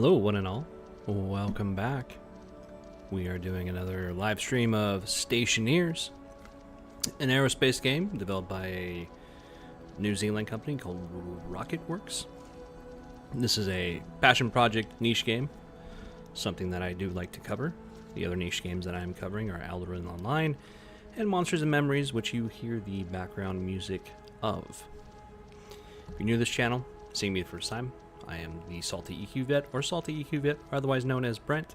Hello, one and all. Welcome back. We are doing another live stream of Stationeers, an aerospace game developed by a New Zealand company called Rocketworks. This is a passion project niche game, something that I do like to cover. The other niche games that I am covering are Alderaan Online and Monsters and Memories, which you hear the background music of. If you're new to this channel, seeing me the first time, I am the Salty EQ Vet, or Salty EQ Vet, otherwise known as Brent.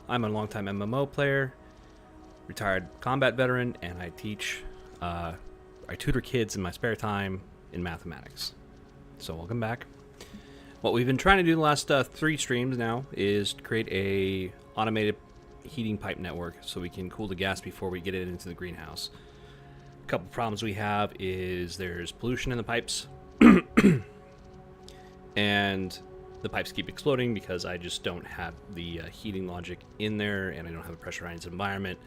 I'm a longtime MMO player, retired combat veteran, and I tutor kids in my spare time in mathematics. So welcome back. What we've been trying to do the last 3 streams now is create a automated heating pipe network so we can cool the gas before we get it into the greenhouse. A couple problems we have is there's pollution in the pipes. And the pipes keep exploding because I just don't have the heating logic in there, and I don't have a pressurized environment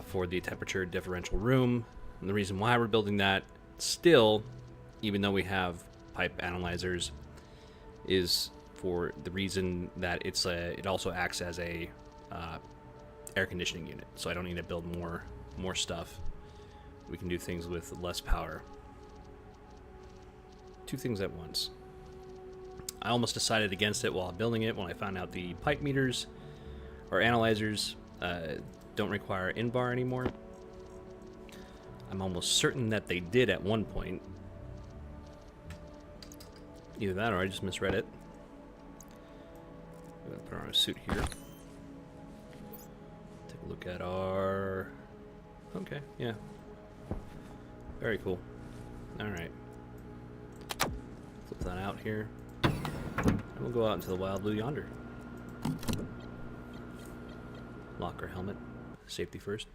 for the temperature differential room. And the reason why we're building that still, even though we have pipe analyzers, is for the reason that it also acts as a air conditioning unit. So I don't need to build more stuff. We can do things with less power. 2 things at once. I almost decided against it while building it when I found out the pipe meters or analyzers don't require in-bar anymore. I'm almost certain that they did at one point. Either that or I just misread it. I'm going to put on a suit here. Take a look at our... Okay, yeah. Very cool. Alright. Flip that out here. And we'll go out into the wild blue yonder. Lock our helmet. Safety first.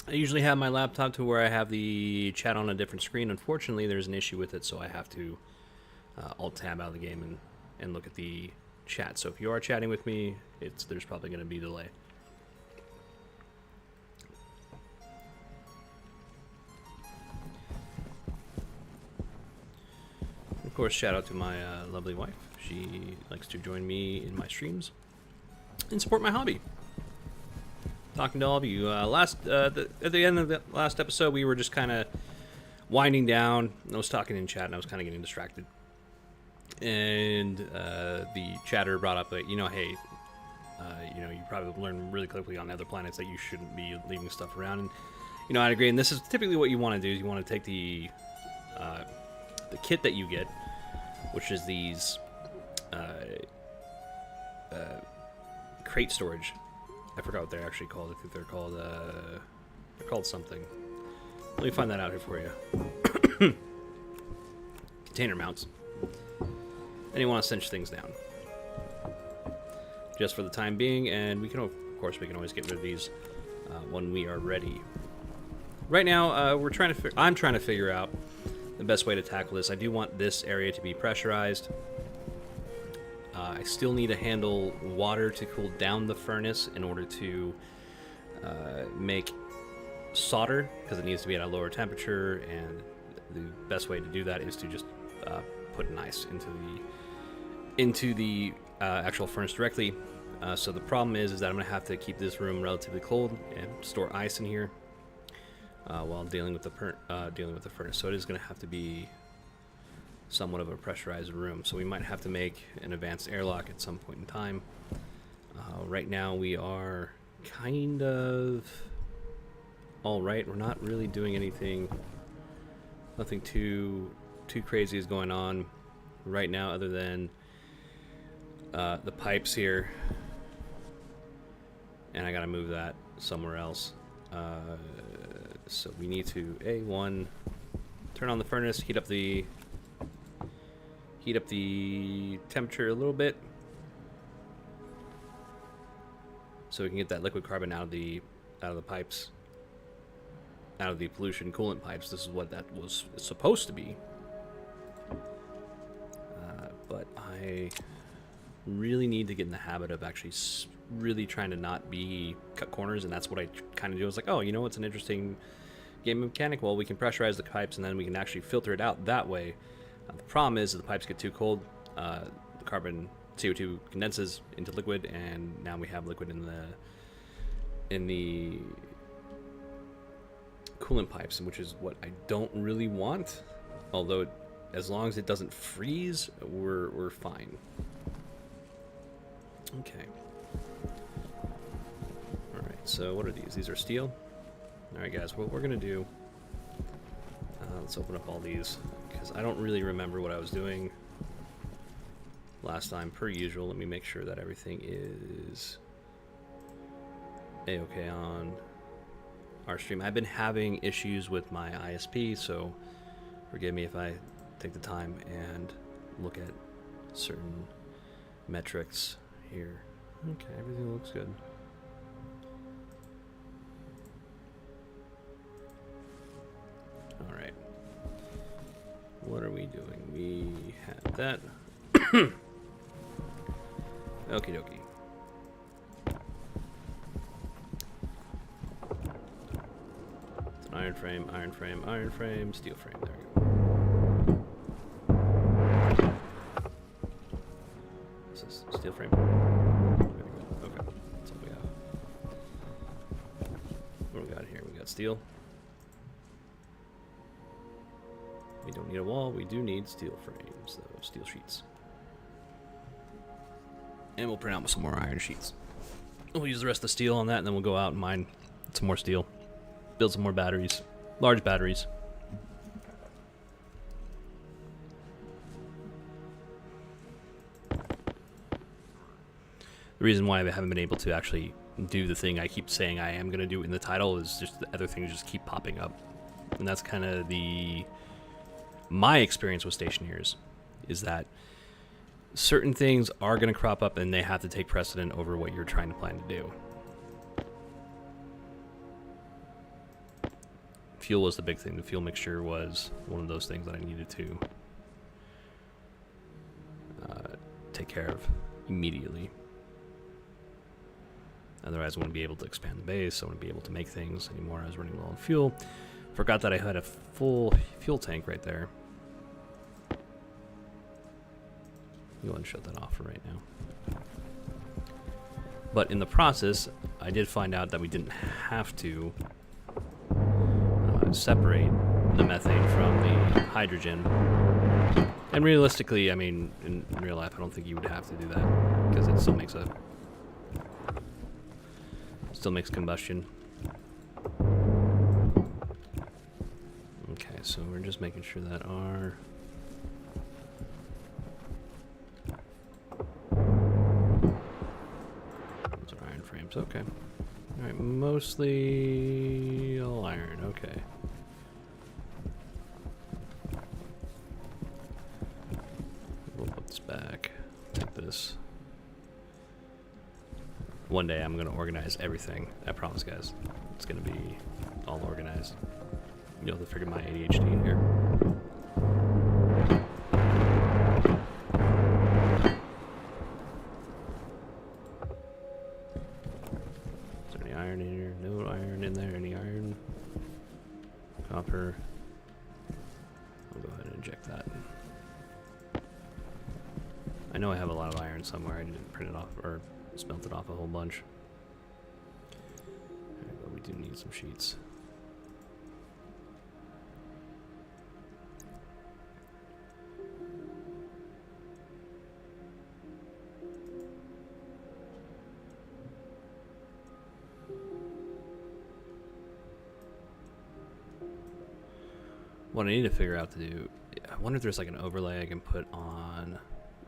I usually have my laptop to where I have the chat on a different screen. Unfortunately, there's an issue with it, so I have to alt-tab out of the game and look at the chat. So if you are chatting with me, there's probably going to be a delay. Of course, shout out to my lovely wife. She likes to join me in my streams and support my hobby. Talking to all of you. At the end of the last episode, we were just kind of winding down. I was talking in chat, and I was kind of getting distracted. And the chatter brought up that, hey, you probably learn really quickly on other planets that you shouldn't be leaving stuff around. And, I'd agree. And this is typically what you want to do. Is you want to take the kit that you get, which is these crate storage. I forgot what they're actually called. I think they're called something. Let me find that out here for you. Container mounts. And you want to cinch things down, just for the time being. And we can, of course, always get rid of these when we are ready. Right now, I'm trying to figure out the best way to tackle this. I do want this area to be pressurized. I still need to handle water to cool down the furnace in order to make solder, because it needs to be at a lower temperature, and the best way to do that is to just put an ice into the actual furnace directly. So the problem is that I'm going to have to keep this room relatively cold and store ice in here while dealing with the furnace. So it is going to have to be somewhat of a pressurized room. So we might have to make an advanced airlock at some point in time. Right now we are kind of all right. We're not really doing anything. Nothing too crazy is going on right now, other than the pipes here. And I got to move that somewhere else. So we need to turn on the furnace, heat up the temperature a little bit, so we can get that liquid carbon out of the pipes, out of the pollution coolant pipes. This is what that was supposed to be. But I really need to get in the habit of actually really trying to not cut corners, and that's what I kind of do. It's like, it's an interesting game mechanic. Well, we can pressurize the pipes, and then we can actually filter it out that way. The problem is, if the pipes get too cold, the carbon CO2 condenses into liquid, and now we have liquid in the coolant pipes, which is what I don't really want. Although, as long as it doesn't freeze, we're fine. Okay. All right. So what are these? These are steel. All right, guys. What we're gonna do? Let's open up all these because I don't really remember what I was doing last time. Per usual, let me make sure that everything is a-okay on our stream. I've been having issues with my ISP, so forgive me if I take the time and look at certain metrics here. Okay, everything looks good. All right. What are we doing? We have that. Okie dokie. It's an iron frame, iron frame, iron frame, steel frame. There we go. This is steel frame. There we go. Okay, that's all we have. What do we got here? We got steel. We don't need a wall, we do need steel frames, though, steel sheets. And we'll print out some more iron sheets. We'll use the rest of the steel on that, and then we'll go out and mine some more steel. Build some more batteries. Large batteries. The reason why I haven't been able to actually do the thing I keep saying I am going to do in the title is just the other things just keep popping up. And that's kind of my experience with Stationeers, is that certain things are going to crop up and they have to take precedent over what you're trying to plan to do. Fuel was the big thing. The fuel mixture was one of those things that I needed to take care of immediately. Otherwise I wouldn't be able to expand the base, I wouldn't be able to make things anymore. I was running low on fuel. Forgot that I had a full fuel tank right there. Go ahead and shut that off for right now. But in the process, I did find out that we didn't have to separate the methane from the hydrogen. And realistically, I mean, in real life, I don't think you would have to do that because it still makes combustion. Okay, so we're just making sure that our iron frames. Okay. All right, mostly all iron. Okay. We'll put this back. Take this. One day I'm gonna organize everything. I promise, guys. It's gonna be all organized. You'll have to figure my ADHD here. Is there any iron in here? No iron in there. Any iron? Copper. I'll go ahead and inject that. I know I have a lot of iron somewhere. I didn't print it off or smelt it off a whole bunch. Alright, but we do need some sheets. What I need to figure out to do, I wonder if there's like an overlay I can put on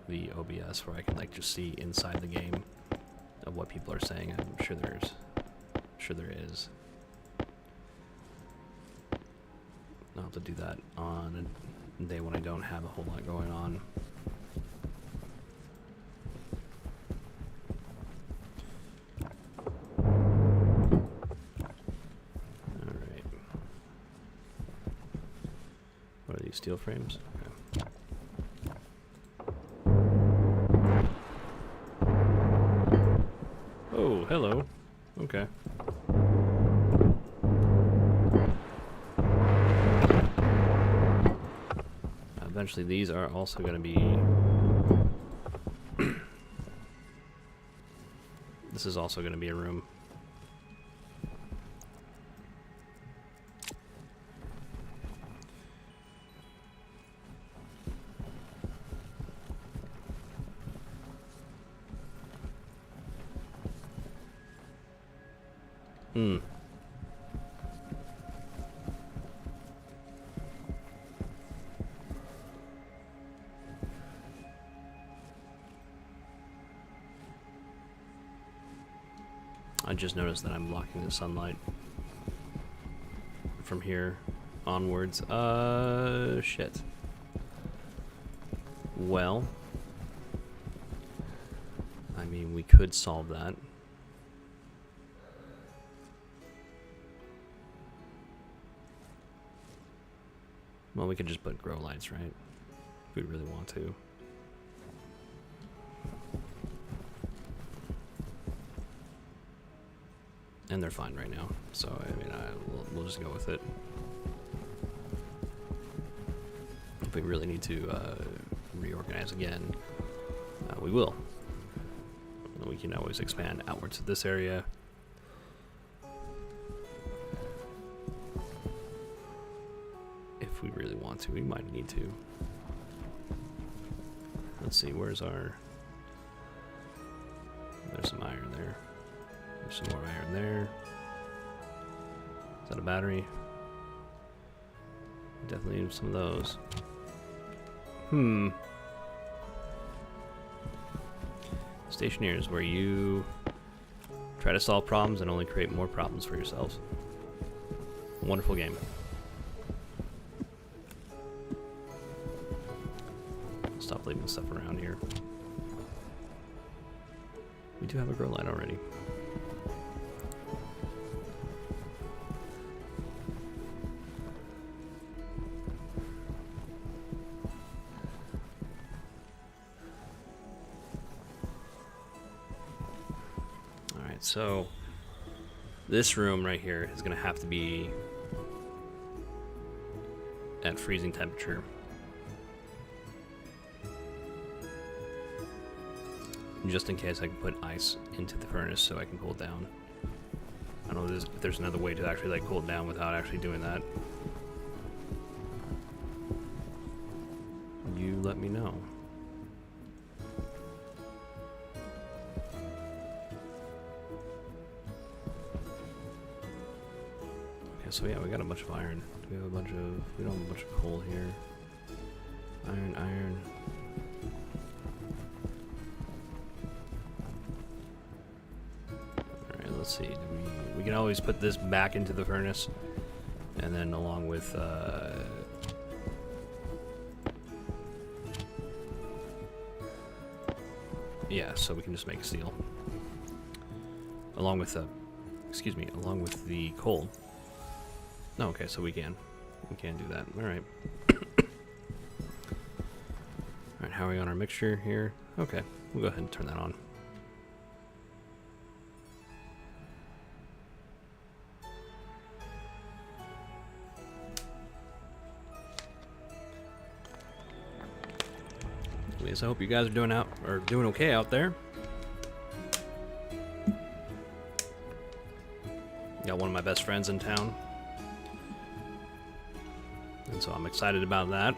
the OBS where I can like just see inside the game of what people are saying. I'm sure there is. I'll have to do that on a day when I don't have a whole lot going on. Steel frames. Okay. Oh, hello. Okay. Eventually these are also going to be this is also going to be a room. Hmm. I just noticed that I'm blocking the sunlight from here onwards. Shit. Well, I mean, we could solve that. Well, we could just put grow lights, right? If we really want to. And they're fine right now, so I mean, we'll just go with it. If we really need to reorganize again, we will. And we can always expand outwards to this area. If we really want to, we might need to. Let's see, where's our... There's some iron there. There's some more iron there. Is that a battery? Definitely need some of those. Stationeers, where you try to solve problems and only create more problems for yourselves. Wonderful game. Stop leaving stuff around here. We do have a grow light already. Alright, so this room right here is going to have to be at freezing temperature. Just in case I can put ice into the furnace so I can cool it down. I don't know if there's another way to actually like cool it down without actually doing that. You let me know. Okay, so yeah, we got a bunch of iron. Do we have a bunch of... We don't have a bunch of coal here. Iron, iron. Let's see, we can always put this back into the furnace, and then along with yeah, so we can just make steel along with the along with the coal. No, okay, so we can do that. All right. All right, how are we on our mixture here? Okay, we'll go ahead and turn that on. I hope you guys are doing okay out there. Got one of my best friends in town, and so I'm excited about that.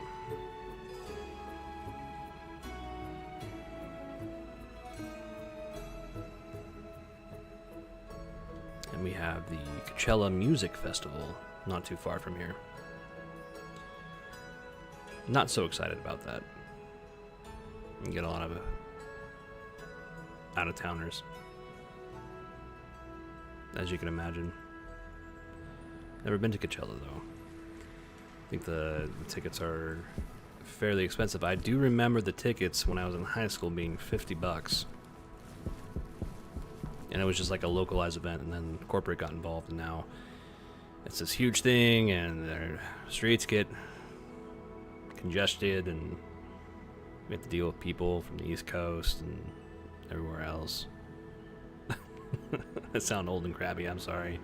And we have the Coachella Music Festival not too far from here. Not so excited about that. You get a lot of out-of-towners, as you can imagine. Never been to Coachella, though. I think the tickets are fairly expensive. I do remember the tickets when I was in high school being $50. And it was just like a localized event, and then corporate got involved, and now it's this huge thing, and their streets get congested, and we have to deal with people from the East Coast and everywhere else. That sound old and crabby, I'm sorry.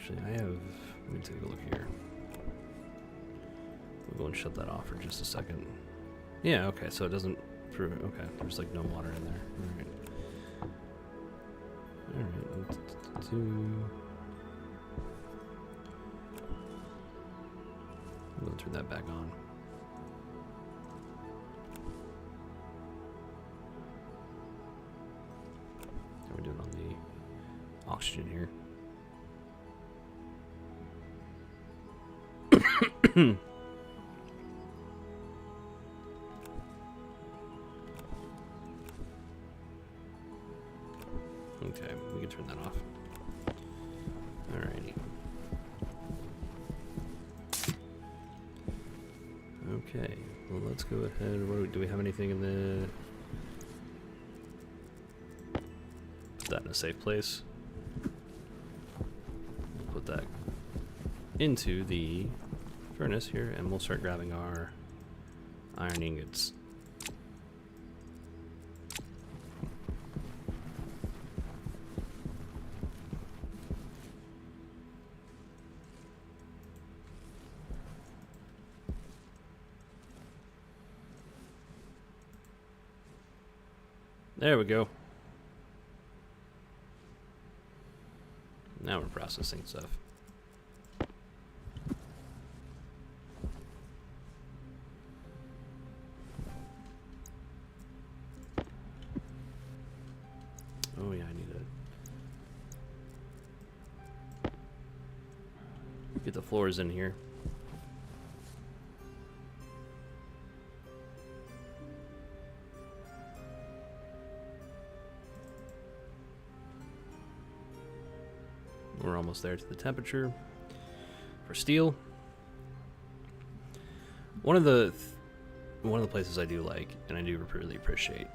Actually, I have. Let me take a look here. We'll go and shut that off for just a second. Yeah, okay, so it doesn't prove it. Okay, there's like no water in there. Alright. We'll turn that back on. How are we doing on the oxygen here? Okay, we can turn that off. Alrighty. Okay, well let's go ahead. Do we have anything in the... Put that in a safe place. We'll put that into the furnace here, and we'll start grabbing our iron ingots. There we go. Now we're processing stuff. Oh yeah, I need to get the floors in here. We're almost there to the temperature for steel. One of the places I do like, and I do really appreciate,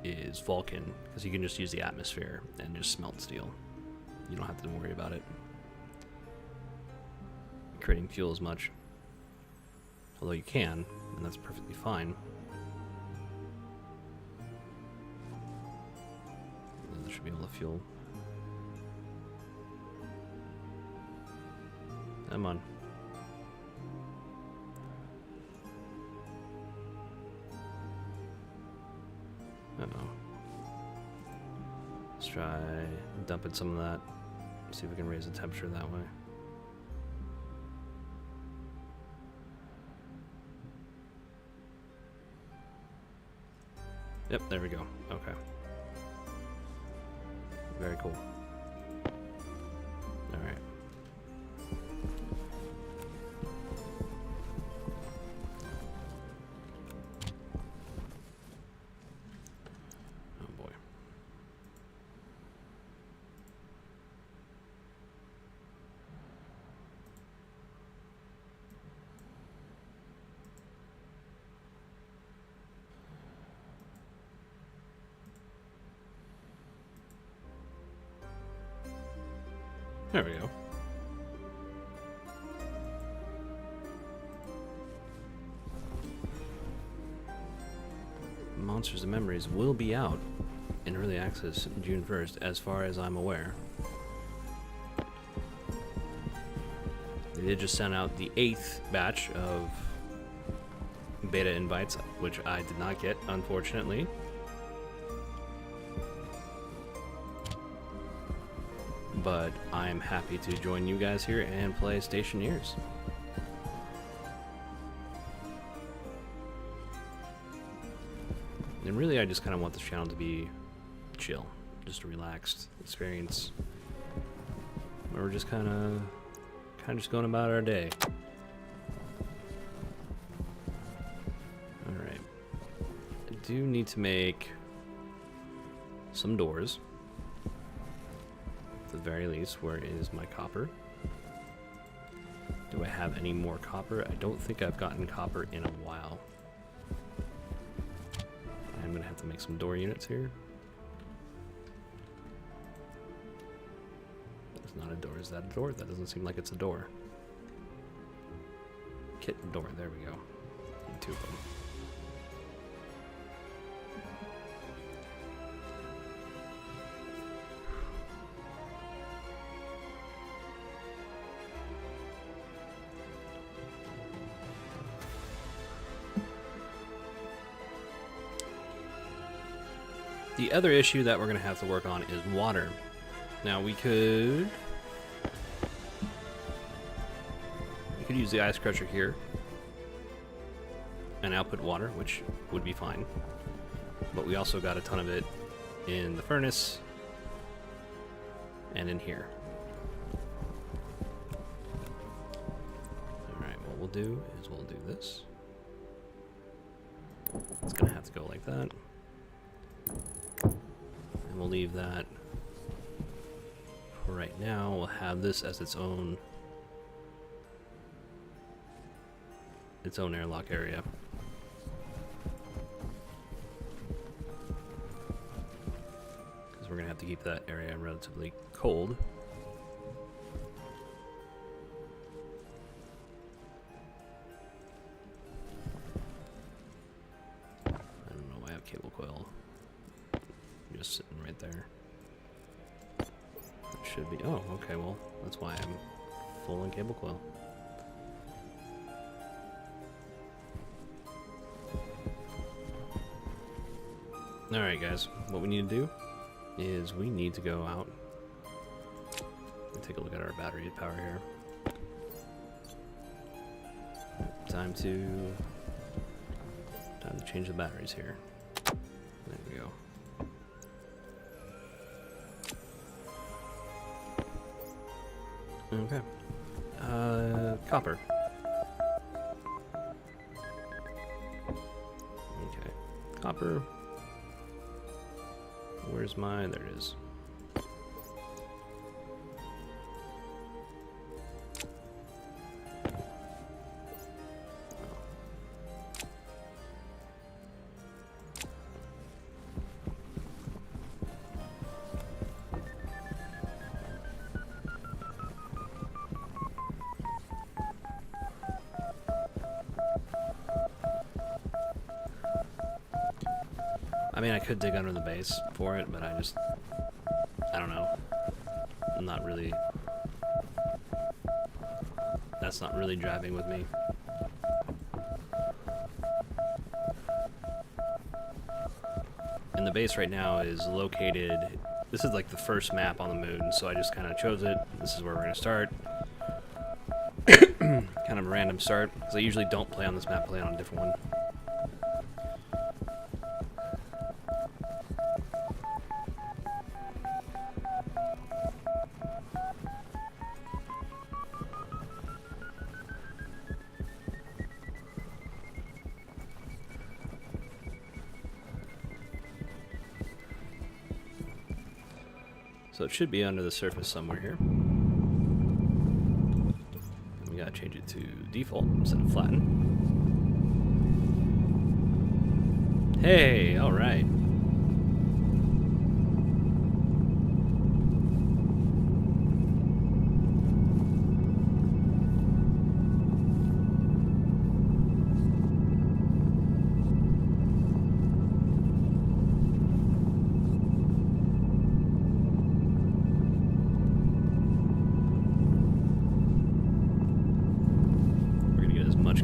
is Vulcan, because you can just use the atmosphere and just smelt steel. You don't have to worry about it creating fuel as much. Although you can, and that's perfectly fine. And that should be able to fuel. Come on. Uh-oh. Let's try dumping some of that. See if we can raise the temperature that way. Yep, there we go. Okay. Very cool. Alright. There we go. Monsters and Memories will be out in early access June 1st, as far as I'm aware. They did just send out the 8th batch of beta invites, which I did not get, unfortunately. But I'm happy to join you guys here and play Stationeers. And really, I just kind of want this channel to be chill, just a relaxed experience, where we're just kind of just going about our day. All right, I do need to make some doors. At the very least. Where is my copper? Do I have any more copper? I don't think I've gotten copper in a while. I'm gonna have to make some door units here. That's not a door. Is that a door? That doesn't seem like it's a door. Kitten door. There we go. Need 2 of them. The other issue that we're going to have to work on is water. Now we could use the ice crusher here and output water, which would be fine. But we also got a ton of it in the furnace and in here. Alright, what we'll do is we'll do this. It's gonna have to go like that. And we'll leave that for right now. We'll have this as its own airlock area. Because we're gonna have to keep that area relatively cold. I don't know why I have cable coil just sitting right there. It should be. Oh, okay. Well, that's why I'm full on cable coil. Alright guys, what we need to do is we need to go out and take a look at our battery power here. Time to change the batteries here. There we go. Okay. Copper. Okay. Copper. Where's my... There it is. I mean, I could dig under the base for it, but I don't know. I'm not really... That's not really driving with me. And the base right now is located... This is like the first map on the moon, so I just kind of chose it. This is where we're going to start. Kind of a random start, because I usually don't play on this map, play on a different one. So it should be under the surface somewhere here. And we gotta change it to default instead of flatten. Hey, alright.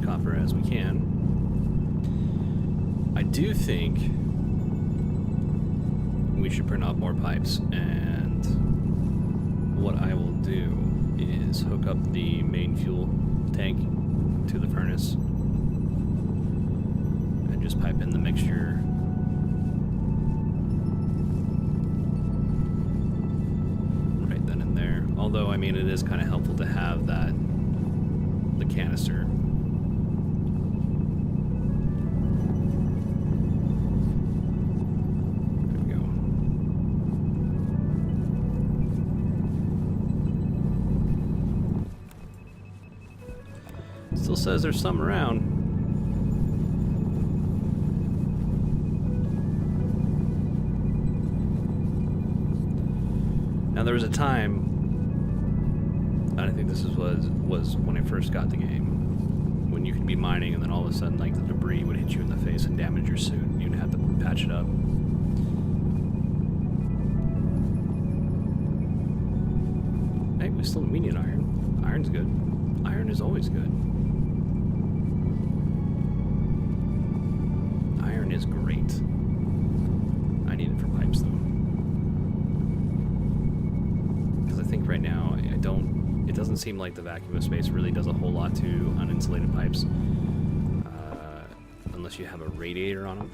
Copper as we can. I do think we should print off more pipes, and what I will do is hook up the main fuel tank to the furnace and just pipe in the mixture right then and there. Although, I mean, it is kind of helpful to have the canister. Still says there's some around. Now there was a time, and I think this was when I first got the game, when you could be mining and then all of a sudden like the debris would hit you in the face and damage your suit. You'd have to patch it up. Hey, we need iron. Iron's good. Iron is always good. Iron is great. I need it for pipes though, because I think right now it doesn't seem like the vacuum of space really does a whole lot to uninsulated pipes, unless you have a radiator on them.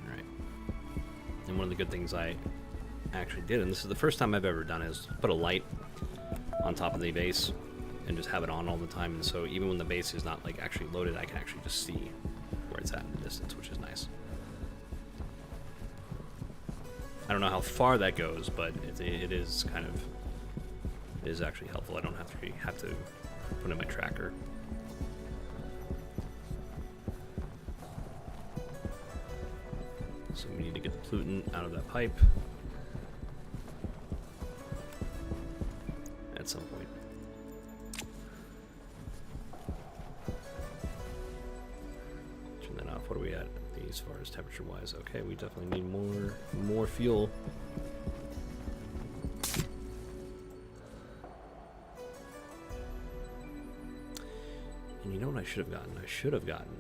Alright. And one of the good things I actually did, and this is the first time I've ever done, is put a light on top of the base and just have it on all the time, and so even when the base is not like actually loaded, I can actually just see where it's at in the distance, which is nice. I don't know how far that goes, but it is kind of, it is actually helpful. I don't have to put in my tracker. So we need to get the pollutant out of that pipe at some point. Turn that off. What are we at as far as temperature wise? Okay, we definitely need more fuel. And you know what I should have gotten? I should have gotten,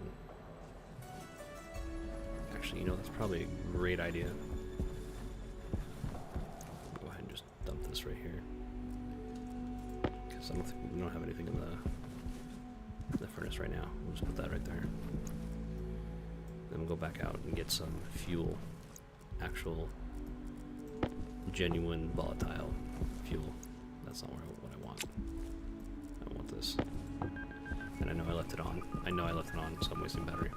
actually, you know, that's probably a great idea. Go ahead and just dump this right here, because I don't think we don't have anything in the furnace right now. We'll just put that right there. Then we'll go back out and get some fuel, actual, genuine, volatile fuel. That's not what I want. I want this. And I know I left it on. I know I left it on, so I'm wasting battery.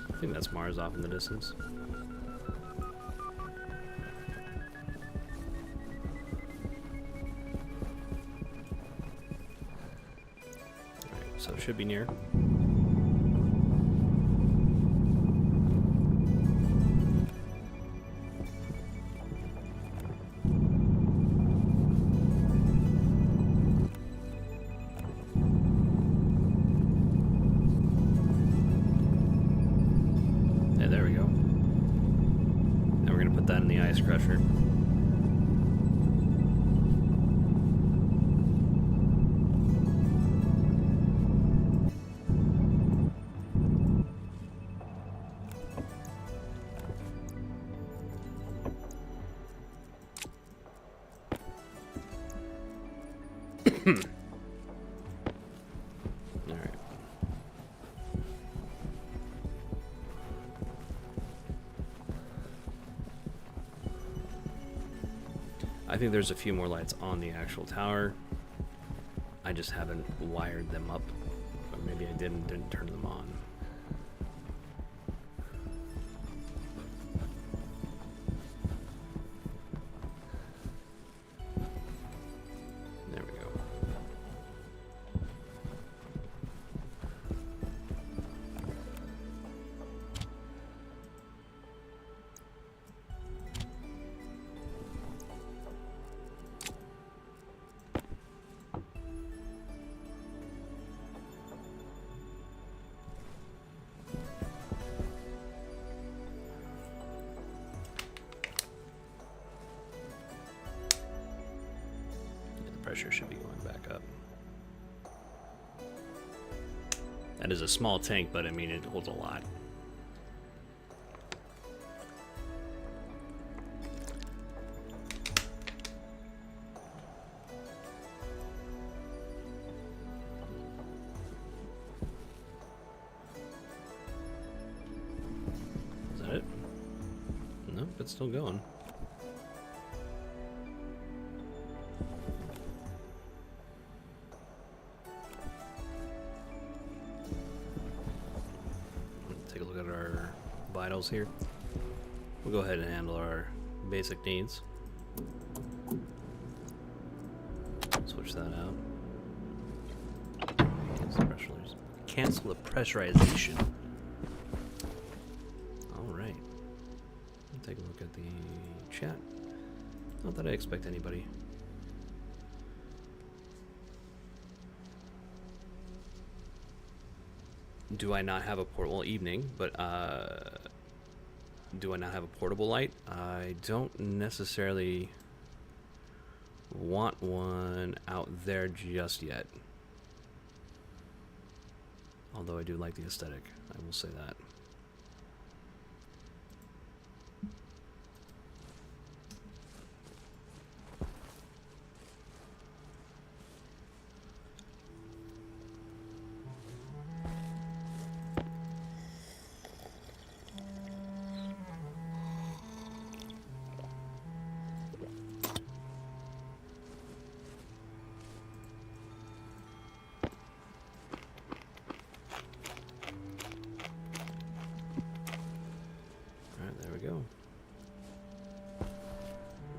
I think that's Mars off in the distance. So it should be near. Yeah, there we go. And we're gonna put that in the ice crusher. All right. I think there's a few more lights on the actual tower. I just haven't wired them up, or maybe I didn't turn them on. Pressure should be going back up. That is a small tank, but I mean, it holds a lot. Is that it? Nope, it's still going. Take a look at our vitals here. We'll go ahead and handle our basic needs. Switch that out. Cancel the pressurization. Alright. Take a look at the chat. Not that I expect anybody. Do I not have a portable evening? But do I not have a portable light? I don't necessarily want one out there just yet. Although I do like the aesthetic, I will say that. Go.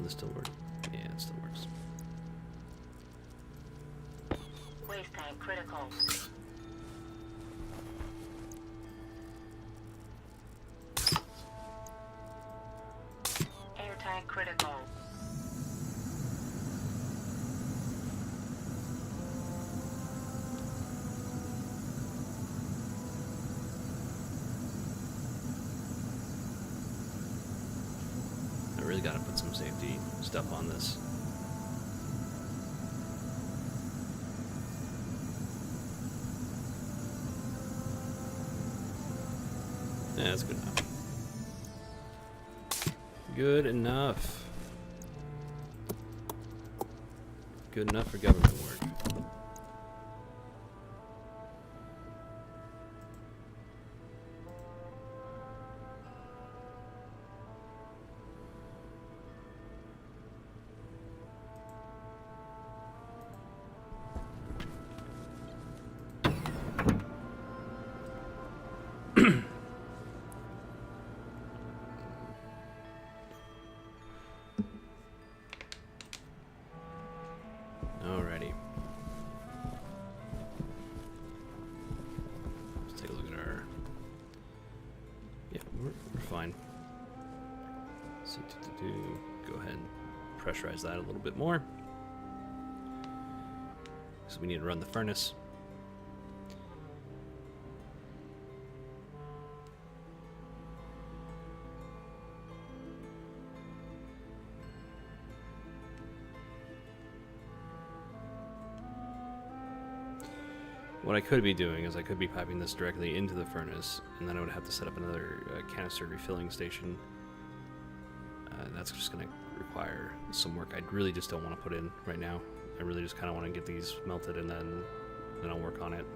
This still works. Yeah, it still works. Waste tank critical. Air tank critical. I really gotta put some safety stuff on this. Yeah, that's good enough. Good enough. Good enough for government work. Alrighty. Let's take a look at our... Yeah, we're fine. So go ahead and pressurize that a little bit more. So we need to run the furnace. What I could be doing is I could be piping this directly into the furnace, and then I would have to set up another canister refilling station. That's just going to require some work I really just don't want to put in right now. I really just kind of want to get these melted, and then I'll work on it.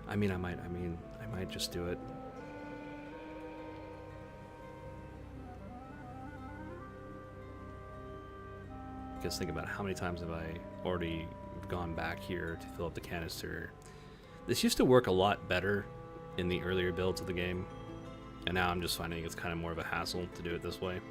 I might just do it. Because think about how many times have I already gone back here to fill up the canister. This used to work a lot better in the earlier builds of the game, and now I'm just finding it's kind of more of a hassle to do it this way.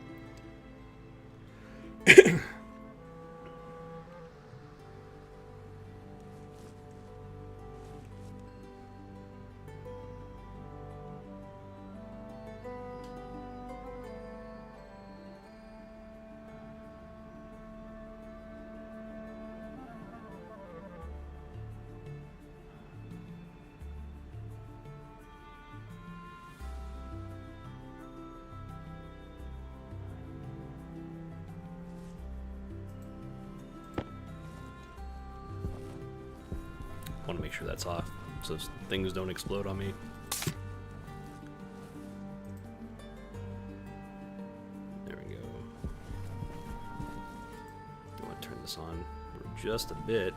Want to make sure that's off so things don't explode on me. There we go. I want to turn this on for just a bit.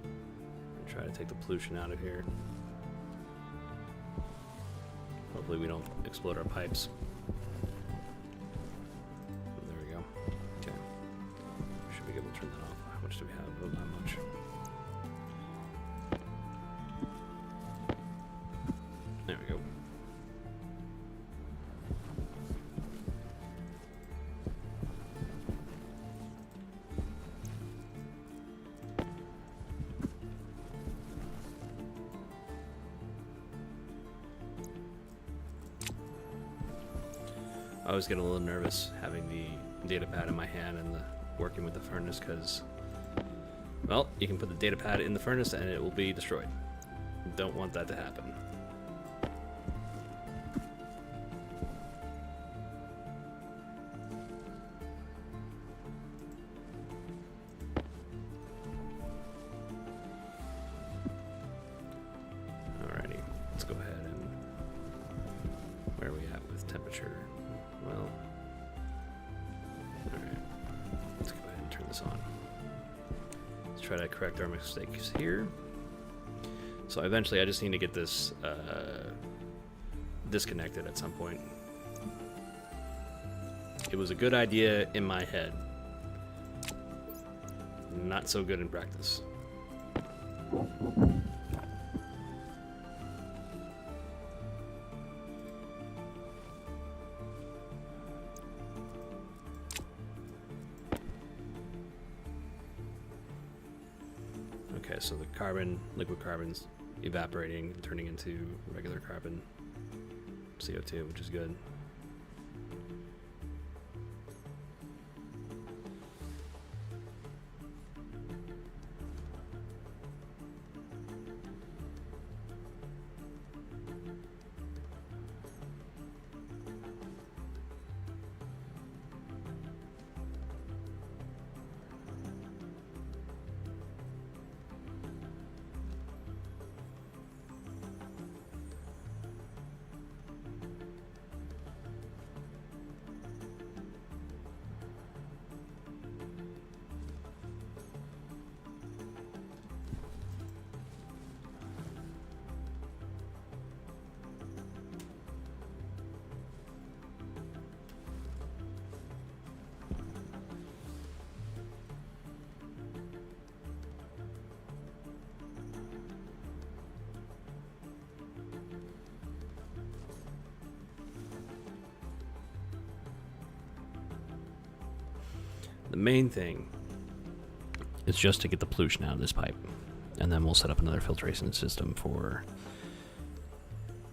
And try to take the pollution out of here. Hopefully we don't explode our pipes. Turn that off. How much do we have? Oh, not much. There we go. I always get a little nervous having the data pad in my hand and the working with the furnace because, well, you can put the data pad in the furnace and it will be destroyed. Don't want that to happen. Alrighty, let's go ahead and where are we at with temperature? Well, alright, let's go ahead and turn this on. Let's try to correct our mistakes here. So eventually I just need to get this disconnected at some point. It was a good idea in my head. Not so good in practice. Okay, so the carbon, liquid carbon's evaporating and turning into regular carbon, CO2, which is good. The main thing is just to get the pollution out of this pipe, and then we'll set up another filtration system for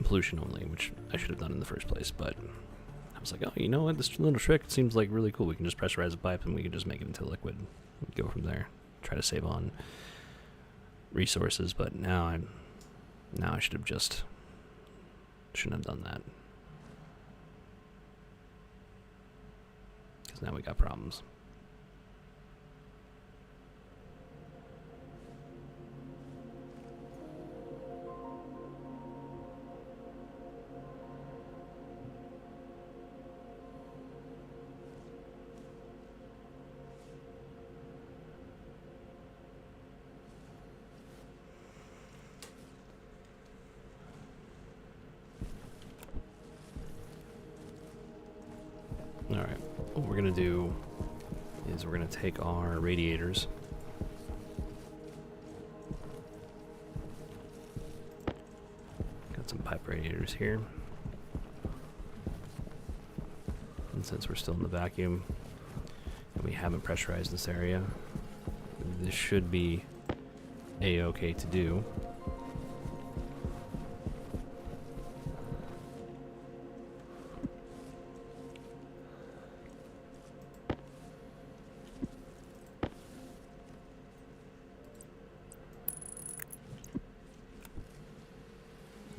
pollution only, which I should have done in the first place, but I was like, oh, you know what, this little trick seems like really cool. We can just pressurize the pipe and we can just make it into liquid and go from there. Try to save on resources, but now I should have just shouldn't have done that, because now we got problems. Alright, what we're going to do is we're going to take our radiators. Got some pipe radiators here. And since we're still in the vacuum and we haven't pressurized this area, this should be a-okay to do.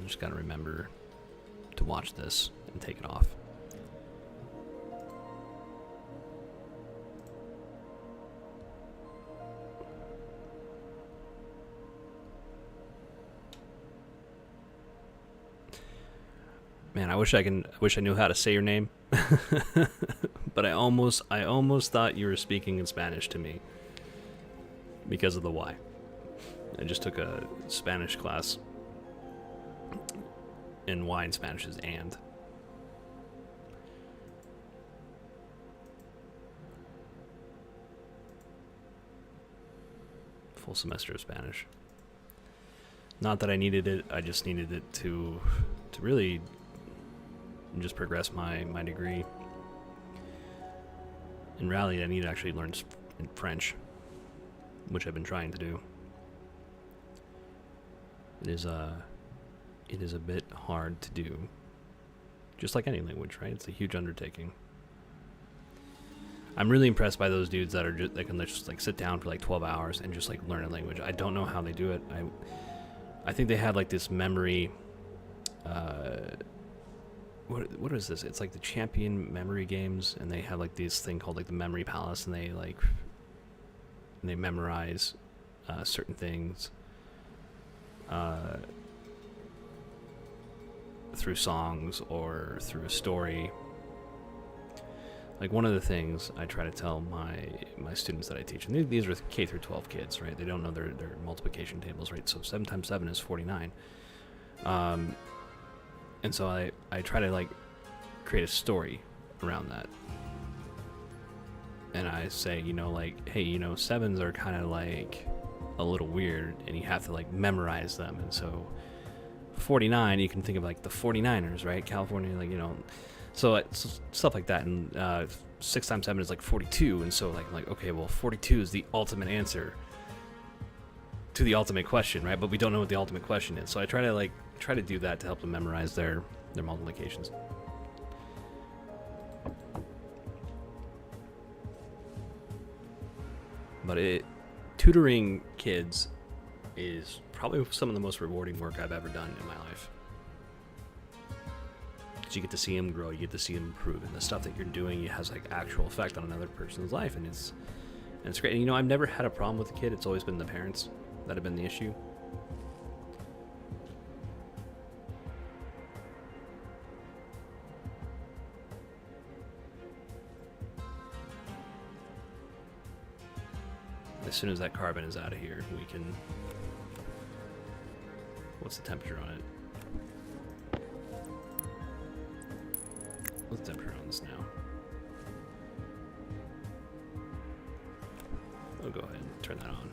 Just gotta remember to watch this and take it off. Man, I wish I knew how to say your name. But I almost thought you were speaking in Spanish to me because of the Y. I just took a Spanish class. And Y in Spanish is and. Full semester of Spanish. Not that I needed it, I just needed it to really just progress my degree. In Rally, I need to actually learn French, which I've been trying to do. It is a bit hard to do, just like any language, right? It's a huge undertaking. I'm really impressed by those dudes that are just, they can just like sit down for like 12 hours and just like learn a language. I don't know how they do it. I think they had like this memory. What is this? It's like the Champion Memory Games, and they have like this thing called like the Memory Palace, and they memorize certain things through songs or through a story. Like one of the things I try to tell my students that I teach, and these are K through 12 kids, right? They don't know their multiplication tables, right? So 7 times 7 is 49. And so I try to like create a story around that. And I say, like, hey, sevens are kind of like a little weird, and you have to like memorize them. And so 49, you can think of like the 49ers, right? California, like, so it's stuff like that. And 6 times 7 is like 42. And so like, okay, well, 42 is the ultimate answer to the ultimate question, right? But we don't know what the ultimate question is. So I try to do that to help them memorize their multiplications. But tutoring kids is probably some of the most rewarding work I've ever done in my life. Because you get to see them grow, you get to see them improve, and the stuff that you're doing has like actual effect on another person's life, and it's great. And I've never had a problem with the kid. It's always been the parents that have been the issue. As soon as that carbon is out of here, we can... What's the temperature on it? What's the temperature on this now? I'll go ahead and turn that on.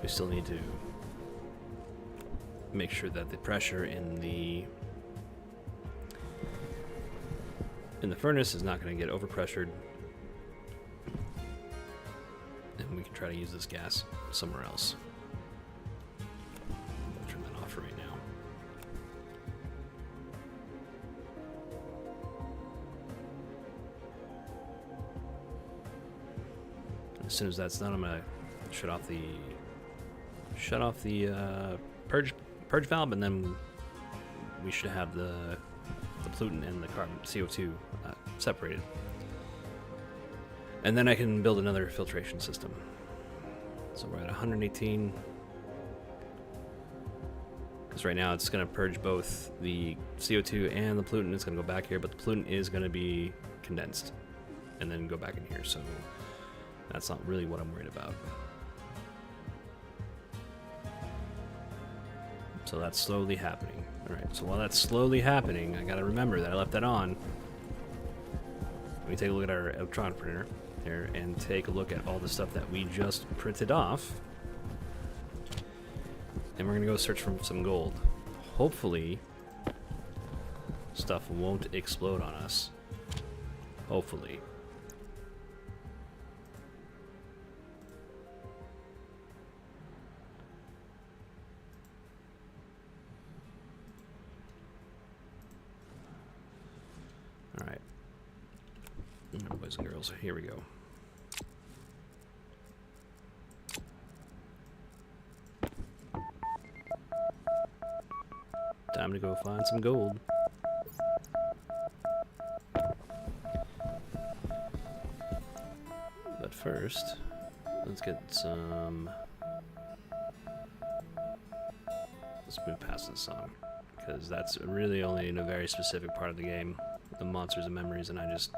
We still need to make sure that the pressure in the furnace is not going to get overpressured, and we can try to use this gas somewhere else. I'll turn that off right now. As soon as that's done, I'm going to shut off the purge valve, and then we should have the pollutant and the carbon CO2 separated. And then I can build another filtration system. So we're at 118. Because right now it's going to purge both the CO2 and the pollutant. It's going to go back here, but the pollutant is going to be condensed and then go back in here. So that's not really what I'm worried about. So that's slowly happening. Alright, so while that's slowly happening, I gotta remember that I left that on. Let me take a look at our electron printer here and take a look at all the stuff that we just printed off. And we're gonna go search for some gold. Hopefully, stuff won't explode on us. Hopefully. Alright. Boys and girls, here we go. Time to go find some gold. But first, let's get some... Let's move past this song, because that's really only in a very specific part of the game. The monsters and memories, and I just...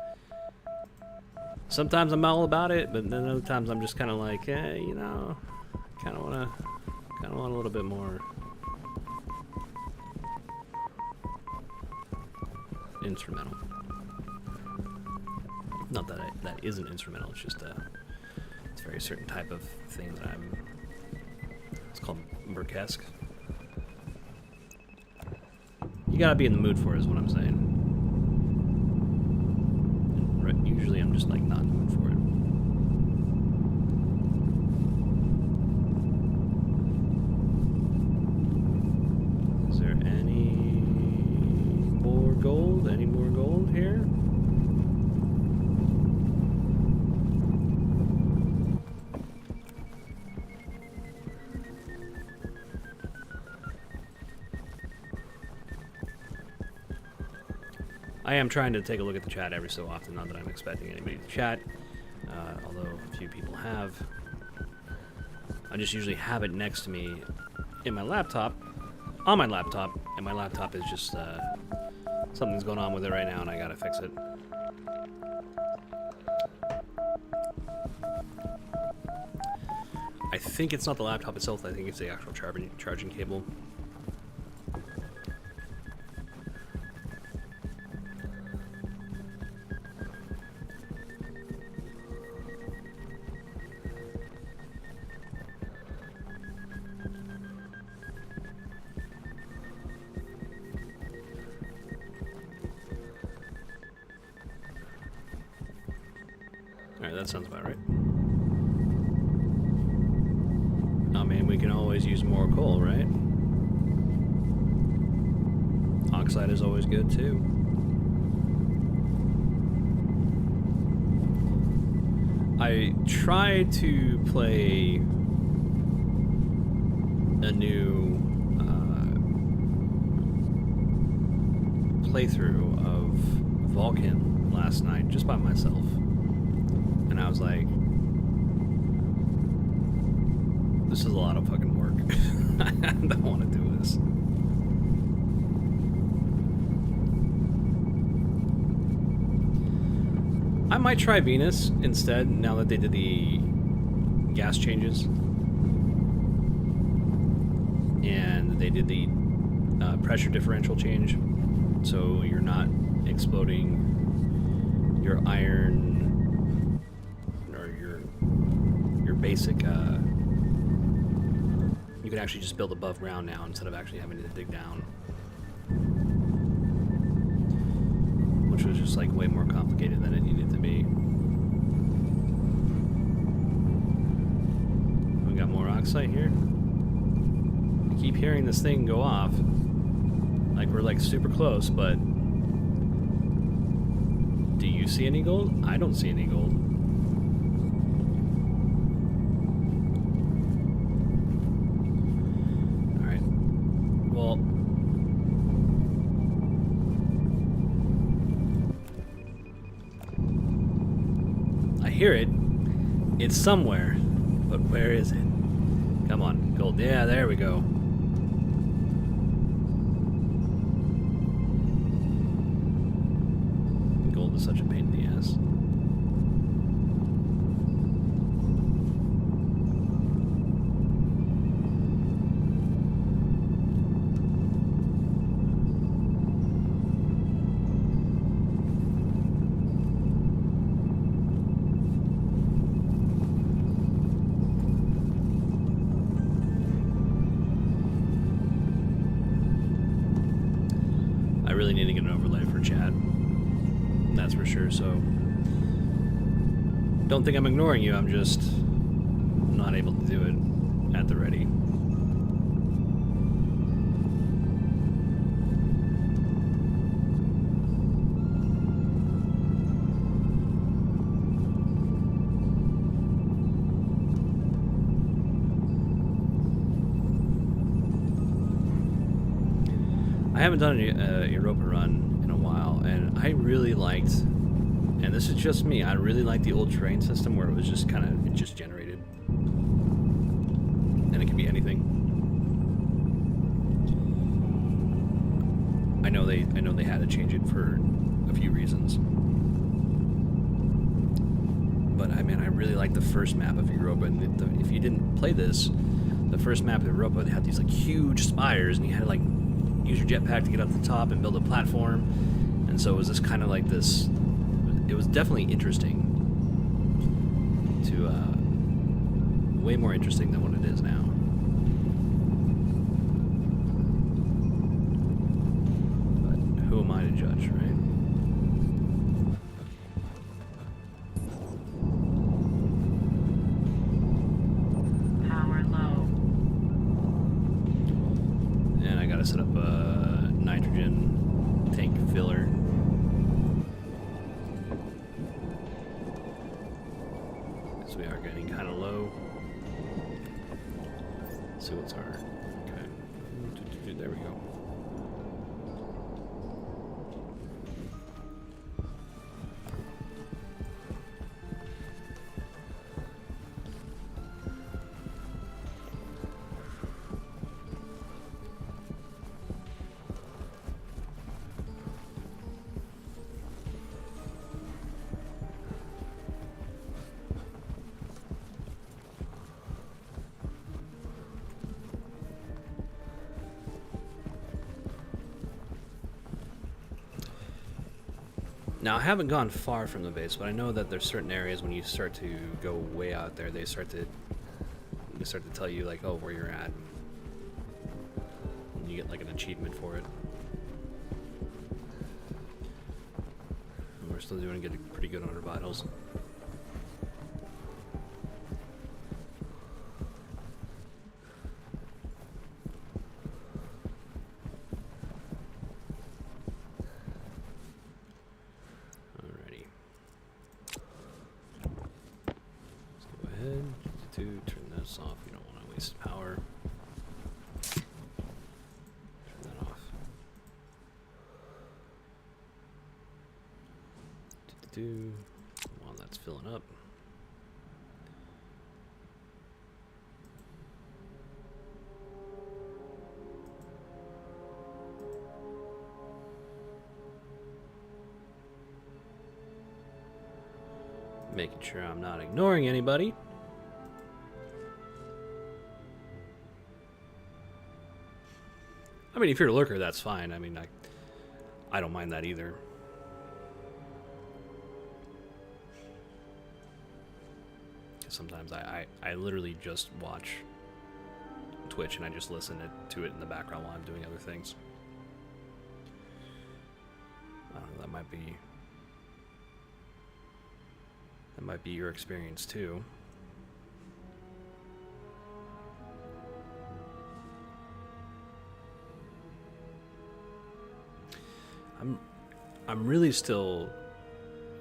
Sometimes I'm all about it, but then other times I'm just kind of like, kind of want a little bit more instrumental. Not that that isn't instrumental. It's just it's a very certain type of thing that it's called burlesque. You gotta be in the mood for it, is what I'm saying. Usually I'm just like not in the mood for it. here. I am trying to take a look at the chat every so often, not that I'm expecting anybody to chat, although a few people have. I just usually have it next to me in my laptop, on my laptop, and my laptop is just, something's going on with it right now and I gotta fix it. I think it's not the laptop itself, I think it's the actual charging cable. Alright, that sounds about right. I mean, we can always use more coal, right? Oxide is always good, too. I tried to play a new playthrough of Vulcan last night, just by myself. And I was like, this is a lot of fucking work. I don't want to do this. I might try Venus instead, now that they did the gas changes. And they did the pressure differential change. So you're not exploding your iron your basic, you can actually just build above ground now instead of actually having to dig down. Which was just like way more complicated than it needed to be. We got more oxide here. I keep hearing this thing go off. Like we're like super close, but do you see any gold? I don't see any gold. Hear it. It's somewhere, but where is it? Come on, gold. Yeah, there we go. Gold is such a pain in the ass. I really need to get an overlay for chat. That's for sure, so don't think I'm ignoring you, I'm just not able to do it at the ready. I haven't done a Europa run in a while, and I really liked, and this is just me, I really liked the old terrain system where it was just kind of, it just generated. And it could be anything. I know they had to change it for a few reasons. But I mean, I really liked the first map of Europa, and if you didn't play this, the first map of Europa, they had these like huge spires, and you had to like use your jetpack to get up the top and build a platform. And so it was this kind of like this, it was definitely interesting to, way more interesting than what it is now. But who am I to judge, right? Power low. And I gotta set up a nitrogen tank filler. kind of low. Let's see what's our... Okay. There we go. Now, I haven't gone far from the base, but I know that there's certain areas when you start to go way out there, they start to tell you, like, oh, where you're at. And you get, like, an achievement for it. And we're still doing pretty good on our vitals. Turn this off. You don't want to waste power. Turn that off. While that's filling up. Making sure I'm not ignoring anybody. I mean, if you're a lurker, that's fine. I mean, I don't mind that either. Sometimes I literally just watch Twitch and I just listen to it in the background while I'm doing other things. I don't know, that might be your experience too. I'm really still,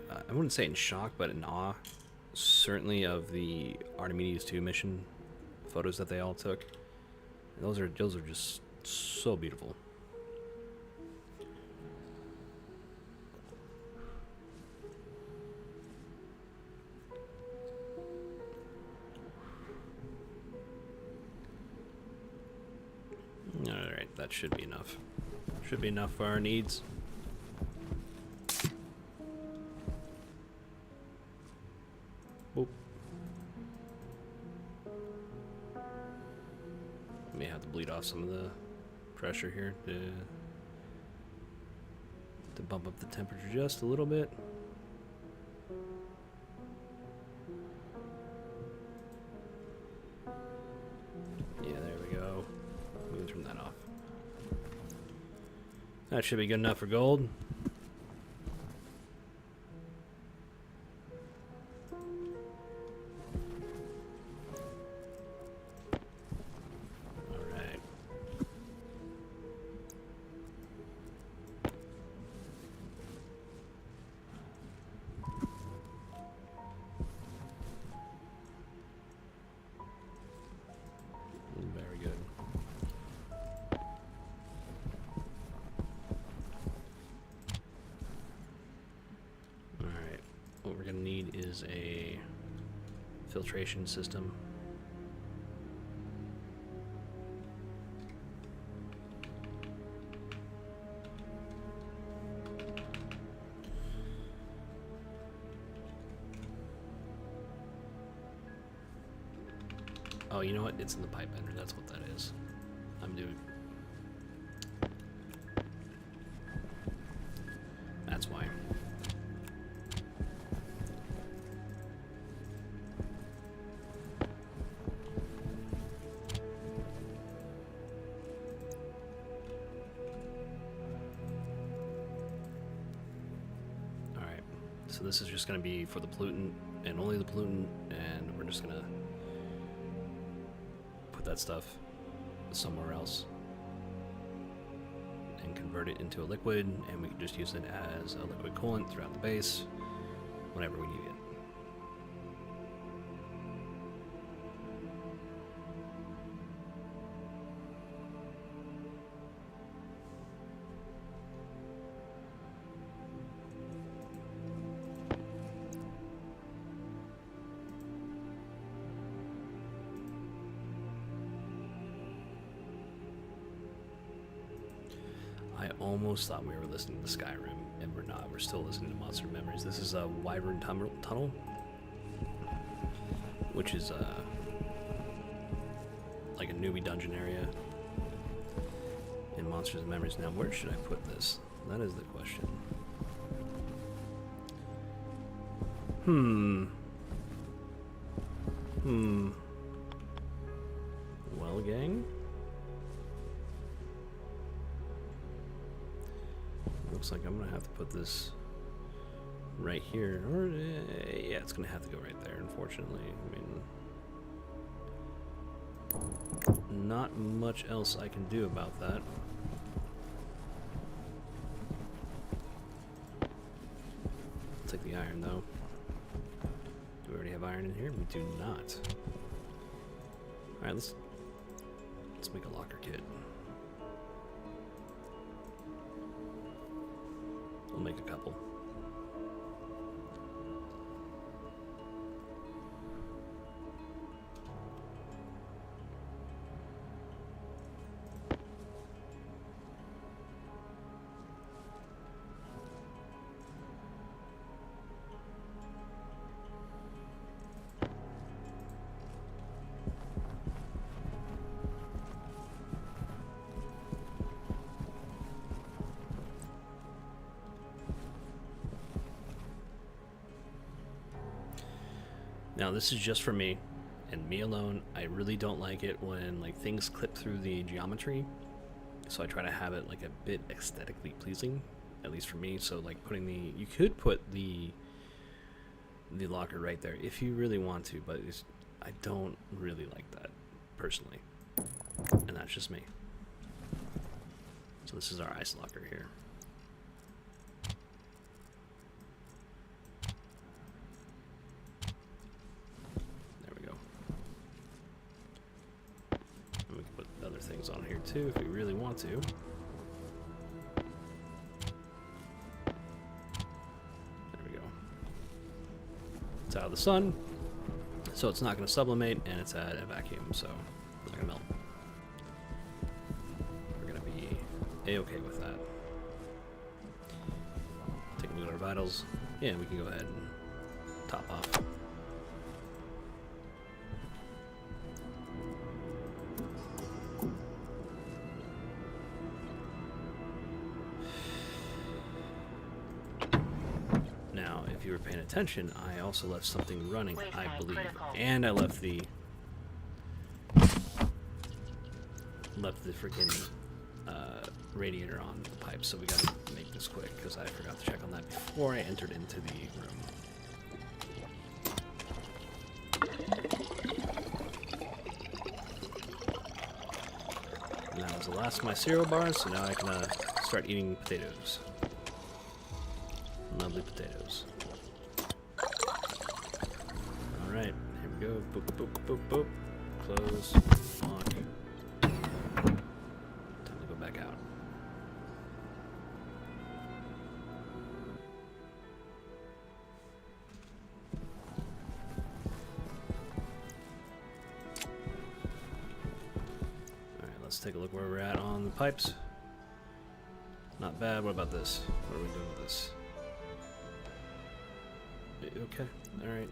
I wouldn't say in shock, but in awe, certainly of the Archimedes 2 mission photos that they all took. And those are just so beautiful. All right, that should be enough. Should be enough for our needs. Boop. May have to bleed off some of the pressure here to bump up the temperature just a little bit. Yeah, there we go. We can turn that off. That should be good enough for gold. What we're going to need is a filtration system. Oh, you know what? It's in the pipe bender. That's what that is. I'm doing. That's why. So this is just going to be for the pollutant and only the pollutant, and we're just going to put that stuff somewhere else and convert it into a liquid, and we can just use it as a liquid coolant throughout the base whenever we need it. I almost thought we were listening to Skyrim, and we're not. We're still listening to Monster Memories. This is a Wyvern Tunnel, which is like a newbie dungeon area in Monsters and Memories. Now, where should I put this? That is the question. Well, gang. Looks like I'm gonna have to put this right here, or yeah, it's gonna have to go right there. Unfortunately, I mean, not much else I can do about that. I'll take the iron though. Do we already have iron in here? We do not. All right, let's make a locker kit. We'll make a couple. Now this is just for me, and me alone. I really don't like it when like things clip through the geometry, so I try to have it like a bit aesthetically pleasing, at least for me. So like you could put the locker right there if you really want to, but I don't really like that personally, and that's just me. So this is our ice locker here. On here too if we really want to. There we go. It's out of the sun, so it's not going to sublimate, and it's at a vacuum, so it's not going to melt. We're going to be a-okay with that. Take a look at our vitals. Yeah, we can go ahead and top off. If you were paying attention, I also left something running, I believe, and I left the freaking radiator on the pipe. So we gotta make this quick because I forgot to check on that before I entered into the room. And that was the last of my cereal bars, so now I can start eating potatoes. Lovely potatoes. Alright, here we go. Boop, boop, boop, boop. Close. Lock. Time to go back out. Alright, let's take a look where we're at on the pipes. Not bad. What about this? What are we doing with this? Okay, alright.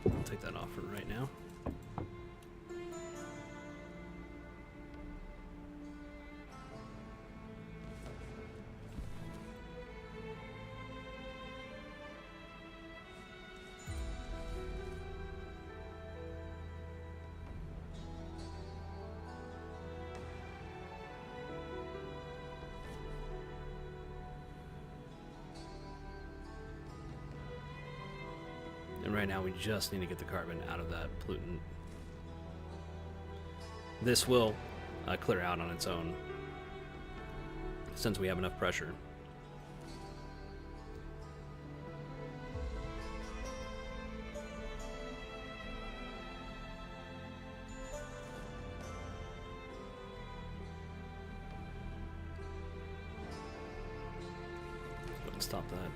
I'll take that off for right now. And right now we just need to get the carbon out of that pollutant. This will clear out on its own since we have enough pressure. Let's stop that.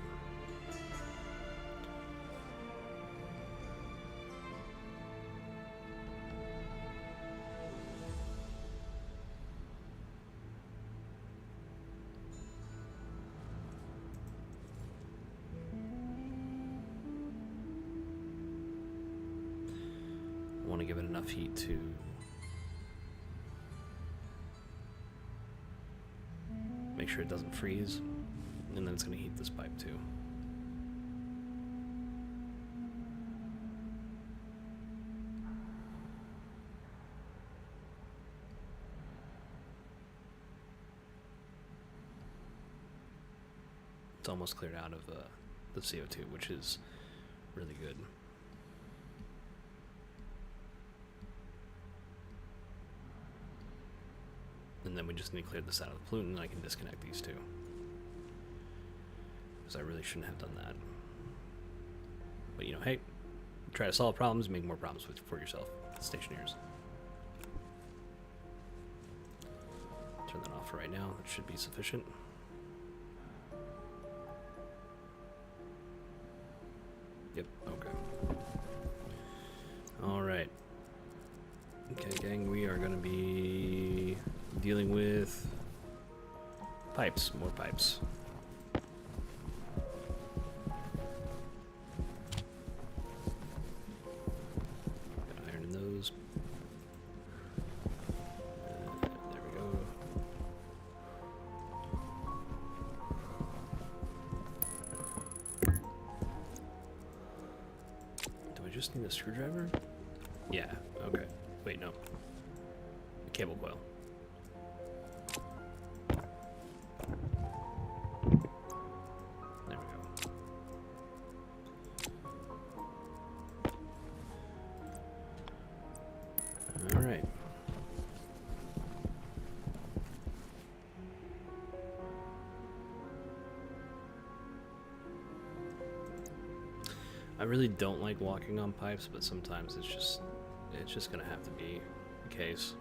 want to give it enough heat to make sure it doesn't freeze, and then it's going to heat this pipe too. It's almost cleared out of the CO2, which is really good. And then we just need to clear this out of the pollutant, and I can disconnect these two. Because I really shouldn't have done that. But you know, hey, try to solve problems, make more problems for yourself. Stationeers. Turn that off for right now. That should be sufficient. Yep, okay. Alright. Okay, gang, we are going to be dealing with pipes, more pipes. Got iron in those. There we go. Do I just need a screwdriver? Yeah, okay. Wait, no. A cable coil. There we go. Alright. I really don't like walking on pipes, but sometimes it's just gonna have to be the case.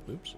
Oops.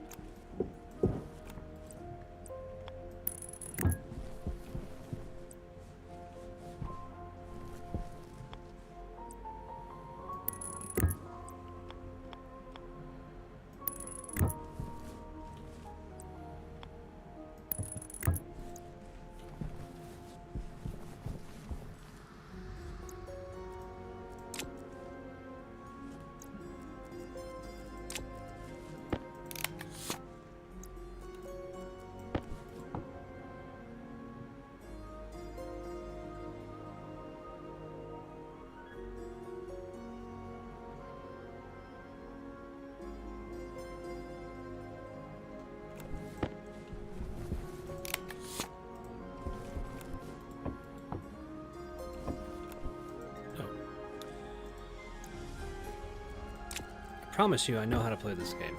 Promise you I know how to play this game.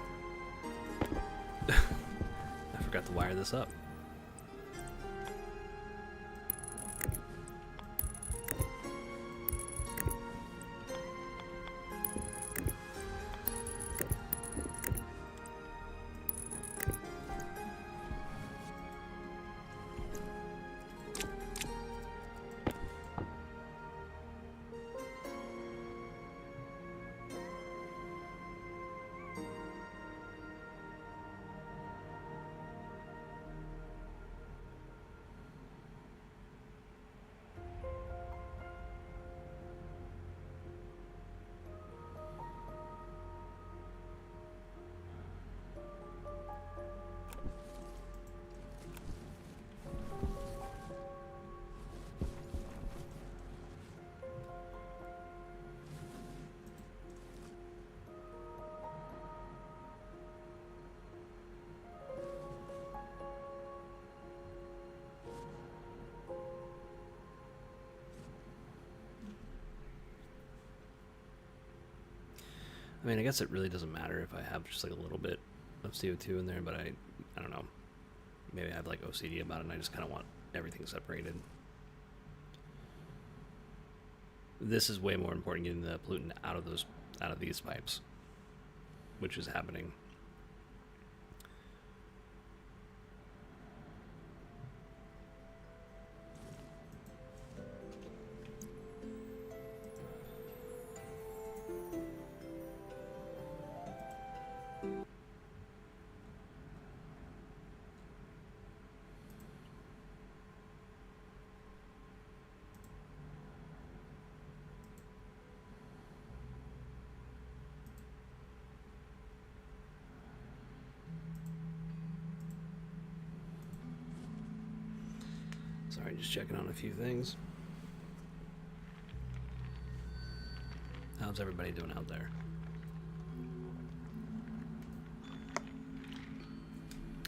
I forgot to wire this up. I mean, I guess it really doesn't matter if I have just like a little bit of CO2 in there, but I don't know. Maybe I have like OCD about it and I just kind of want everything separated. This is way more important, getting the pollutant out of these pipes, which is happening. Sorry, just checking on a few things. How's everybody doing out there?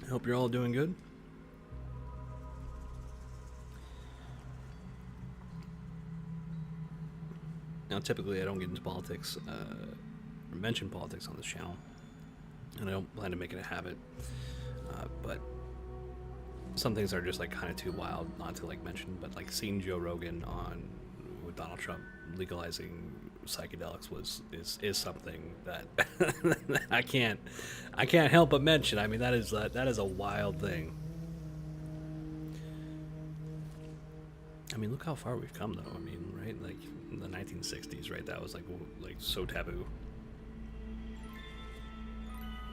I hope you're all doing good. Now, typically I don't get into politics or mention politics on this channel, and I don't plan to make it a habit, but some things are just like kind of too wild not to like mention. But like seeing Joe Rogan on with Donald Trump legalizing psychedelics is something that I can't help but mention. I mean, that is a wild thing. I mean, look how far we've come, though. I mean, right? Like in the 1960s, right? That was like so taboo.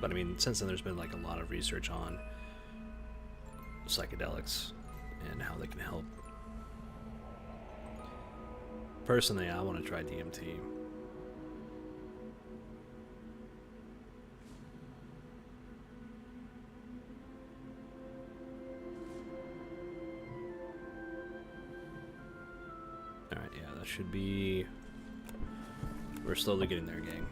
But I mean, since then, there's been like a lot of research on psychedelics and how they can help. Personally, I want to try DMT. Alright, yeah, that should be... We're slowly getting there, gang.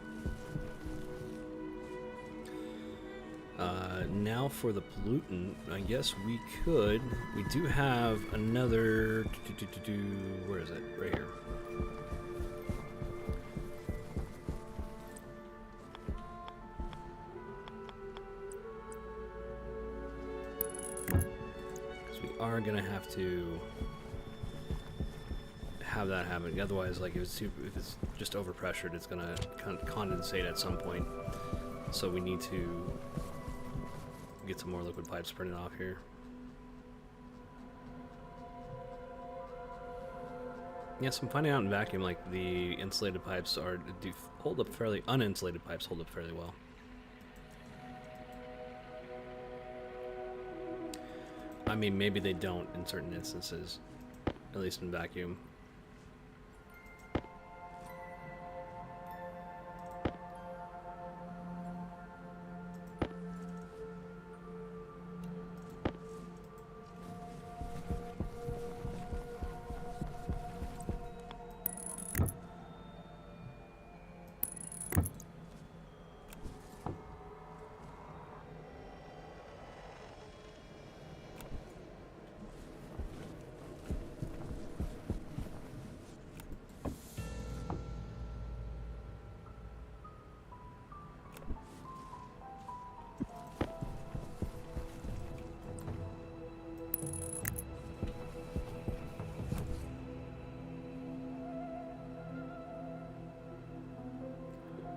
Now for the pollutant, I guess we do have another... Where is it? Right here. Because we are going to have to have that happen. Otherwise, like if it's just overpressured, it's going to condensate at some point. So we need to get some more liquid pipes printed off here. Yes, I'm finding out in vacuum like the insulated pipes hold up fairly. Uninsulated pipes hold up fairly well. I mean, maybe they don't in certain instances, at least in vacuum.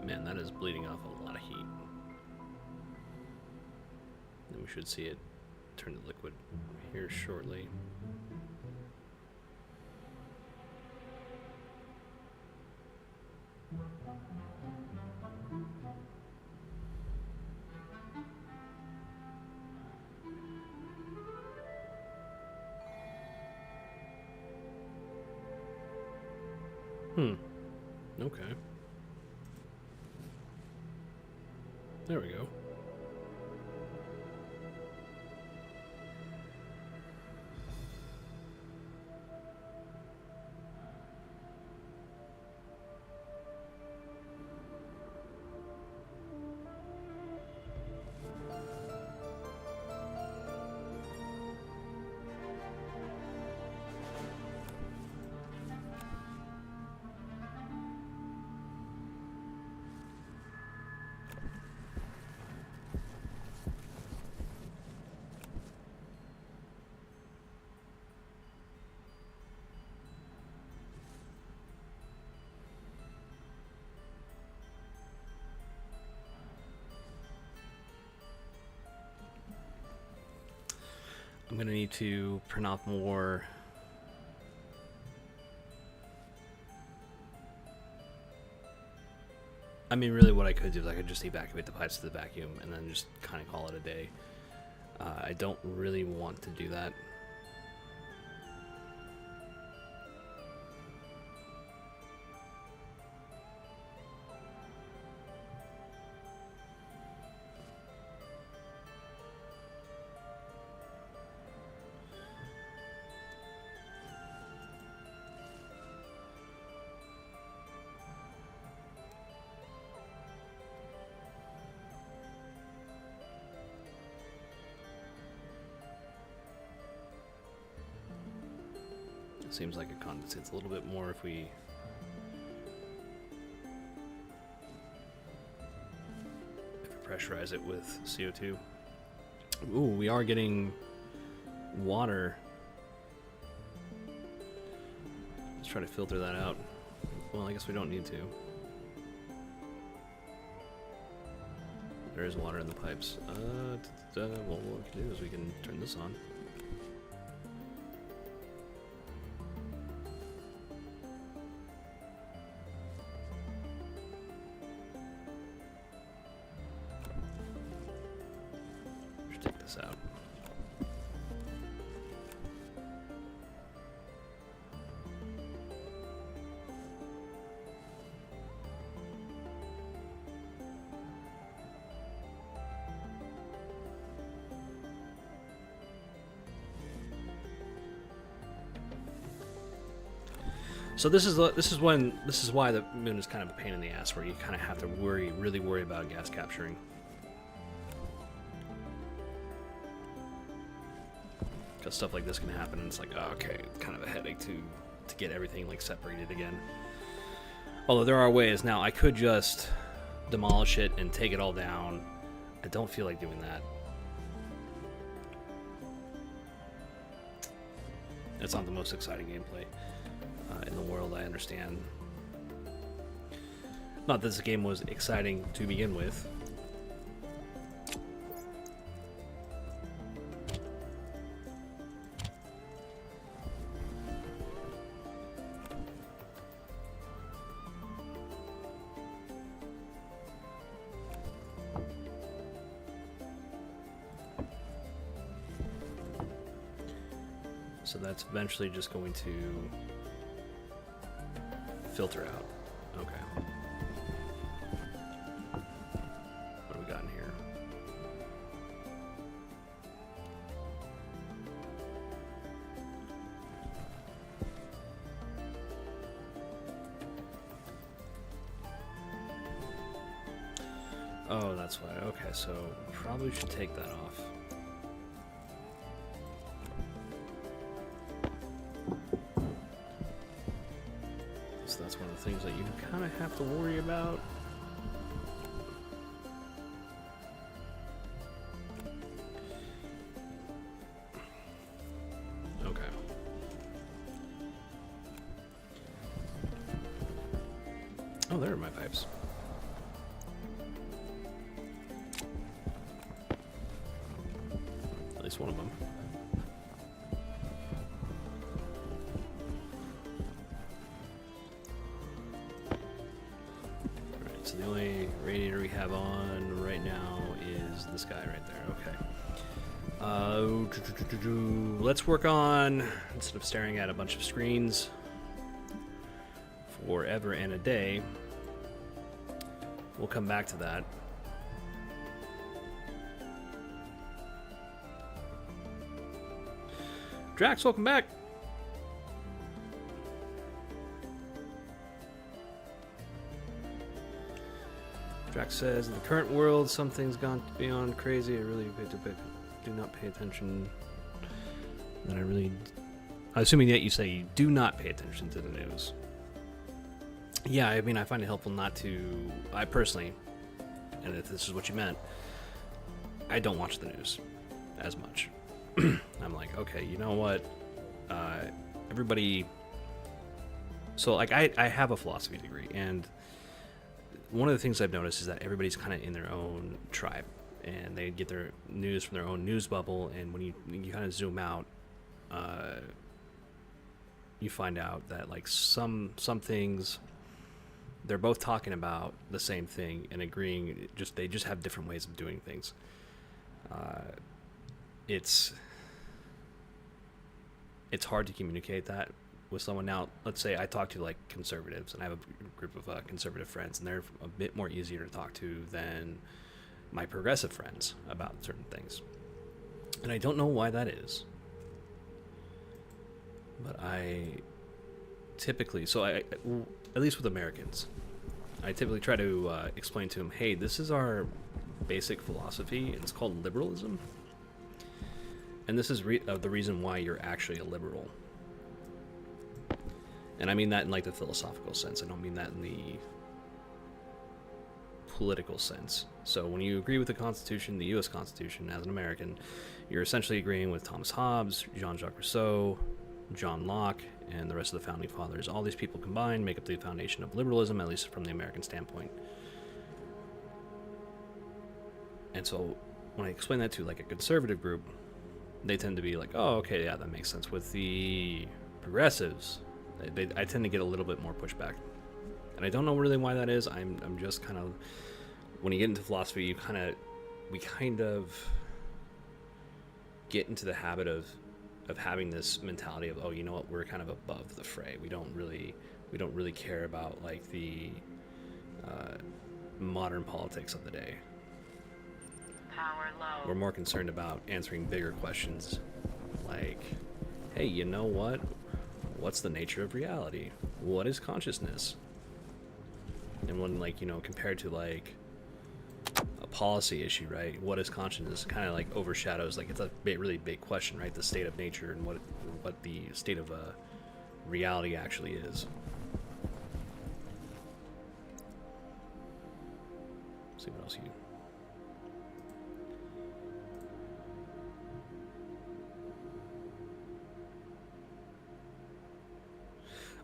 Man, that is bleeding off a lot of heat. And we should see it turn to liquid here shortly. Okay. There we go. I'm going to need to print off more. I mean, really what I could do is I could just evacuate the pipes to the vacuum and then just kind of call it a day. I don't really want to do that. Seems like it condensates a little bit more if we pressurize it with CO2. Ooh, we are getting water. Let's try to filter that out. Well, I guess we don't need to. There is water in the pipes. Well, what we can do is we can turn this on. Out. So this is why the moon is kind of a pain in the ass, where you kind of have to really worry about gas capturing. Because stuff like this can happen, and it's like, oh, okay, it's kind of a headache to get everything like separated again. Although there are ways. Now I could just demolish it and take it all down. I don't feel like doing that. It's not the most exciting gameplay in the world, I understand. Not that this game was exciting to begin with. So that's eventually just going to filter out. Okay. What do we got in here? Oh, that's why. Okay, so probably should take that off. That's one of the things that you kind of have to worry about. Okay. Oh, there are my pipes. At least one of them. So the only radiator we have on right now is this guy right there. Okay. Let's work on, instead of staring at a bunch of screens forever and a day, we'll come back to that. Drax, welcome back. Drax says, in the current world, something's gone beyond crazy. I really do not pay attention. I'm assuming that you say you do not pay attention to the news. Yeah, I mean, I find it helpful not to. I personally, and if this is what you meant, I don't watch the news as much. I'm like, okay, you know what? Everybody. So, like, I have a philosophy degree, and one of the things I've noticed is that everybody's kind of in their own tribe. and they get their news from their own news bubble. And when you kind of zoom out, you find out that like some things they're both talking about the same thing and agreeing. They just have different ways of doing things. It's hard to communicate that with someone. Now, let's say I talk to like conservatives, and I have a group of conservative friends, and they're a bit more easier to talk to than my progressive friends about certain things. And I don't know why that is. But I typically, at least with Americans, I typically try to explain to them, hey, this is our basic philosophy, and it's called liberalism. And this is the reason why you're actually a liberal. And I mean that in like the philosophical sense. I don't mean that in the political sense. So when you agree with the Constitution, the U.S. Constitution, as an American, you're essentially agreeing with Thomas Hobbes, Jean-Jacques Rousseau, John Locke, and the rest of the Founding Fathers. All these people combined make up the foundation of liberalism, at least from the American standpoint. And so when I explain that to like a conservative group, they tend to be like, oh, okay, yeah, that makes sense. With the progressives, I tend to get a little bit more pushback. And I don't know really why that is. I'm just kind of, when you get into philosophy, we kind of get into the habit of having this mentality of, oh, you know what, we're kind of above the fray. We don't really care about like the modern politics of the day. Power low. We're more concerned about answering bigger questions like, hey, you know what? What's the nature of reality? What is consciousness? And when, like, you know, compared to like a policy issue, right? What is consciousness? Kind of like overshadows, like, it's a really big question, right? The state of nature and what the state of reality actually is. Let's see what else you.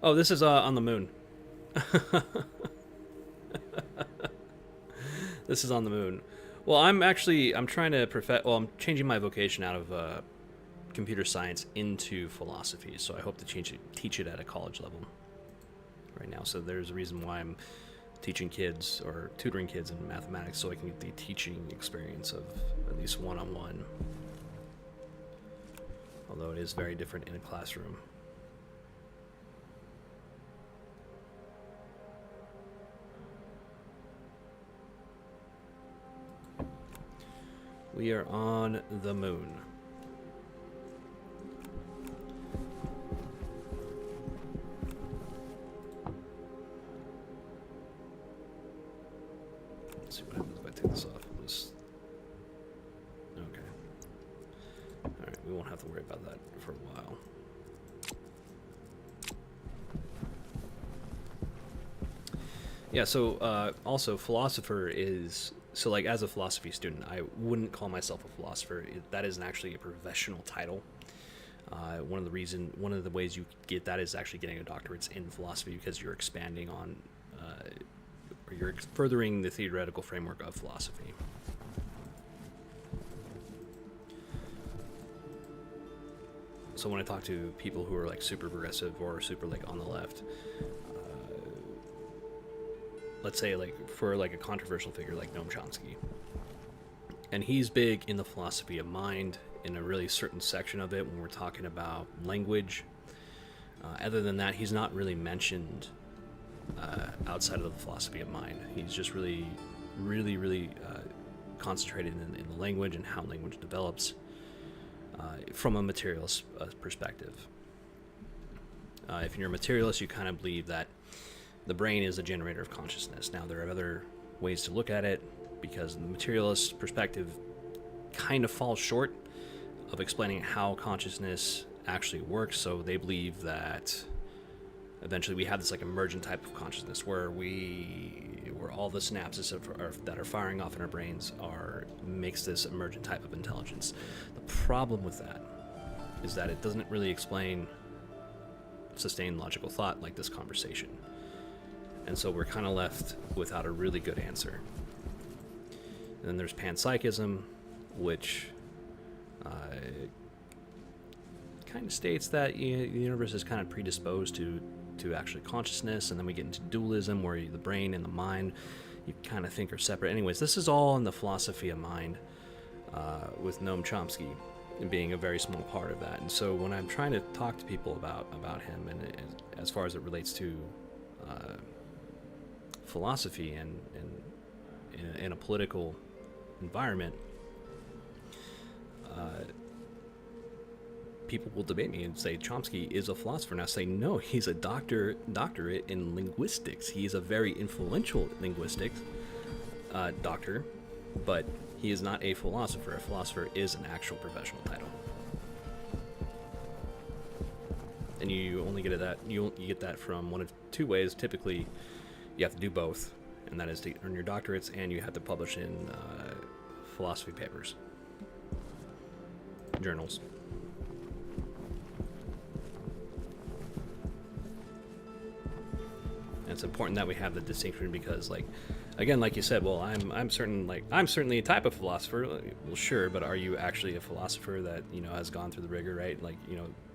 Oh, this is on the moon. This is on the moon. Well, I'm trying to I'm changing my vocation out of computer science into philosophy, so I hope to teach it at a college level right now. So there's a reason why I'm teaching kids or tutoring kids in mathematics, so I can get the teaching experience of at least one-on-one. Although it is very different in a classroom. We are on the moon. Let's see what happens if I take this off. Okay. Alright, we won't have to worry about that for a while. Yeah, so also philosopher is... So, like, as a philosophy student, I wouldn't call myself a philosopher. That isn't actually a professional title. One of the ways you get that is actually getting a doctorate in philosophy, because you're expanding on, or you're furthering the theoretical framework of philosophy. So when I talk to people who are like super progressive or super like on the left, let's say like for like a controversial figure like Noam Chomsky, and he's big in the philosophy of mind in a really certain section of it when we're talking about language. Other than that, he's not really mentioned outside of the philosophy of mind. He's just really concentrated in the language and how language develops from a materialist perspective. If you're a materialist, you kind of believe that the brain is a generator of consciousness. Now, there are other ways to look at it, because the materialist perspective kind of falls short of explaining how consciousness actually works. So they believe that eventually we have this like emergent type of consciousness where all the synapses that are firing off in our brains makes this emergent type of intelligence. The problem with that is that it doesn't really explain sustained logical thought like this conversation. And so we're kind of left without a really good answer. And then there's panpsychism, which kind of states that the universe is kind of predisposed to actually consciousness, and then we get into dualism, where the brain and the mind, you kind of think are separate. Anyways, this is all in the philosophy of mind, with Noam Chomsky being a very small part of that. And so when I'm trying to talk to people about him, and as far as it relates to philosophy and in a political environment, people will debate me and say Chomsky is a philosopher. And I say, no, he's a doctorate in linguistics. He's a very influential linguistics doctor, but he is not a philosopher. A philosopher is an actual professional title. And you only get that you get that from one of two ways. Typically, you have to do both, and that is to earn your doctorates, and you have to publish in philosophy papers, journals. And it's important that we have the distinction because, like, again, like you said, well, I'm certainly a type of philosopher. Well, sure, but are you actually a philosopher that has gone through the rigor, right? Like,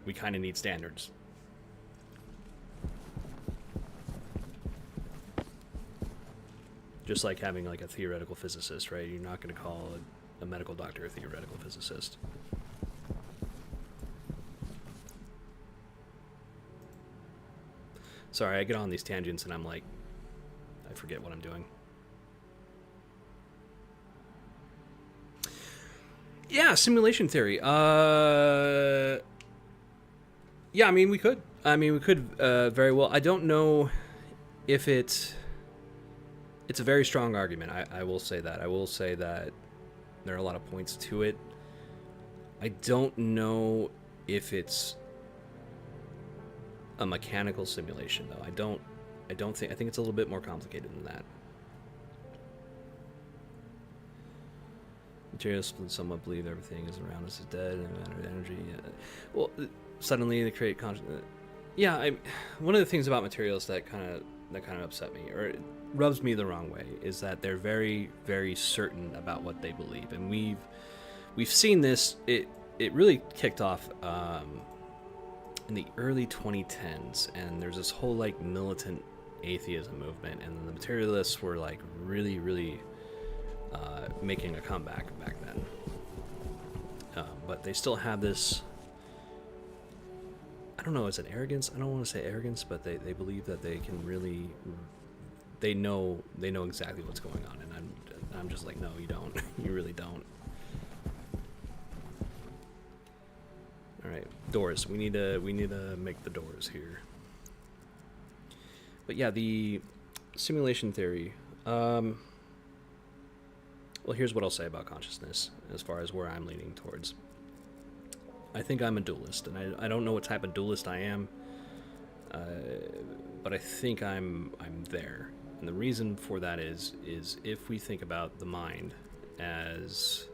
we kind of need standards. Just like having like a theoretical physicist, right? You're not going to call a medical doctor a theoretical physicist. Sorry, I get on these tangents and I'm like, I forget what I'm doing. Yeah, simulation theory. Yeah, I mean, we could. Very well. I don't know if it's a very strong argument. I will say that. I will say that there are a lot of points to it. I don't know if it's a mechanical simulation, though. I think it's a little bit more complicated than that. Materials somewhat believe everything is around us is dead and matter energy. Well, suddenly they create consciousness. Yeah, one of the things about materials that kind of upset me, or it rubs me the wrong way, is that they're very, very certain about what they believe, and we've seen this. It really kicked off in the early 2010s, and there's this whole like militant atheism movement, and the materialists were like really, really making a comeback back then. But they still have this, I don't know, is it arrogance? I don't want to say arrogance, but they believe that they can really, they know exactly what's going on, and I'm just like, no, you don't. You really don't. All right, doors. We need to make the doors here. But yeah, the simulation theory. Well, here's what I'll say about consciousness as far as where I'm leaning towards. I think I'm a dualist, and I don't know what type of dualist I am, but I think I'm there. And the reason for that is if we think about the mind as,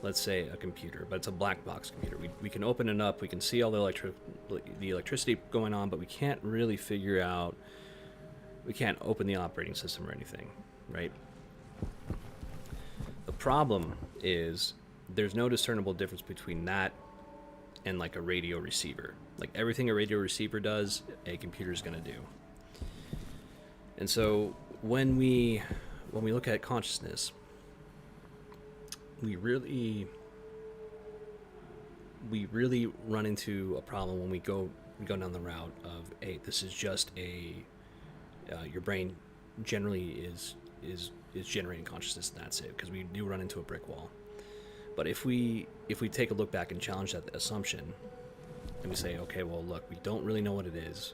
let's say, a computer, but it's a black box computer. We can open it up, we can see all the electricity going on, but we can't really figure out, we can't open the operating system or anything, right? The problem is there's no discernible difference between that and like a radio receiver. Like everything a radio receiver does, a computer's going to do. And so when we look at consciousness, we really run into a problem when we go down the route of, hey, this is just your brain generally is generating consciousness, and that's it, because we do run into a brick wall. But if we take a look back and challenge that assumption, and we say, okay, well, look, we don't really know what it is,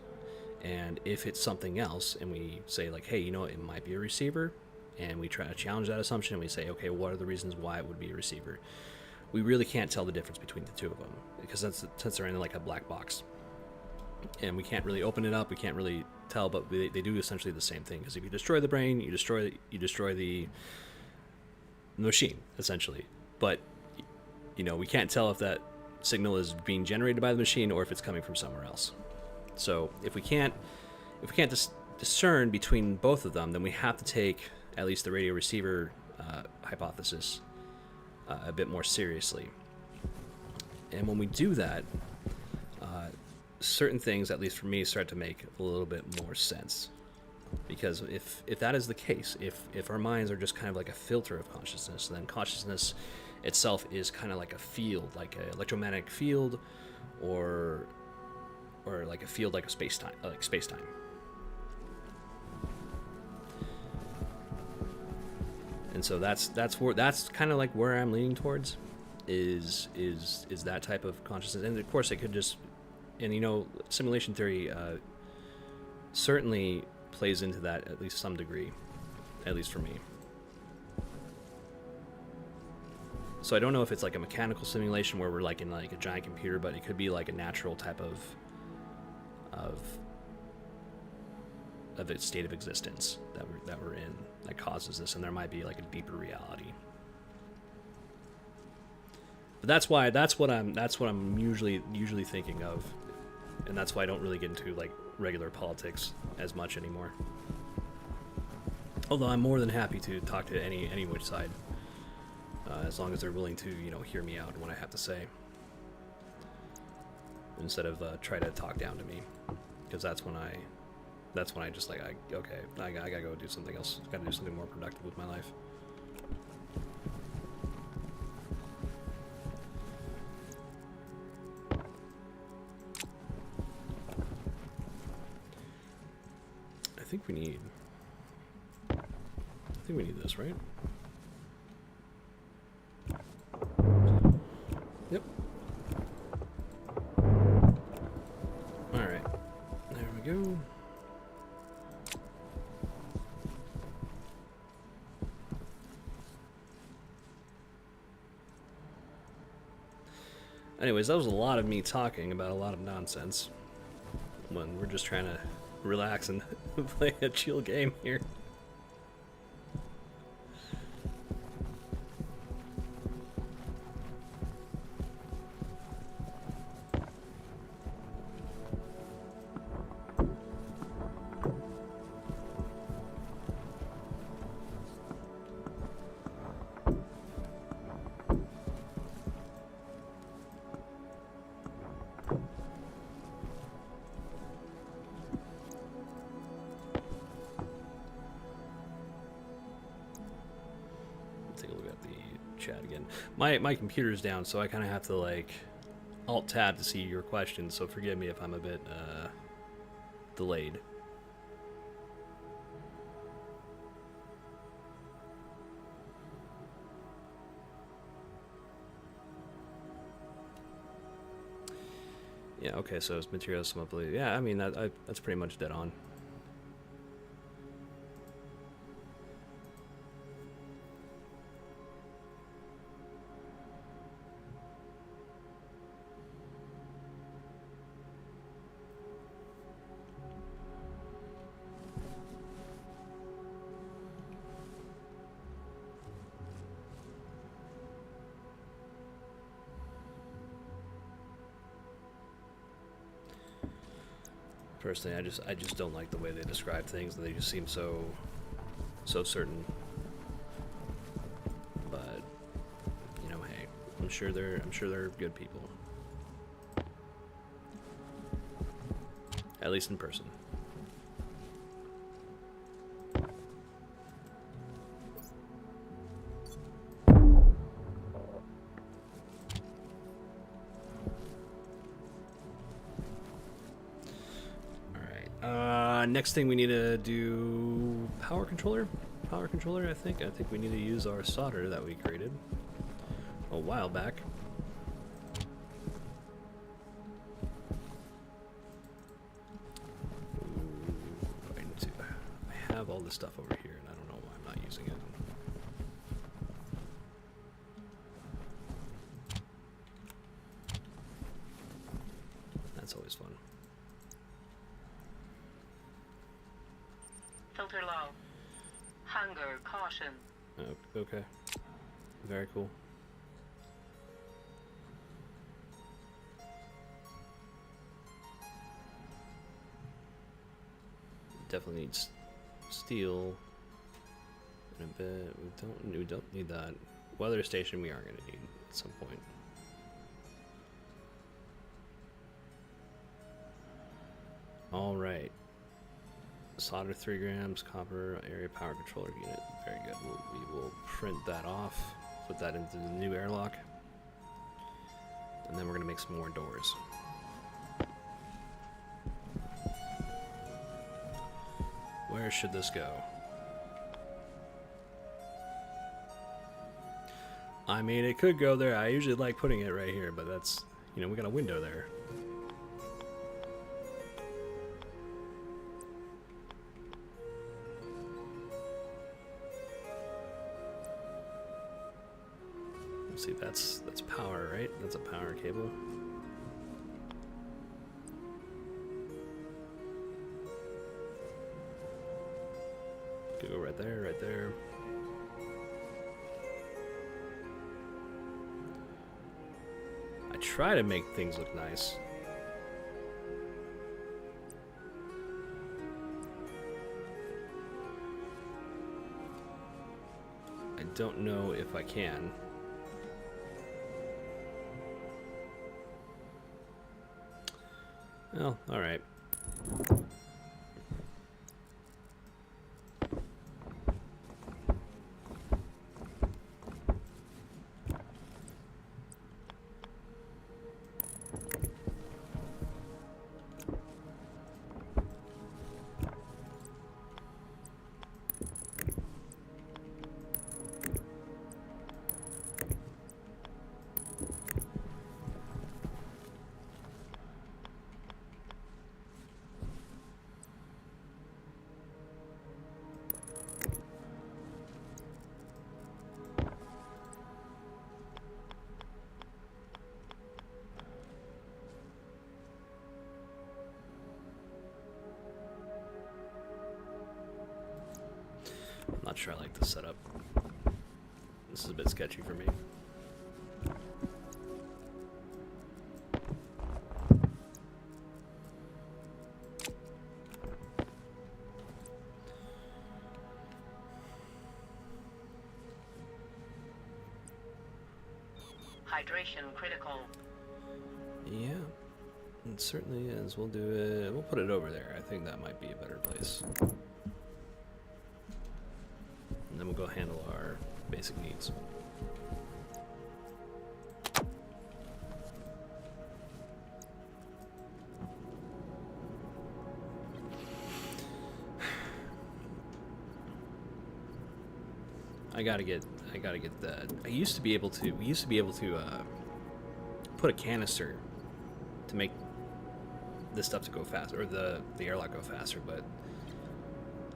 and if it's something else, and we say like, hey, it might be a receiver, and we try to challenge that assumption, and we say, okay, what are the reasons why it would be a receiver? We really can't tell the difference between the two of them, because since they're in like a black box, and we can't really open it up, we can't really tell, but they do essentially the same thing. Because if you destroy the brain, you destroy the machine, essentially. But we can't tell if that signal is being generated by the machine or if it's coming from somewhere else. So if we can't discern between both of them, then we have to take at least the radio receiver hypothesis a bit more seriously. And when we do that, certain things, at least for me, start to make a little bit more sense. Because if that is the case, if our minds are just kind of like a filter of consciousness, then consciousness itself is kind of like a field, like an electromagnetic field, or like a field like a space-time, like space-time. And so that's kind of like where I'm leaning towards, is that type of consciousness. And of course, it could just, and you know, simulation theory certainly plays into that at least some degree, at least for me. So I don't know if it's like a mechanical simulation where we're like in like a giant computer, but it could be like a natural type of its state of existence that we're in that causes this, and there might be like a deeper reality. But that's what I'm usually thinking of, and that's why I don't really get into like regular politics as much anymore. Although I'm more than happy to talk to any which side, as long as they're willing to, you know, hear me out and what I have to say, instead of try to talk down to me, because that's when I just like, I gotta go do something else. Gotta do something more productive with my life. I think we need this, right? Yep. All right. There we go. Anyways, that was a lot of me talking about a lot of nonsense when we're just trying to relax and play a chill game here. Chat again. My computer's down, so I kind of have to like alt tab to see your questions, so forgive me if I'm a bit delayed. Yeah, okay, so it's materials, monthly. Yeah, I mean that's pretty much dead on. Personally, I just don't like the way they describe things. They just seem so certain. But you know, hey, I'm sure they're good people. At least in person. Next thing we need to do power controller, I think we need to use our solder that we created a while back. I have all this stuff over here and I don't know why I'm not using it. That's always fun. Filter low. Hunger, caution. Oh, okay. Very cool. Definitely needs steel in a bit. We don't need that. Weather station we are going to need at some point. All right. Solder 3 grams, copper, area power controller unit. Very good. We will print that off, put that into the new airlock, and then we're going to make some more doors. Where should this go? I mean, it could go there. I usually like putting it right here, but that's, you know, we got a window there. Let's see, that's power, right? That's a power cable. Could go right there, right there. I try to make things look nice. I don't know if I can. Well, all right. I'm not sure I like this setup. This is a bit sketchy for me. Hydration critical. Yeah, it certainly is. We'll do it. We'll put it over there. I think that might be a better place. And then we'll go handle our basic needs. I gotta get that. We used to be able to put a canister to make this stuff to go faster, or the airlock go faster, but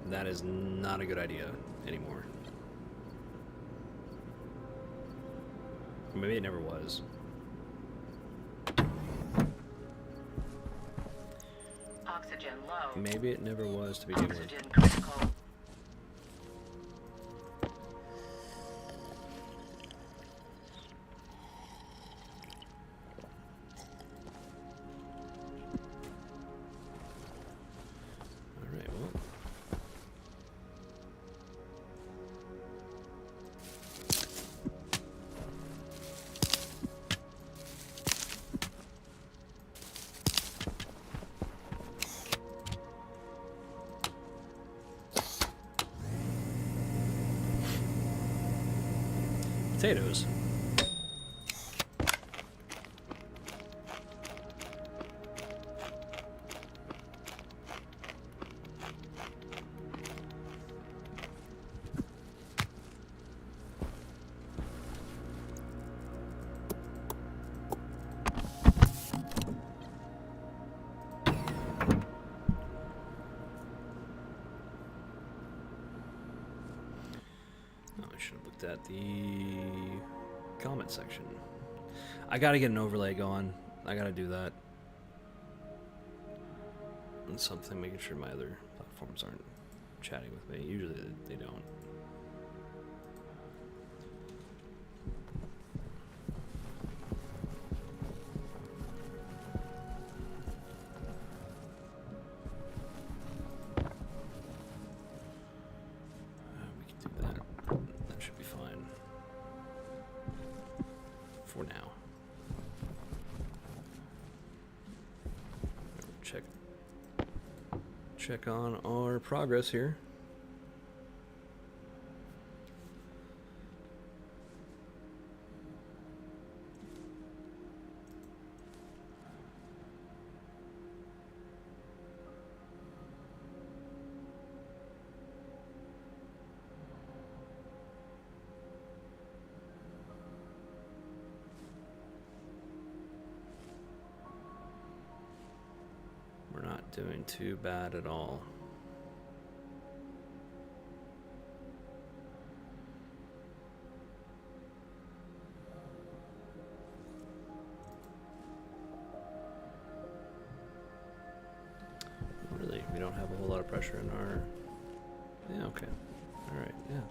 that is not a good idea anymore. Or maybe it never was. Oxygen low. Maybe it never was to begin with. Oxygen critical. Alright, well. Potatoes. Oh, I should have looked at the comment section. I gotta get an overlay going. I gotta do that. And something, making sure my other platforms aren't chatting with me. Usually they don't. We can do that. for now. Check on our progress here. We're not doing too bad at all. Really, we don't have a whole lot of pressure in our... Yeah, okay. Alright, yeah.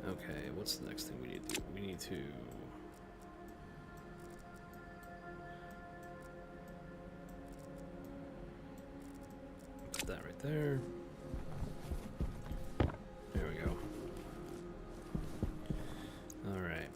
Okay, what's the next thing we need to do? We need to... put that right there. There we go. Alright.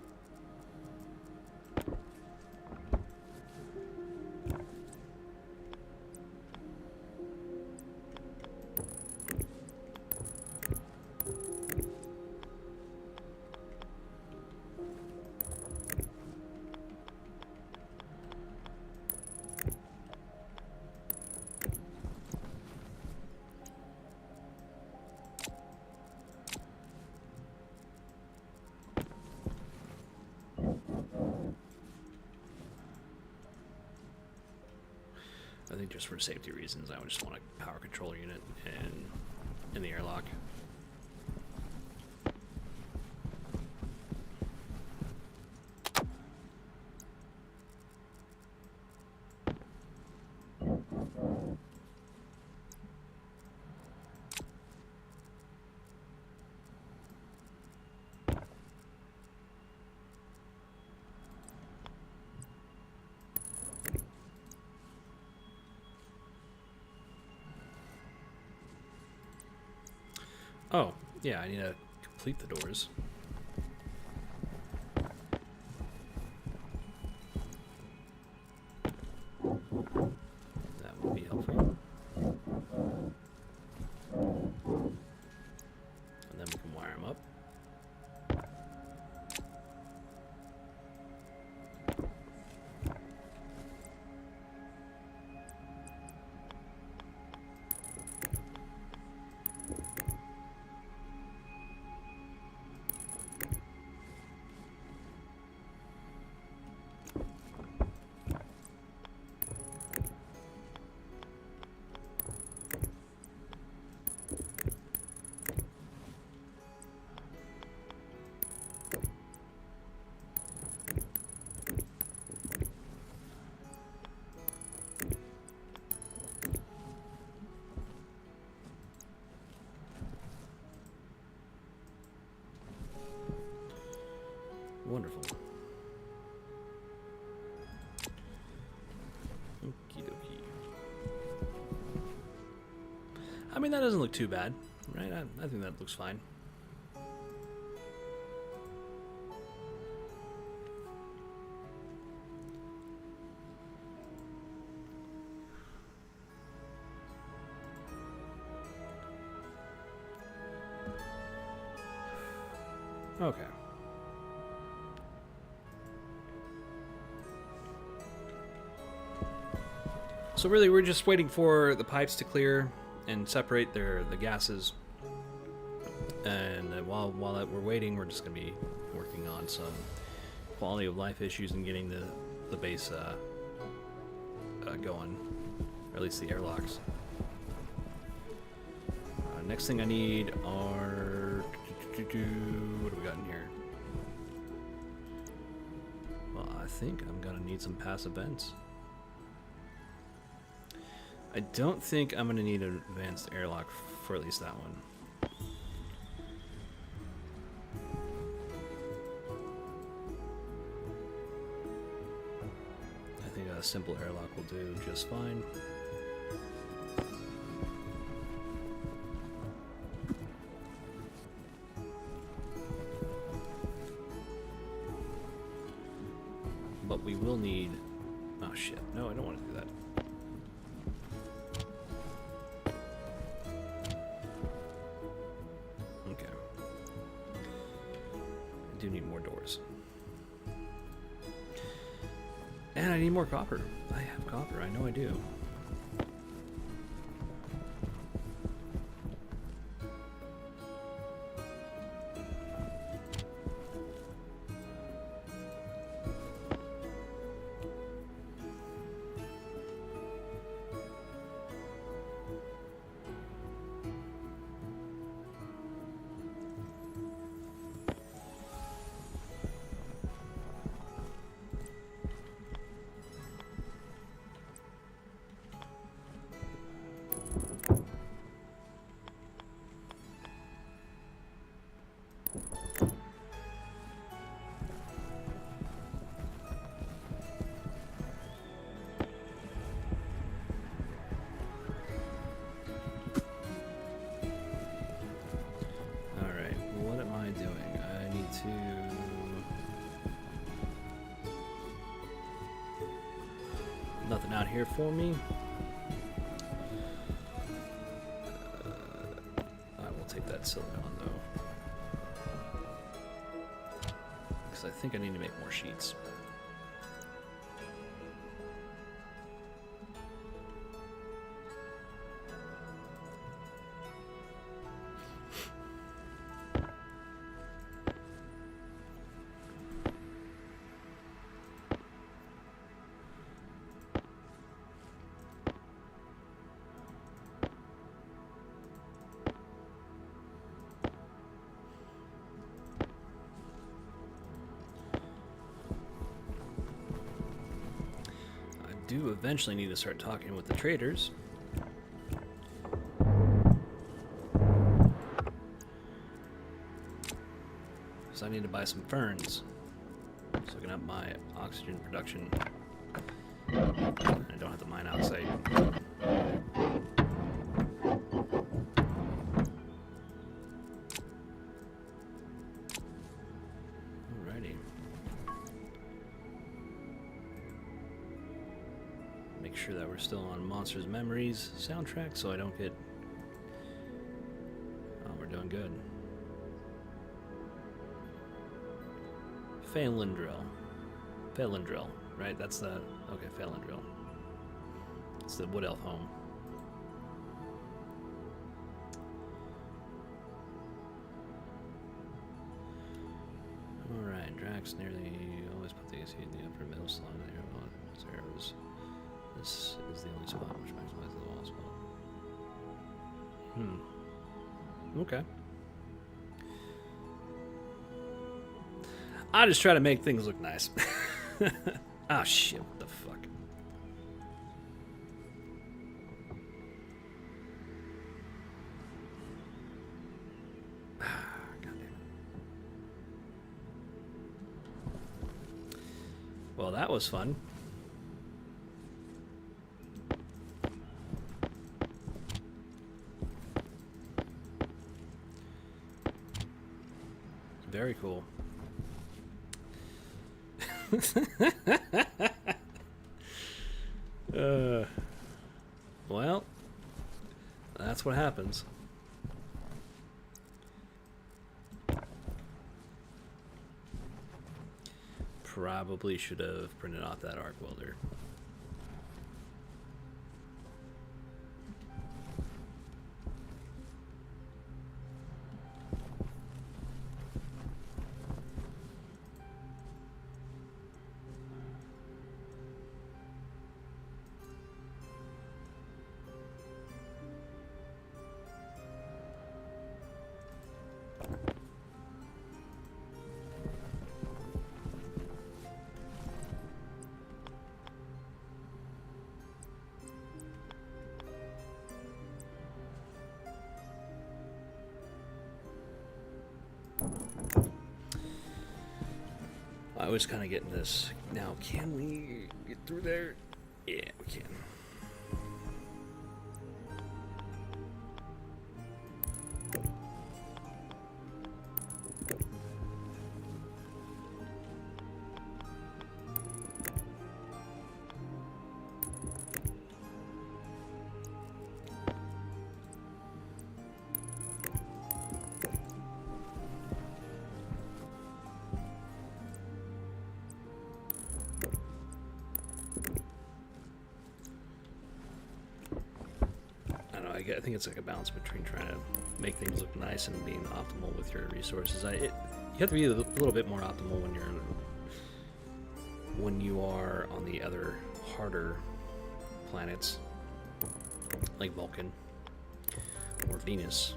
I think just for safety reasons, I would just want a power control unit in the airlock. Oh, yeah, I need to complete the doors. That would be helpful. And then we can wire them up. Wonderful. Okie dokie. I mean, that doesn't look too bad, right? I think that looks fine. Okay. So really, we're just waiting for the pipes to clear and separate the gases. And while we're waiting, we're just going to be working on some quality of life issues and getting the base going, or at least the airlocks. Next thing I need are... what do we got in here? Well, I think I'm going to need some passive vents. I don't think I'm going to need an advanced airlock for at least that one. I think a simple airlock will do just fine. but we will need... Oh shit, no, I don't want to do that. Okay. I do need more doors. And I need more copper. I have copper, I know I do. Nothing out here for me. I will take that silicon though, because I think I need to make more sheets. Do eventually need to start talking with the traders. So I need to buy some ferns so I can up my oxygen production. I don't have to mine outside. Alrighty. Make sure that we're still on Monsters Memories soundtrack so I don't get... Oh, we're doing good. Phalendrel, right? That's the... Okay, Phalendrel. It's the Wood Elf home. Alright, Drax nearly always put the AC in the upper middle slot of the arrows. This is the only spot which maximizes the wall spot. Okay. I just try to make things look nice. Ah, shit, what the fuck? God damn it. Well, that was fun. Very cool. Well, that's what happens. Probably should have printed off that arc welder. I was kind of getting this. Now, can we get through there? Yeah, we can. I think it's like a balance between trying to make things look nice and being optimal with your resources. You have to be a little bit more optimal when you are on the other harder planets, like Vulcan or Venus.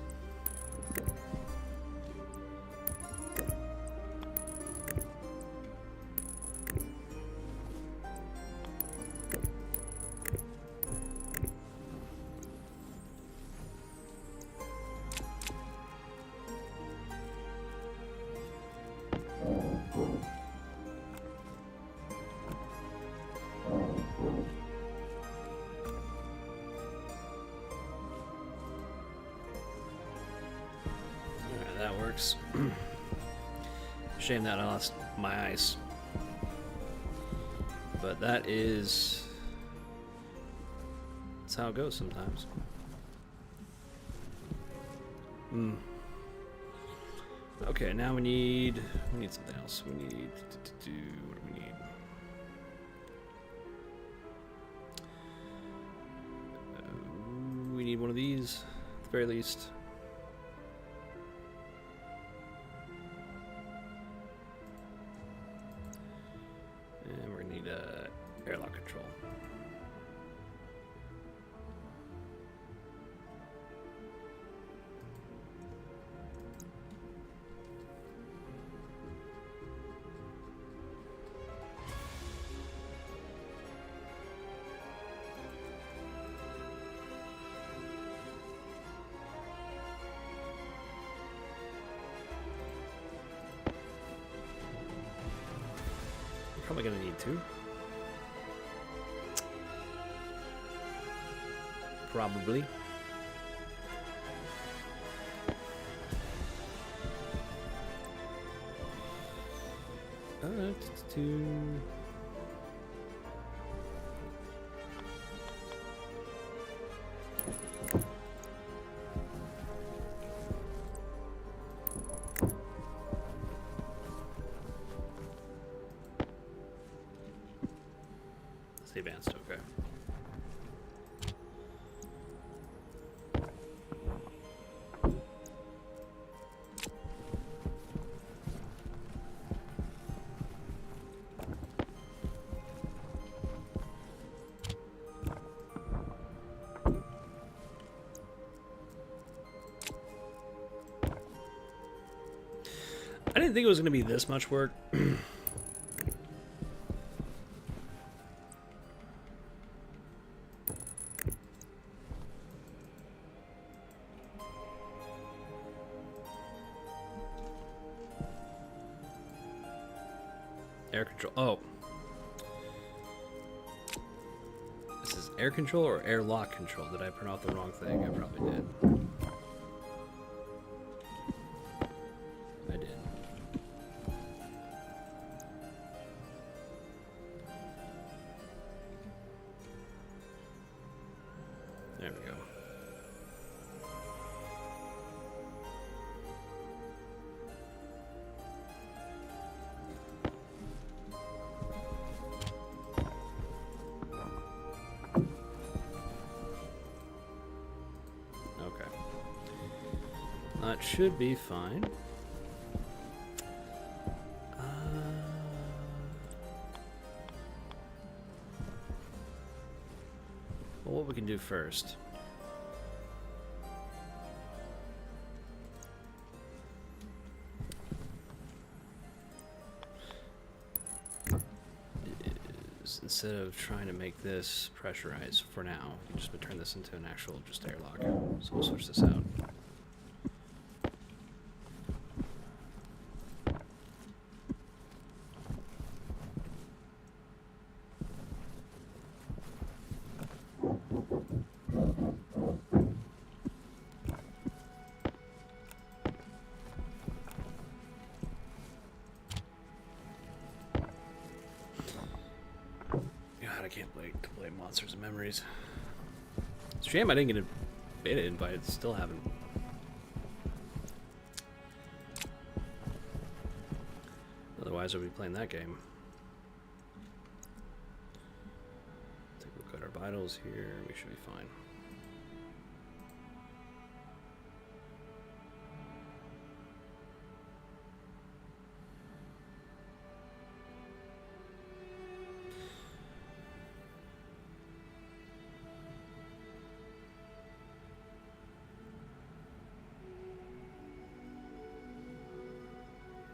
That works. Shame that I lost my ice. But that's how it goes sometimes. Okay, now we need something else. We need what do we need? We need one of these at the very least. And we're gonna need airlock control. Probably gonna need two. Probably. Two. It's the advanced, okay. I didn't think it was going to be this much work. Air control. Oh. This is air control or airlock control? Did I print off the wrong thing? I probably did. I did. There we go. That should be fine. Well, what we can do first. Is instead of trying to make this pressurized for now, we just turn this into an actual just airlock. So we'll switch this out. God, I can't wait to play Monsters and Memories. It's a shame I didn't get a beta invite. Still haven't. Otherwise, I'll be playing that game. Take a look at our vitals here. We should be fine.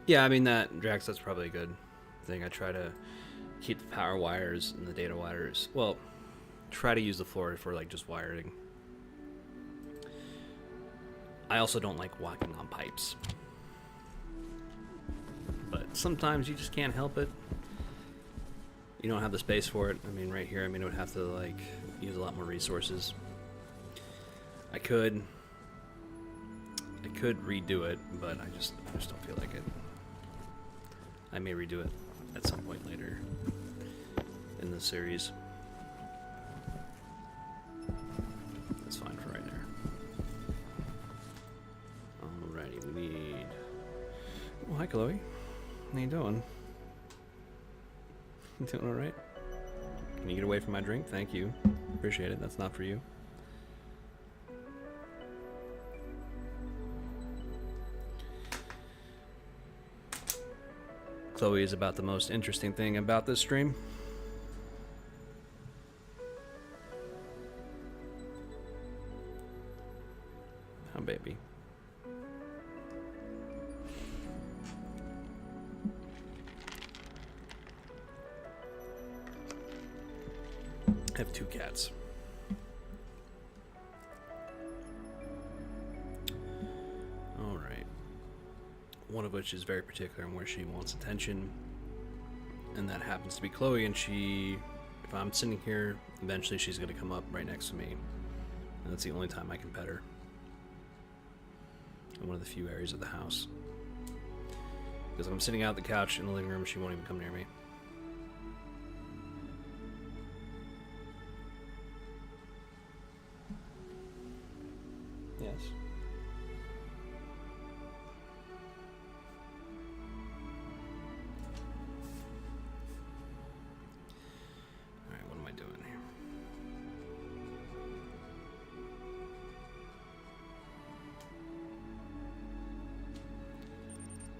Yeah, I mean that Drax. That's probably a good thing. I try to keep the power wires and the data wires. Well, try to use the floor for like just wiring. I also don't like walking on pipes, but sometimes you just can't help it. You don't have the space for it. I mean, right here, I mean, it would have to like use a lot more resources. I could redo it, but I just don't feel like it. I may redo it at some point later in the series. That's fine for right there. Alrighty, we need... Oh, hi, Chloe. How you doing? You doing alright? Can you get away from my drink? Thank you. Appreciate it. That's not for you. Chloe is about the most interesting thing about this stream. Oh, baby. I have 2 cats. Alright. One of which is very particular in where she wants attention. And that happens to be Chloe, and if I'm sitting here, eventually she's going to come up right next to me. And that's the only time I can pet her. In one of the few areas of the house. Because if I'm sitting out the couch in the living room, she won't even come near me. Yes. Alright, what am I doing here?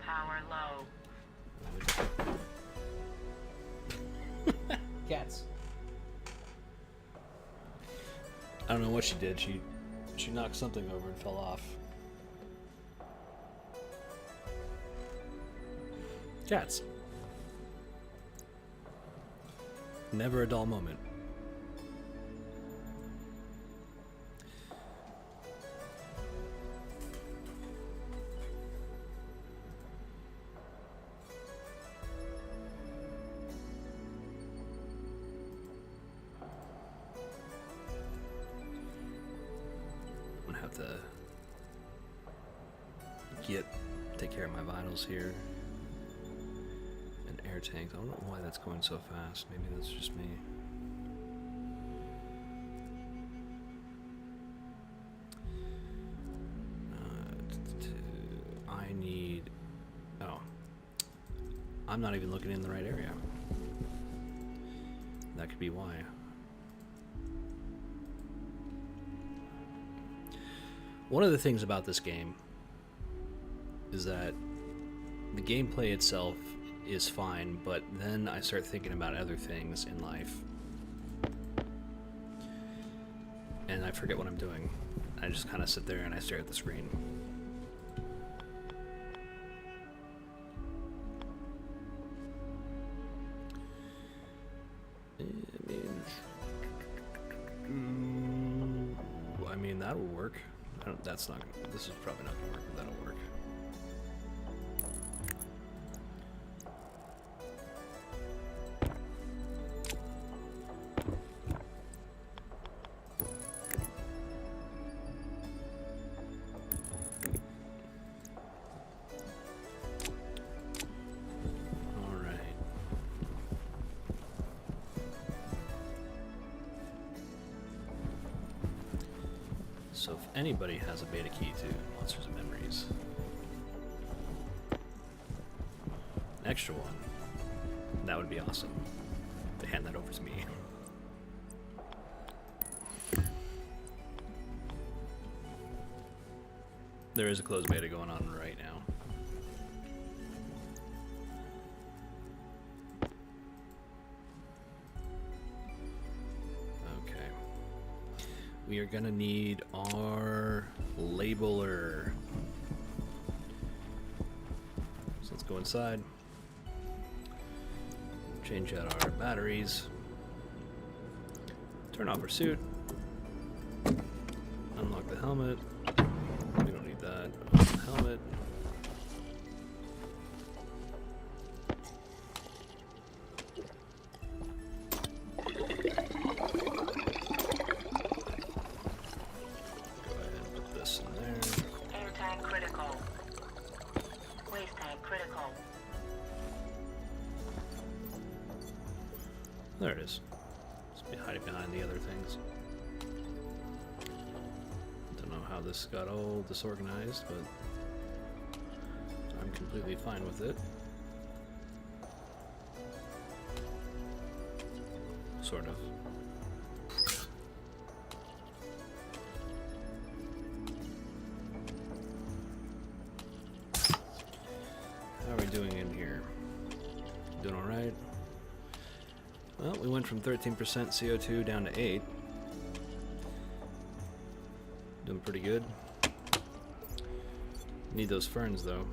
Power low. Cats. I don't know what she did. She knocked something over and fell off. Cats. Never a dull moment. I'm gonna have to take care of my vitals here. And air tanks. I don't know why that's going so fast. Maybe that's just me. I need... Oh. I'm not even looking in the right area. That could be why. One of the things about this game is that the gameplay itself is fine, but then I start thinking about other things in life. And I forget what I'm doing. I just kind of sit there and I stare at the screen. I mean, that'll work. This is probably not gonna work, but that'll work. So if anybody has a beta key to Monsters and Memories, an extra one, that would be awesome. To hand that over to me. There is a closed beta going on right now. We are gonna need our labeler. So let's go inside. Change out our batteries. Turn off our suit. Unlock the helmet. We don't need that. Unlock the helmet. Go ahead and put this in there. Air tank critical. Waste tank critical. There it is. It's hiding behind the other things. Don't know how this got all disorganized, but I'm completely fine with it. Sort of. How are we doing in here? Doing alright? Well, we went from 13% CO2 down to 8. Doing pretty good. Need those ferns though.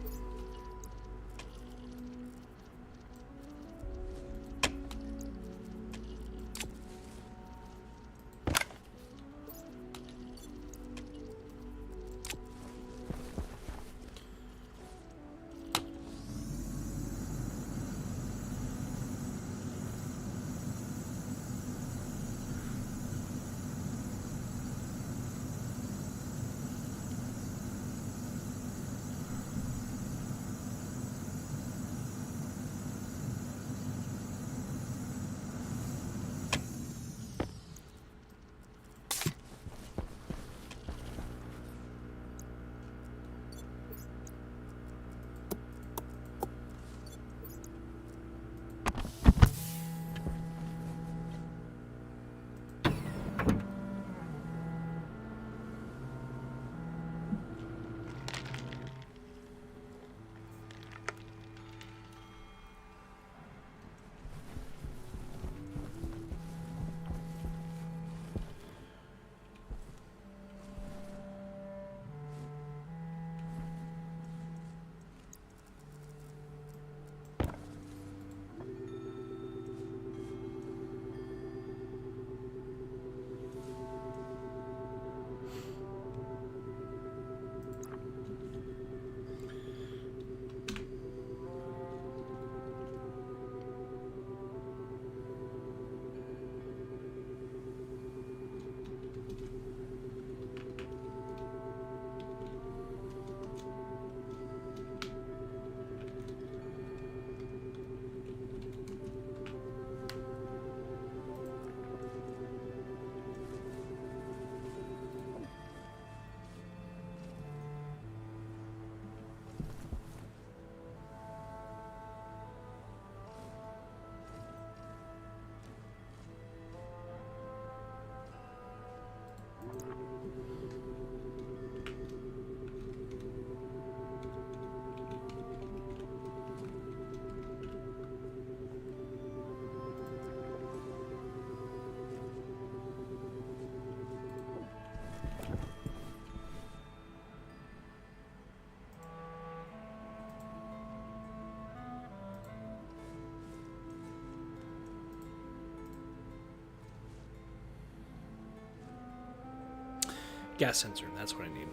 Gas sensor, that's what I need.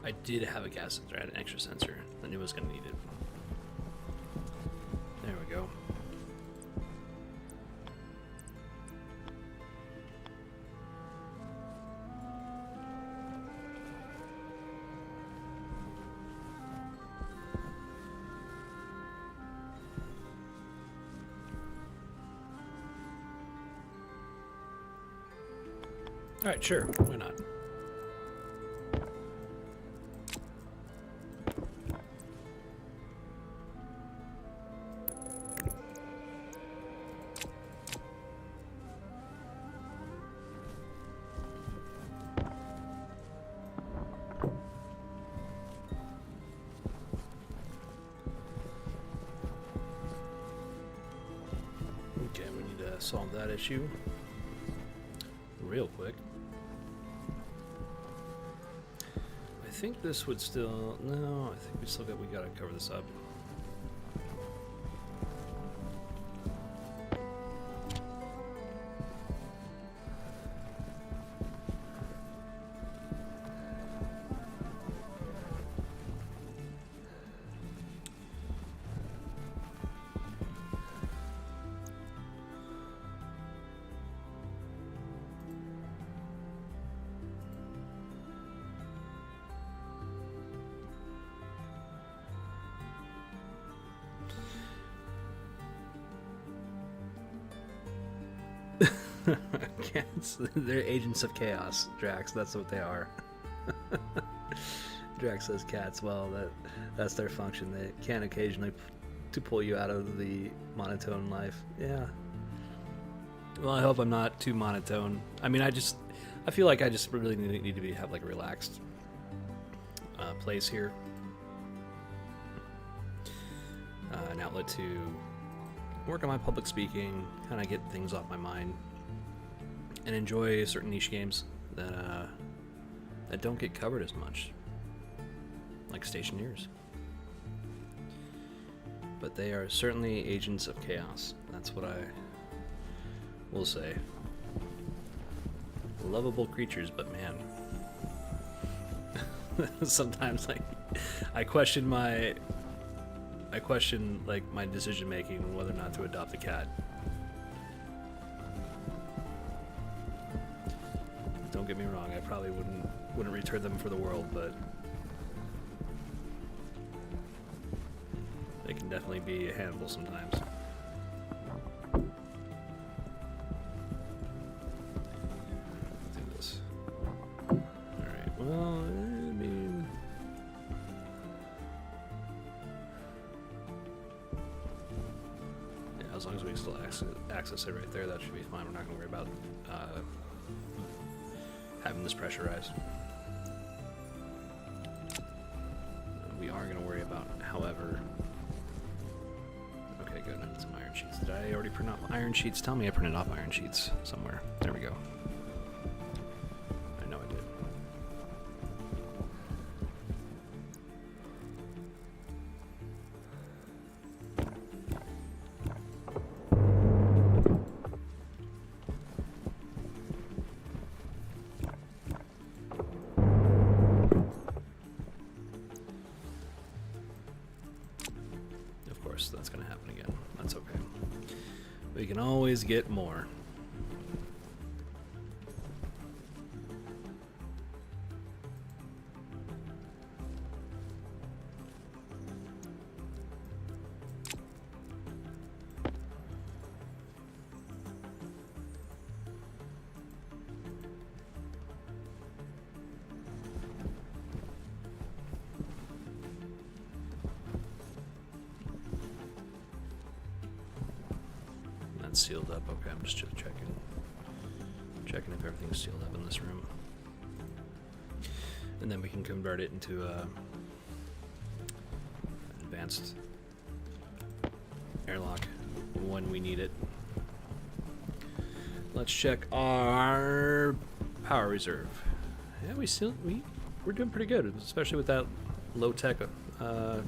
I did have a gas sensor, I had an extra sensor. I knew I was going to need it. There we go. Alright, sure, why not? Okay, we need to solve that issue real quick. think this would still... No, I think we gotta cover this up. Cats, they're agents of chaos, Drax. That's what they are. Drax says cats. Well, that's their function. They can occasionally to pull you out of the monotone life. Yeah. Well, I hope I'm not too monotone. I mean, I feel like I just really need to have like a relaxed place here, an outlet to work on my public speaking, kind of get things off my mind, and enjoy certain niche games that don't get covered as much, like Stationeers. But they are certainly agents of chaos. That's what I will say. Lovable creatures, but man, sometimes I question like my decision making whether or not to adopt a cat. Don't get me wrong, I probably wouldn't return them for the world, but they can definitely be a handful sometimes. Let's do this. Alright, well, I mean... yeah, as long as we can still access it right there, that should be fine. We're not going to worry about having this pressurized. We are going to worry about, however... Okay, good. I need some iron sheets. Did I already print off iron sheets? Tell me I printed off iron sheets somewhere. There we go. I know I did. That's going to happen again. That's okay. We can always get more. Sealed up. Okay, I'm just checking if everything's sealed up in this room, and then we can convert it into an advanced airlock when we need it. Let's check our power reserve. Yeah, we're doing pretty good, especially with that low tech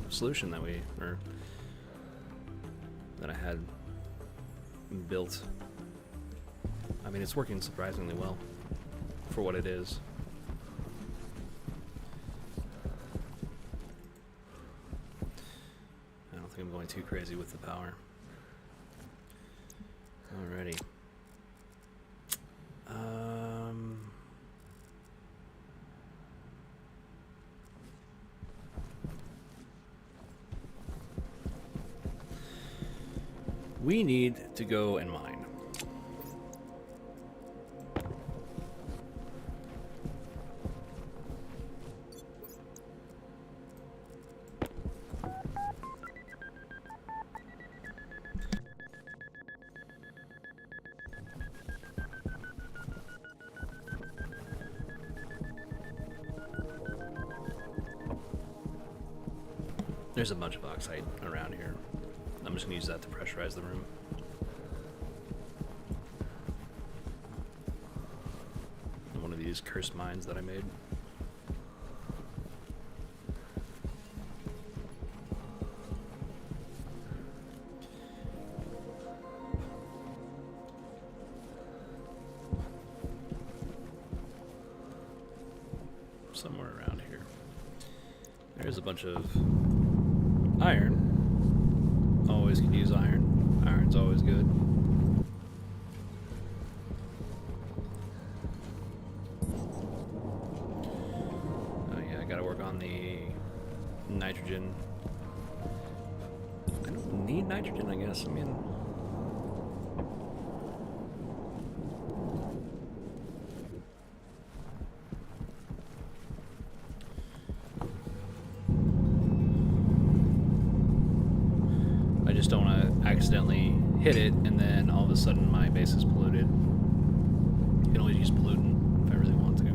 solution that I had built. I mean, it's working surprisingly well for what it is. I don't think I'm going too crazy with the power. Alrighty. We need to go and mine. There's a bunch of oxide around here. I'm just going to use that to pressurize the room. And one of these cursed mines that I made. somewhere around here. There's a bunch of iron. Always can use iron. Iron's always good. Oh yeah, I gotta work on the nitrogen. I don't need nitrogen, I guess. I mean, I just don't want to accidentally hit it and then all of a sudden my base is polluted. You can always use pollutant if I really want to.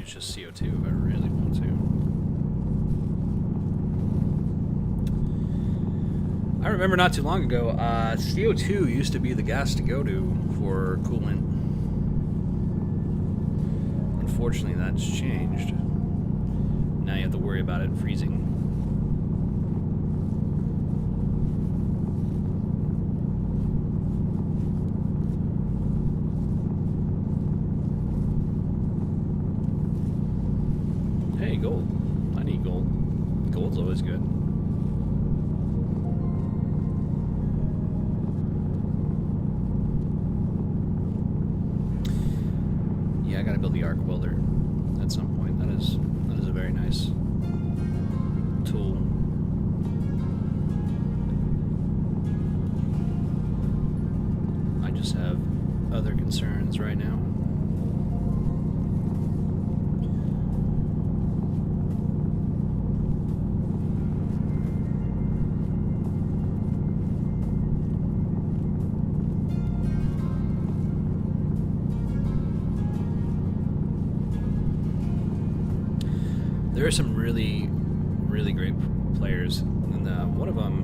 Just CO2 if I really want to. I remember not too long ago, CO2 used to be the gas to go to for coolant. Unfortunately, that's changed. Now you have to worry about it freezing. Gold. I need gold. Gold's always good. Yeah, I gotta build the arc welder at some point. That is a very nice tool. I just have other concerns right now. There are some really, really great players, and one of them,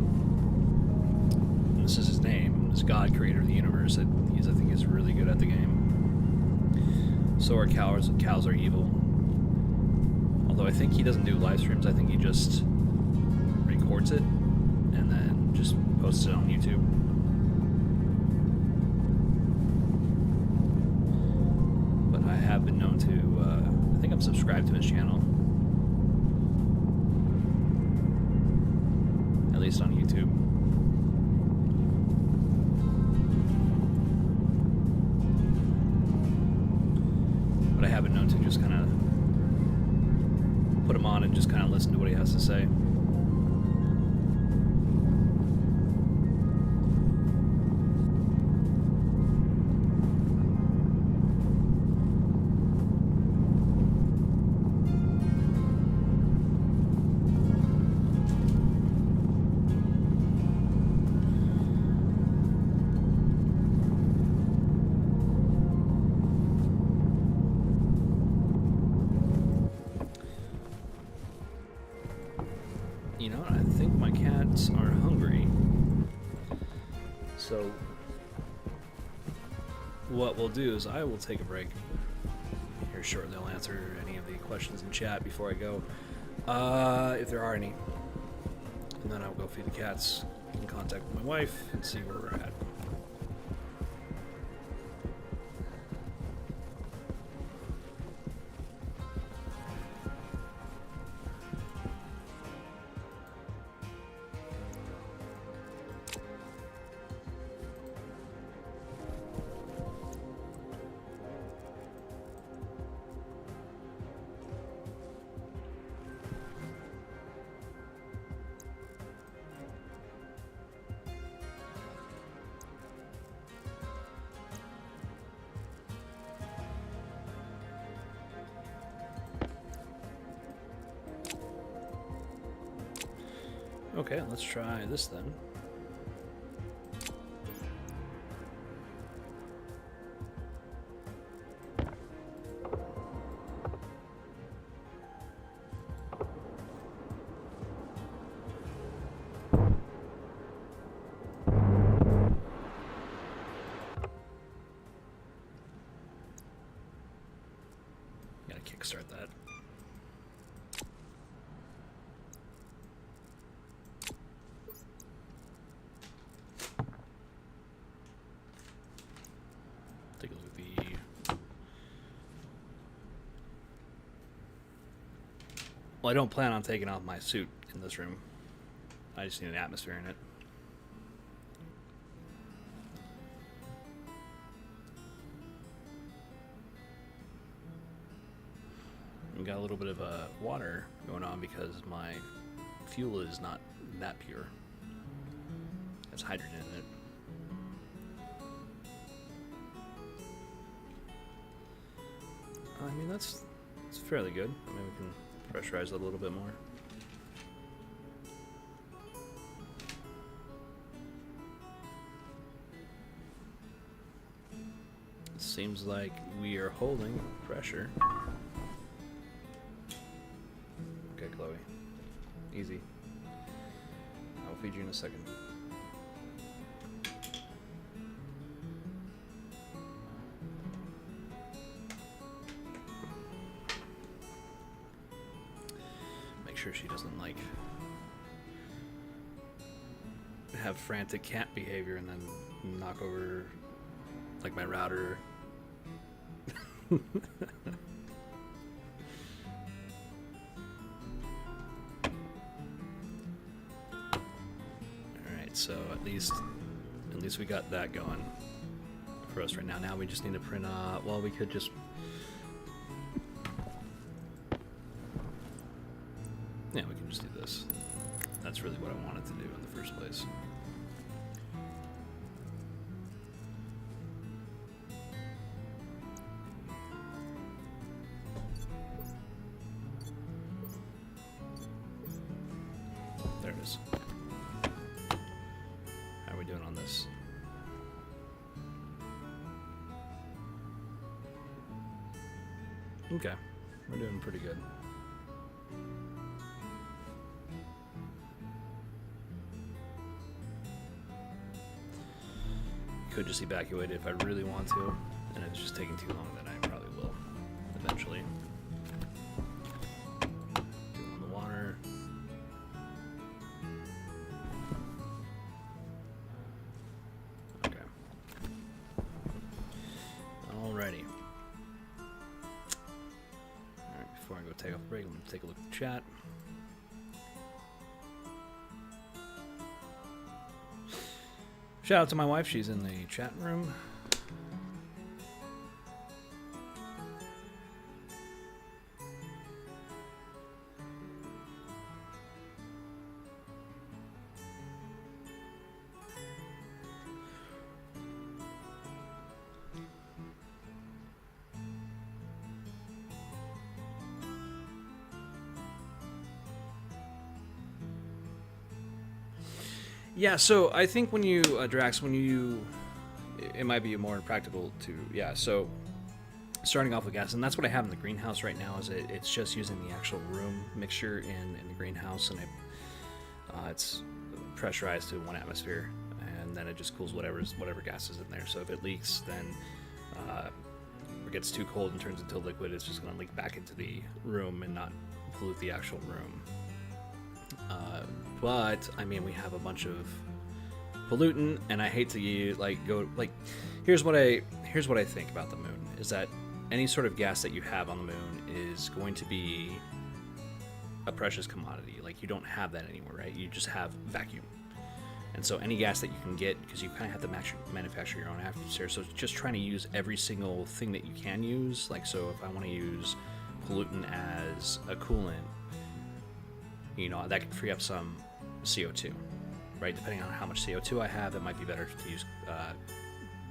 and this is his name, is God, creator of the universe. I think he's really good at the game. So are cows. Cows are evil. Although I think he doesn't do live streams. I think he just records it and then just posts it on YouTube. But I have been known to. I think I'm subscribed to his channel. At least on YouTube. But I have been known to just kind of put him on and just kind of listen to what he has to say. You know, I think my cats are hungry. So what we'll do is I will take a break here shortly. I'll answer any of the questions in chat before I go, if there are any. And then I'll go feed the cats, get in contact with my wife, and see where we're at. Okay, let's try this then. kickstart that. Take a look at the... Well, I don't plan on taking off my suit in this room. I just need an atmosphere in it. We got a little bit of water going on because my fuel is not that pure. There's hydrogen in it. I mean, it's fairly good. I mean, we can pressurize it a little bit more. It seems like we are holding pressure. Okay, Chloe. Easy. I'll feed you in a second. Make sure she doesn't, like, have frantic cat behavior and then knock over, like, my router. So at least we got that going for us right now. Now we just need to print. Well, we could just. Yeah, we can just do this. That's really what I wanted to do in the first place. There it is. How are we doing on this? Okay, we're doing pretty good. Could just evacuate it if I really want to, and if it's just taking too long, then I probably will eventually. Doing the water. Okay. Alrighty. Alright, before I go take off a break, I'm gonna take a look at the chat. Shout out to my wife, she's in the chat room. Yeah, so I think when you, Drax, it might be more practical to, yeah, so starting off with gas, and that's what I have in the greenhouse right now, is it's just using the actual room mixture in the greenhouse, and it's pressurized to 1 atmosphere, and then it just cools whatever gas is in there. So if it leaks, then or gets too cold and turns into liquid, it's just going to leak back into the room and not pollute the actual room. But I mean, we have a bunch of pollutant, and I hate to here's what I think about the moon is that any sort of gas that you have on the moon is going to be a precious commodity. Like, you don't have that anywhere, right? You just have vacuum. And so any gas that you can get, because you kind of have to manufacture your own atmosphere, so just trying to use every single thing that you can use. Like, so if I want to use pollutant as a coolant, you know, that could free up some CO2, right? Depending on how much CO2 I have, it might be better to use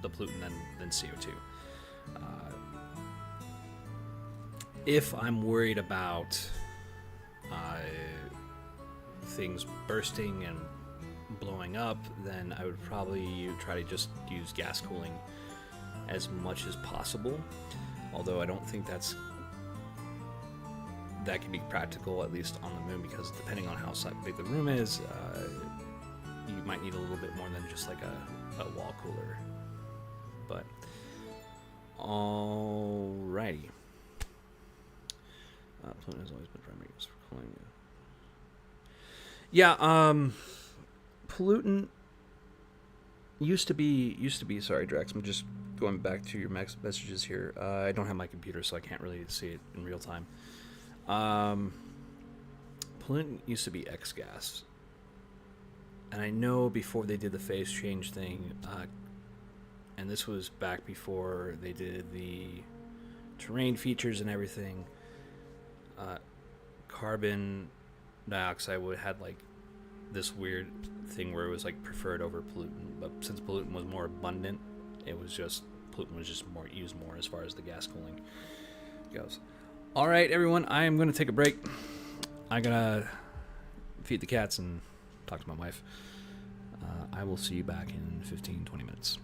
the pollutant than CO2. If I'm worried about things bursting and blowing up, then I would probably try to just use gas cooling as much as possible. Although I don't think that can be practical, at least on the moon, because depending on how big the room is, you might need a little bit more than just like a wall cooler. But alrighty. Pollutant has always been primary use for cooling. Yeah, pollutant used to be. Sorry, Drax. I'm just going back to your messages here. I don't have my computer, so I can't really see it in real time. Pollutant used to be X gas, and I know before they did the phase change thing, and this was back before they did the terrain features and everything. Carbon dioxide had like this weird thing where it was like preferred over pollutant, but since pollutant was more abundant, pollutant was just more used more as far as the gas cooling goes. All right, everyone, I am going to take a break. I'm gonna feed the cats and talk to my wife. I will see you back in 15-20 minutes.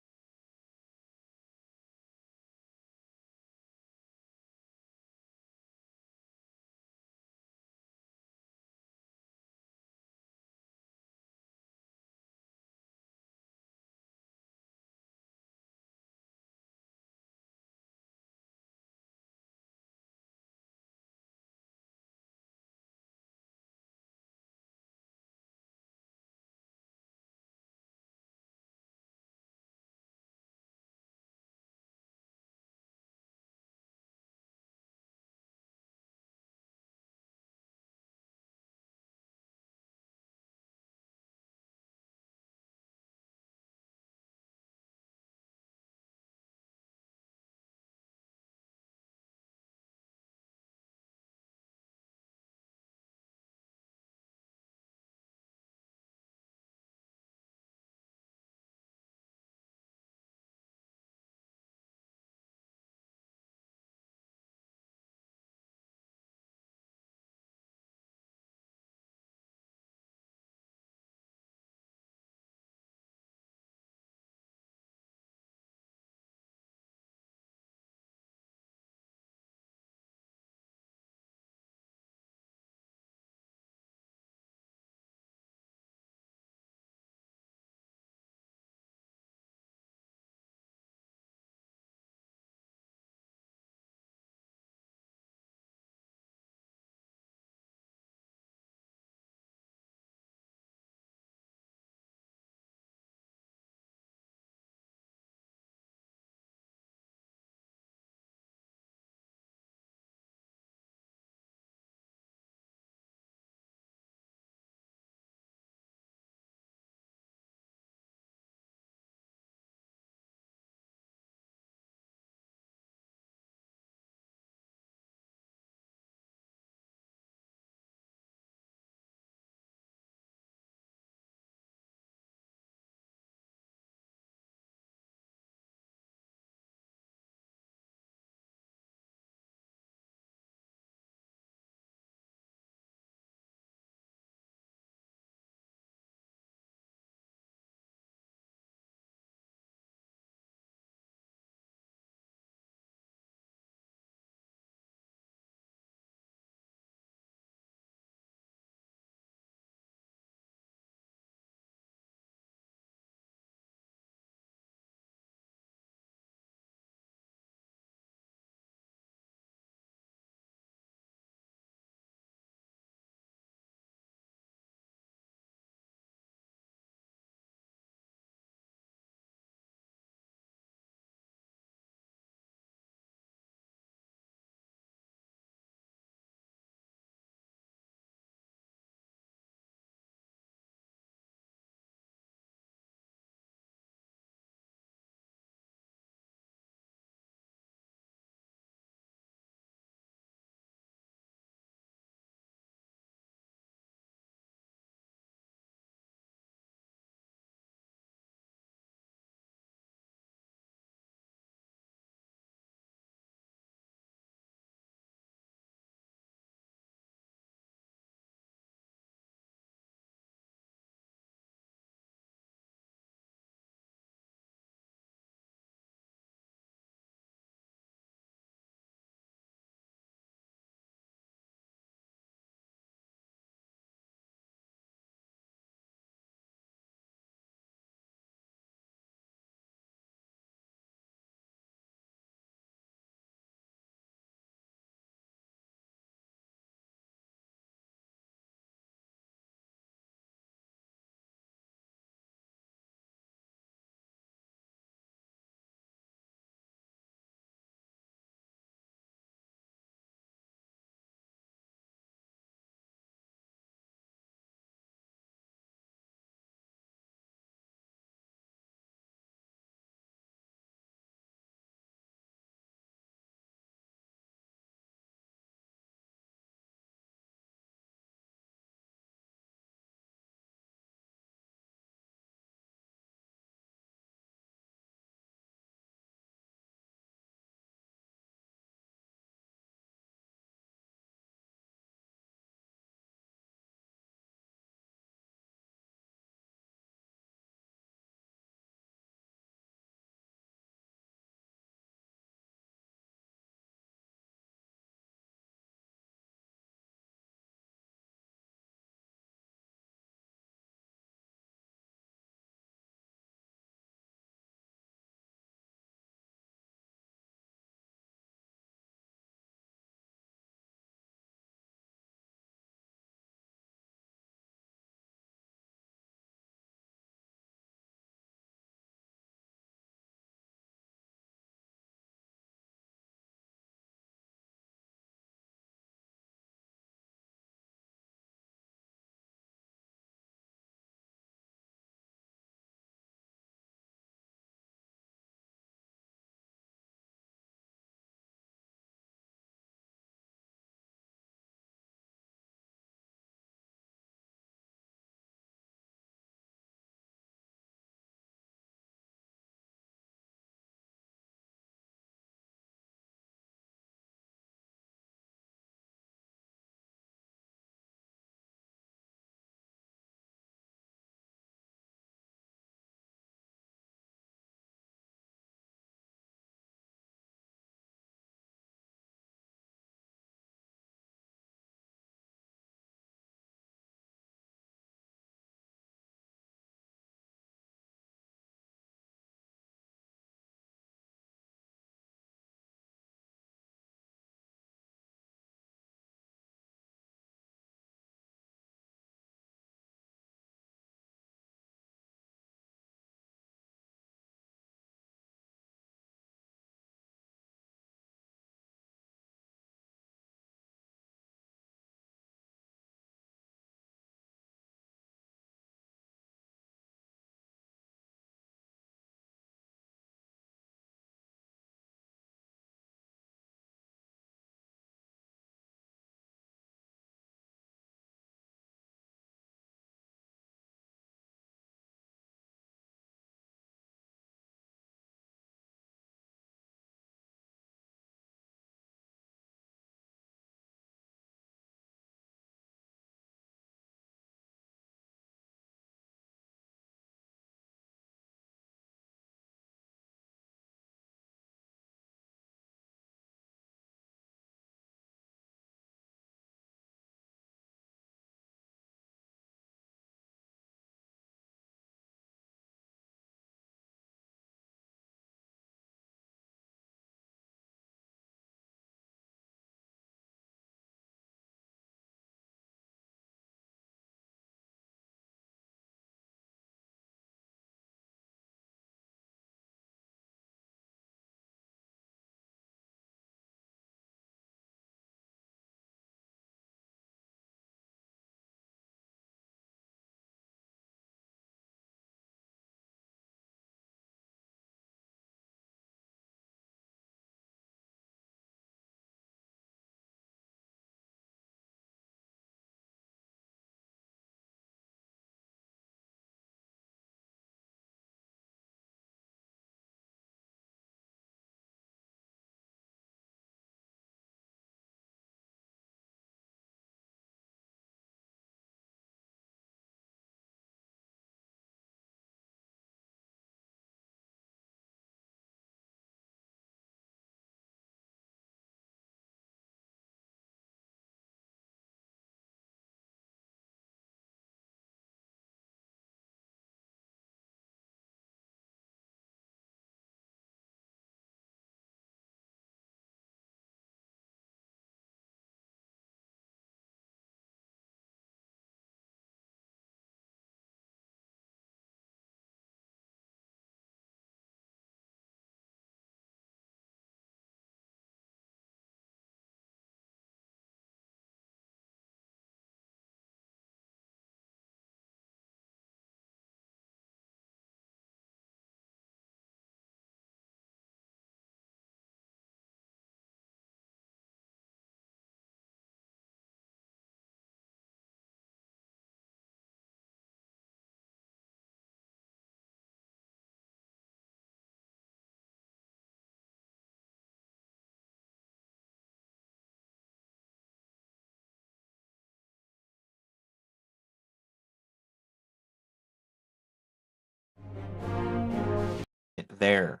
there.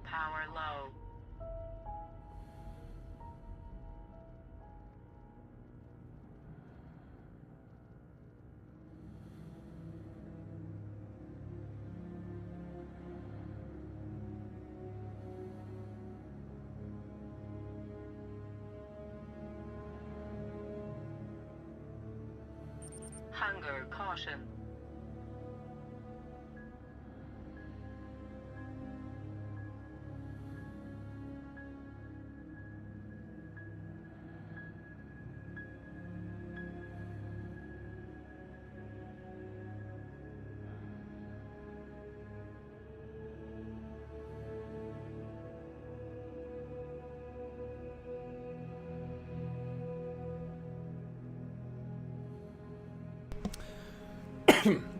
Power low. Stronger caution.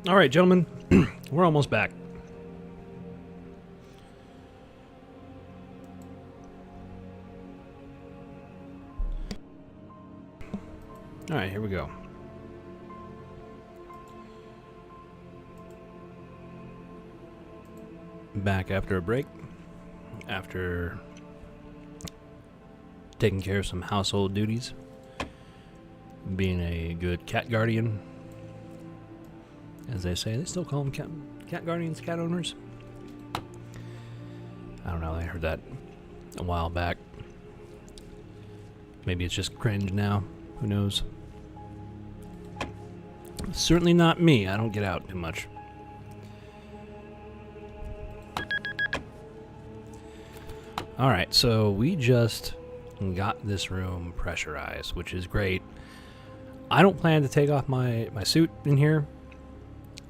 All right, gentlemen, we're almost back. All right, here we go. Back after a break, after taking care of some household duties, being a good cat guardian. As they say, they still call them cat guardians, cat owners. I don't know, I heard that a while back. Maybe it's just cringe now, who knows. Certainly not me, I don't get out too much. Alright, so we just got this room pressurized, which is great. I don't plan to take off my suit in here.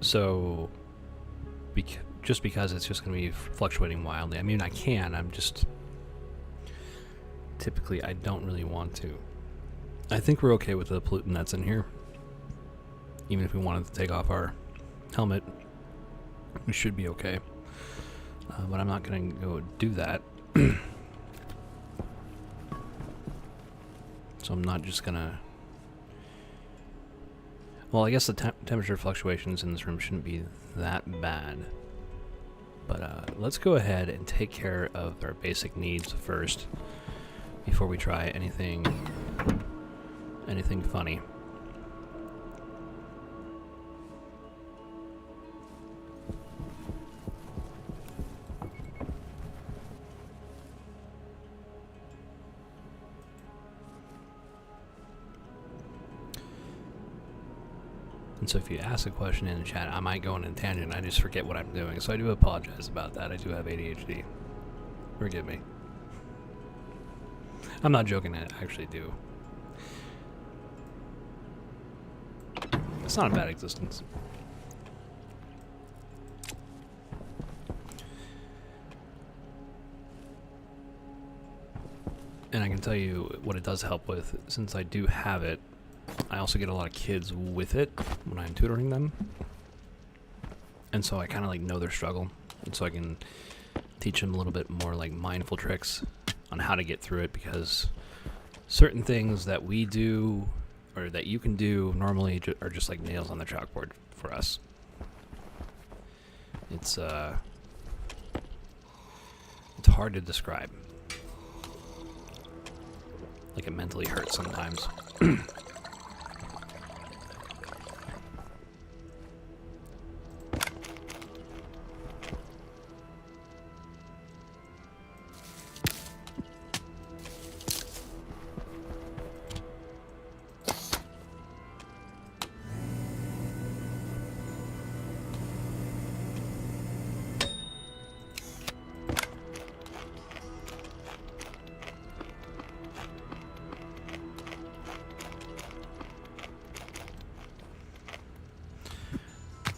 So, just because it's just going to be fluctuating wildly. I mean, I can. I'm just... Typically, I don't really want to. I think we're okay with the pollutant that's in here. Even if we wanted to take off our helmet, we should be okay. But I'm not going to go do that. So I'm not just going to... Well, I guess the temperature fluctuations in this room shouldn't be that bad. But let's go ahead and take care of our basic needs first before we try anything funny. And so if you ask a question in the chat, I might go on a tangent. I just forget what I'm doing. So I do apologize about that. I do have ADHD. Forgive me. I'm not joking. I actually do. It's not a bad existence. And I can tell you what it does help with. Since I do have it, I also get a lot of kids with it when I'm tutoring them. And so I kind of like know their struggle. And so I can teach them a little bit more like mindful tricks on how to get through it, because certain things that we do or that you can do normally are just like nails on the chalkboard for us. It's hard to describe. Like it mentally hurts sometimes.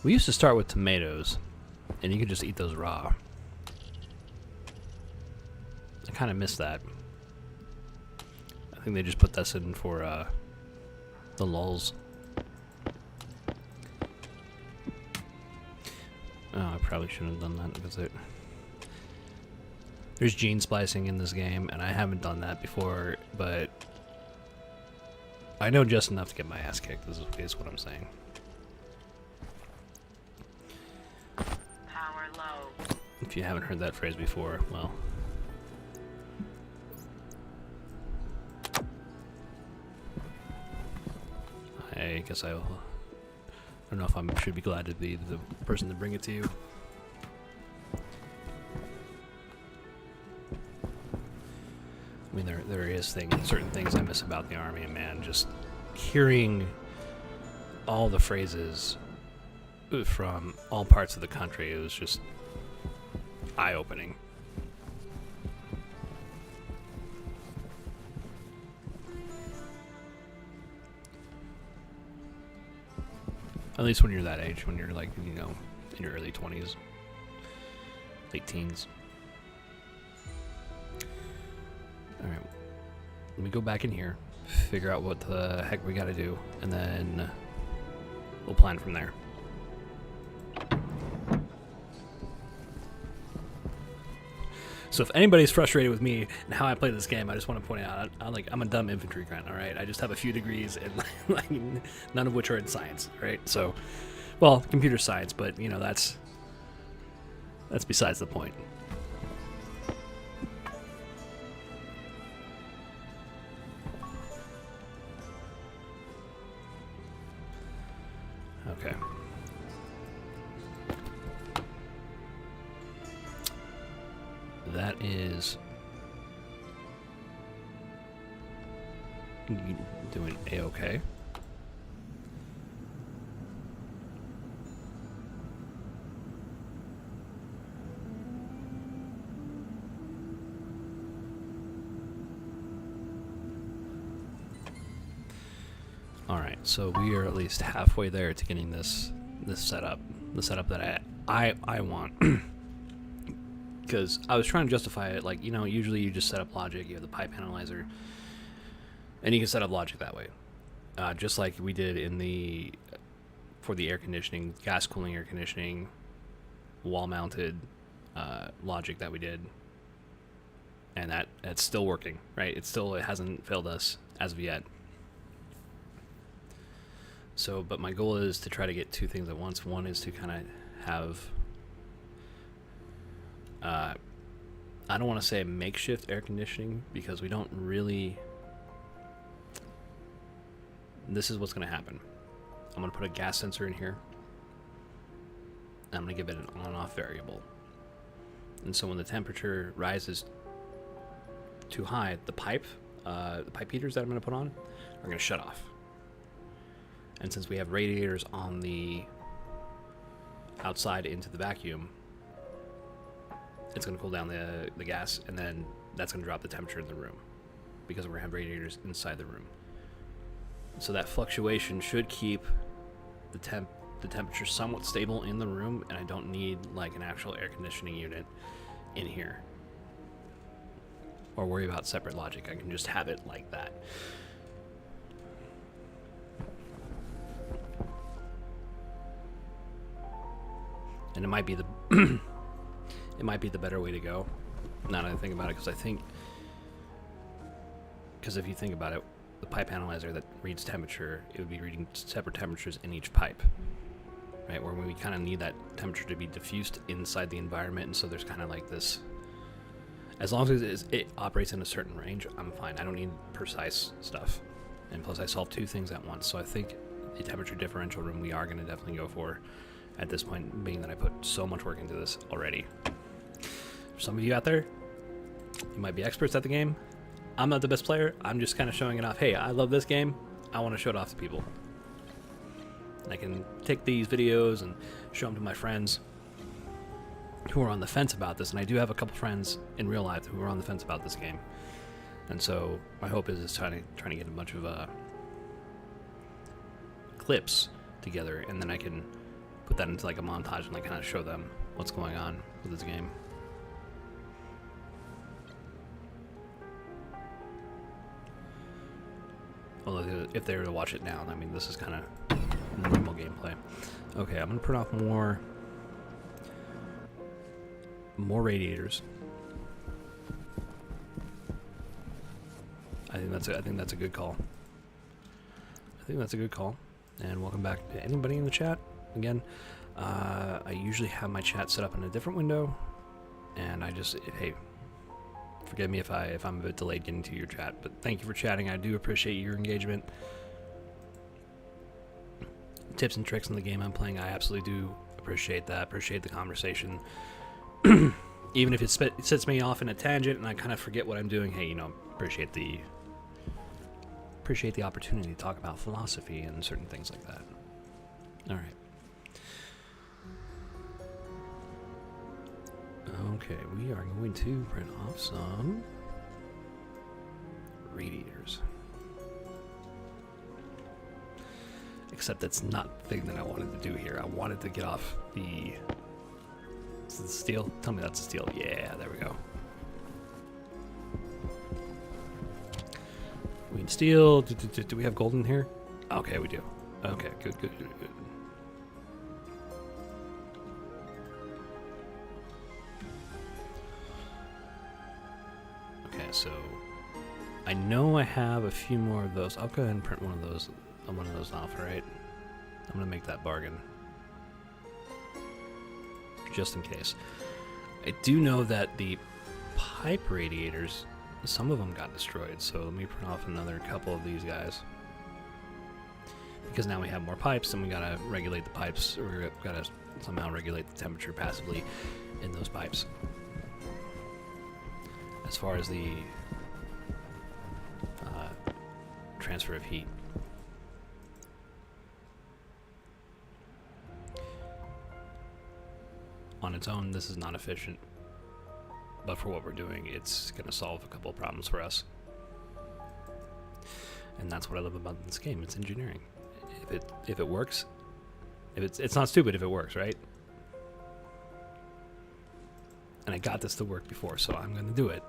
We used to start with tomatoes, and you could just eat those raw. I kind of miss that. I think they just put this in for the lulz. Oh, I probably shouldn't have done that because there's gene splicing in this game, and I haven't done that before, but I know just enough to get my ass kicked, is what I'm saying. If you haven't heard that phrase before, well. I guess I don't know if I should be glad to be the person to bring it to you. I mean, there is certain things I miss about the Army, and man, just hearing all the phrases from all parts of the country. It was just eye-opening. At least when you're that age, when you're like, you know, in your early 20s, late teens. Alright, let me go back in here, figure out what the heck we gotta do, and then we'll plan from there. So if anybody's frustrated with me and how I play this game, I just want to point out, I'm a dumb infantry grunt, all right? I just have a few degrees, and like, none of which are in science, right? So, well, computer science, but, you know, that's besides the point. Okay. That is doing A-okay. All right, so we are at least halfway there to getting this setup, the setup that I want. Because I was trying to justify it, like, you know, usually you just set up logic, you have the pipe analyzer, and you can set up logic that way. Just like we did for the air conditioning, gas cooling air conditioning, wall-mounted logic that we did. And that's still working, right? It hasn't failed us as of yet. So, but my goal is to try to get two things at once. One is to kind of have... I don't want to say makeshift air conditioning, because we don't really... This is what's going to happen. I'm going to put a gas sensor in here. I'm going to give it an on-off variable. And so when the temperature rises too high, the pipe heaters that I'm going to put on are going to shut off. And since we have radiators on the outside into the vacuum, it's going to cool down the gas, and then that's going to drop the temperature in the room, because we're going to have radiators inside the room. So that fluctuation should keep the temperature somewhat stable in the room, and I don't need like an actual air conditioning unit in here, or worry about separate logic. I can just have it like that. And it might be the it might be the better way to go, now that I think about it, because if you think about it, the pipe analyzer that reads temperature, it would be reading separate temperatures in each pipe, right? Where we kind of need that temperature to be diffused inside the environment, and so there's kind of like this, as long as it operates in a certain range, I'm fine. I don't need precise stuff. And plus I solve two things at once, so I think the temperature differential room we are going to definitely go for at this point, being that I put so much work into this already. For some of you out there, you might be experts at the game. I'm not the best player. I'm just kind of showing it off. Hey, I love this game. I want to show it off to people. And I can take these videos and show them to my friends who are on the fence about this. And I do have a couple friends in real life who are on the fence about this game. And so my hope is trying to get a bunch of clips together, and then I can put that into like a montage and like kind of show them what's going on with this game. Although if they were to watch it now, I mean, this is kind of normal gameplay. Okay, I'm gonna turn off more radiators. I think that's a good call. And welcome back to anybody in the chat. Again, I usually have my chat set up in a different window, and hey, forgive me if I'm a bit delayed getting to your chat, but thank you for chatting. I do appreciate your engagement. Tips and tricks in the game I'm playing, I absolutely do appreciate that. Appreciate the conversation. Even if it sets me off in a tangent and I kind of forget what I'm doing, hey, you know, appreciate the opportunity to talk about philosophy and certain things like that. All right. Okay, we are going to print off some radiators. Except that's not the thing that I wanted to do here. I wanted to get off the... Is it steel? Tell me that's steel. Yeah, there we go. We need steel. Do we have gold in here? Okay, we do. Okay, good. Okay, so I know I have a few more of those. I'll go ahead and print one of those off, right? I'm gonna make that bargain. Just in case. I do know that the pipe radiators, some of them got destroyed, so let me print off another couple of these guys. Because now we have more pipes, and we gotta regulate the pipes, or we gotta somehow regulate the temperature passively in those pipes. As far as the transfer of heat. On its own, this is not efficient, but for what we're doing, it's going to solve a couple of problems for us. And that's what I love about this game. It's engineering. If it works, it's not stupid if it works, right? And I got this to work before, so I'm going to do it.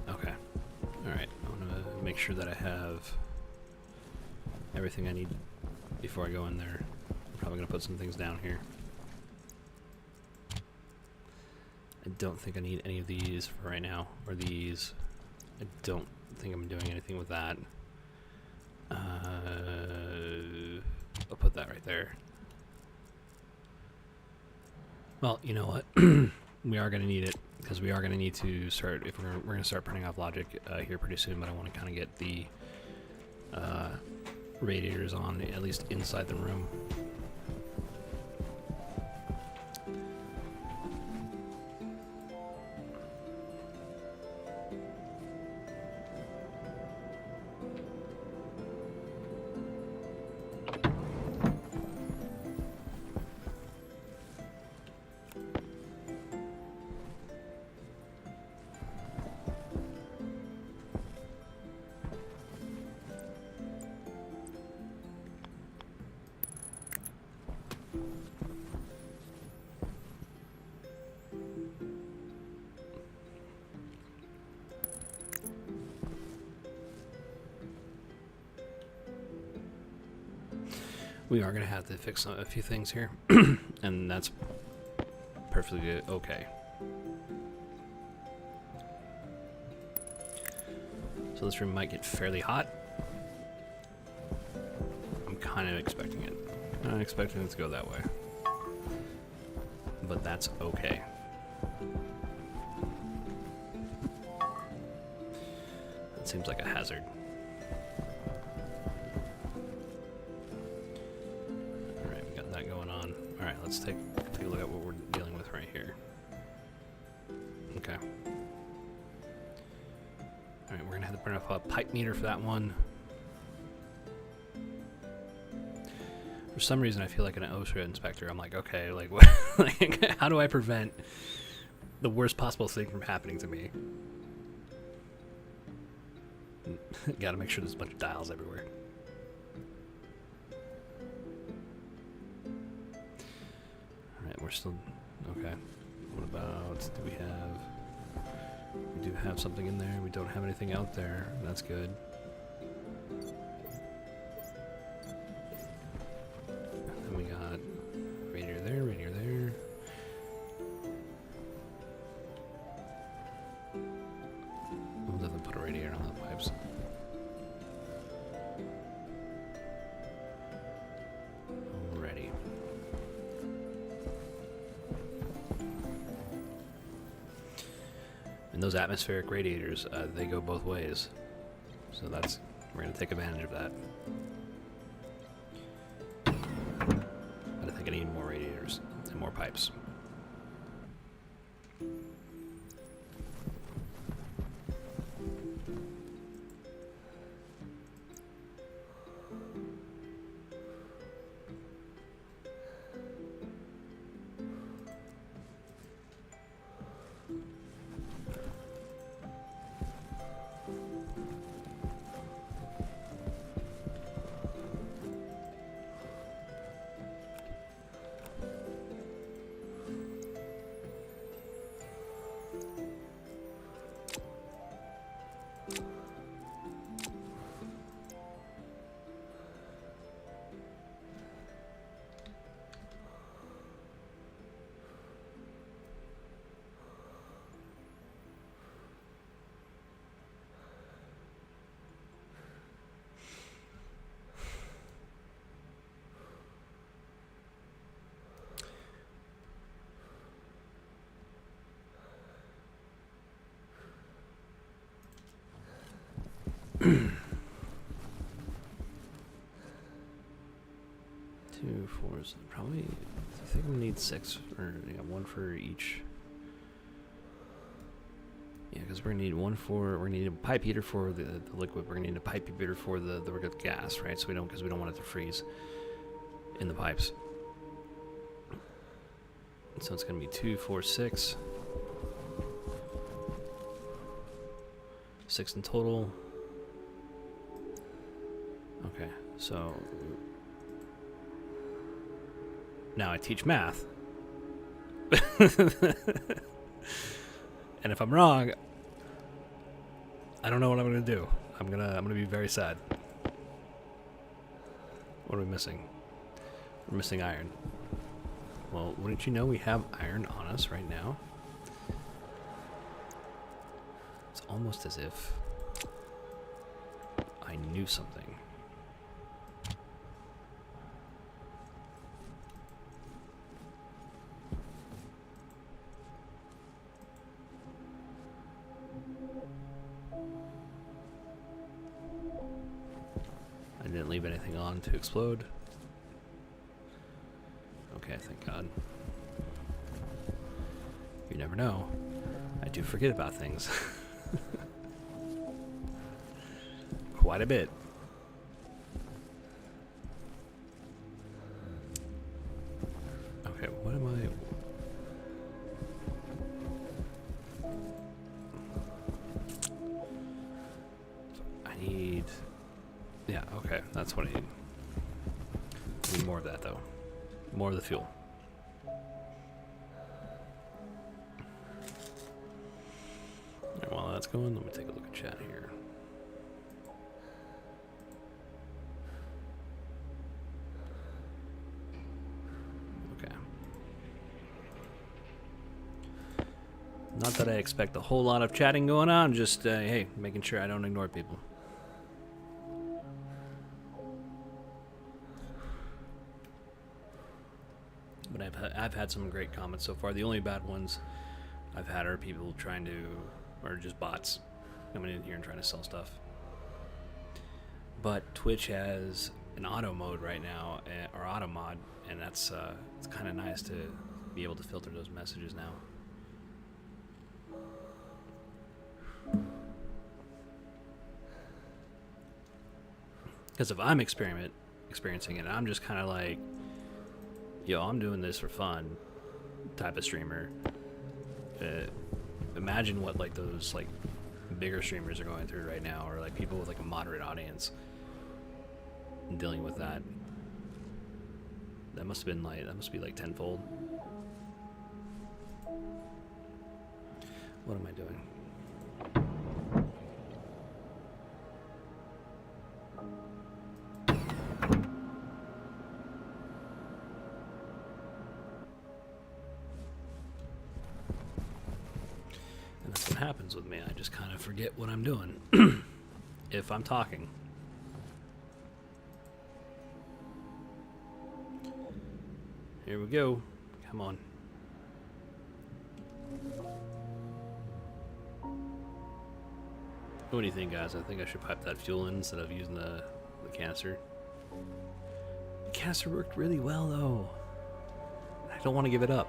Okay. All right. I'm going to make sure that I have everything I need before I go in there. I'm probably going to put some things down here. I don't think I need any of these for right now, or these. I don't think I'm doing anything with that. I'll put that right there. Well, you know what? We are going to need it, because we are going to need to start, if we're going to start printing off logic here pretty soon, but I want to kind of get the radiators on, at least inside the room. We are going to have to fix a few things here, and that's perfectly good. Okay. So this room might get fairly hot. I'm kind of expecting it. I'm expecting it to go that way. But that's okay. That seems like a hazard. Alright, let's take a look at what we're dealing with right here. Okay. Alright, we're going to have to print off a pipe meter for that one. For some reason, I feel like an OSHA inspector. I'm like, okay, like, what, like, how do I prevent the worst possible thing from happening to me? Gotta make sure there's a bunch of dials everywhere. We're still okay. What about, do we have, we do have something in there. We don't have anything out there. That's good. Then we got radiator there, radiator there. We'll definitely put a radiator on the pipes. Alrighty. And those atmospheric radiators, they go both ways. So that's, we're going to take advantage of that. But I think I need more radiators and more pipes. Two, four, probably. I think we need 6, or yeah, 1 for each. Yeah, because we're gonna need 1 for. We're gonna need a pipe heater for the liquid. We're gonna need a pipe heater for the gas, right? So because we don't want it to freeze in the pipes. So it's gonna be 2, 4, 6. 6 in total. Okay, so now I teach math. And if I'm wrong, I don't know what I'm gonna do. I'm gonna be very sad. What are we missing? We're missing iron. Well, wouldn't you know we have iron on us right now? It's almost as if I knew something. I didn't leave anything on to explode. Okay, thank God. You never know. I do forget about things. Quite a bit. Okay, what am I need... Yeah, okay, that's what I need. I need more of that, though. More of the fuel. And while that's going, let me take a look at chat here. Okay. Not that I expect a whole lot of chatting going on, just, hey, making sure I don't ignore people. But I've had some great comments so far. The only bad ones I've had are people trying to, or just bots coming in here and trying to sell stuff. But Twitch has an auto mode right now, or auto mod, and that's it's kind of nice to be able to filter those messages now. Because if I'm experiencing it, I'm just kind of like, yo, I'm doing this for fun type of streamer. Imagine what like those like bigger streamers are going through right now, or like people with like a moderate audience and dealing with that. That must be like tenfold. What am I doing? That's what happens with me. I just kind of forget what I'm doing if I'm talking. Here we go. Come on. What do you think, guys? I think I should pipe that fuel in instead of using the canister. The canister worked really well, though. I don't want to give it up.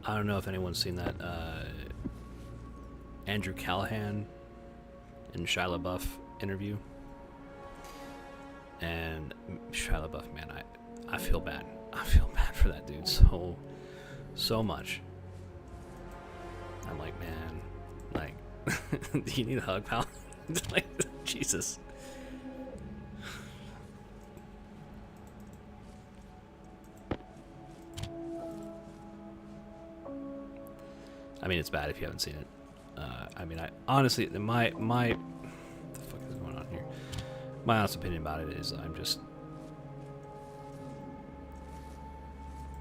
I don't know if anyone's seen that Andrew Callahan and Shia LaBeouf interview. And Shia LaBeouf, man, I feel bad. I feel bad for that dude so much. I'm like, man, like, do you need a hug, pal? Like, Jesus. I mean, it's bad if you haven't seen it. I mean, I honestly, my what the fuck is going on here? My honest opinion about it is,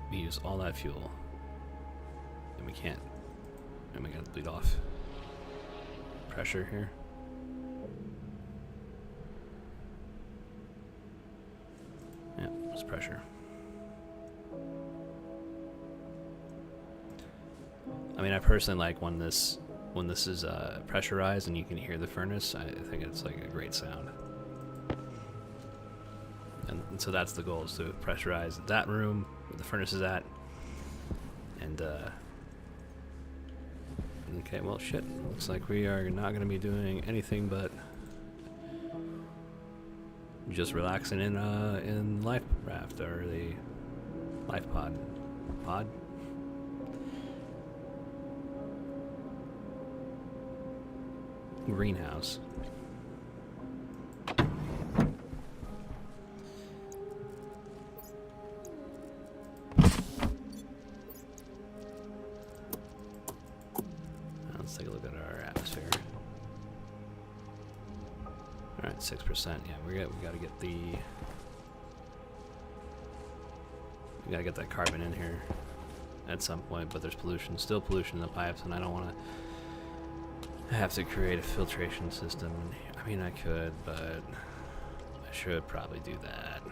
we use all that fuel, and we can't, and we gotta bleed off pressure here. Yeah, it's pressure. I personally like when this is pressurized and you can hear the furnace. I think it's like a great sound. And so that's the goal, is to pressurize that room where the furnace is at. And okay, well, shit. Looks like we are not going to be doing anything but just relaxing in life raft, or the life pod. Greenhouse. Let's take a look at our atmosphere. All right, 6%. Yeah, we gotta get that carbon in here at some point. But there's still pollution in the pipes, and I don't want to have to create a filtration system. I mean, I could, but I should probably do that.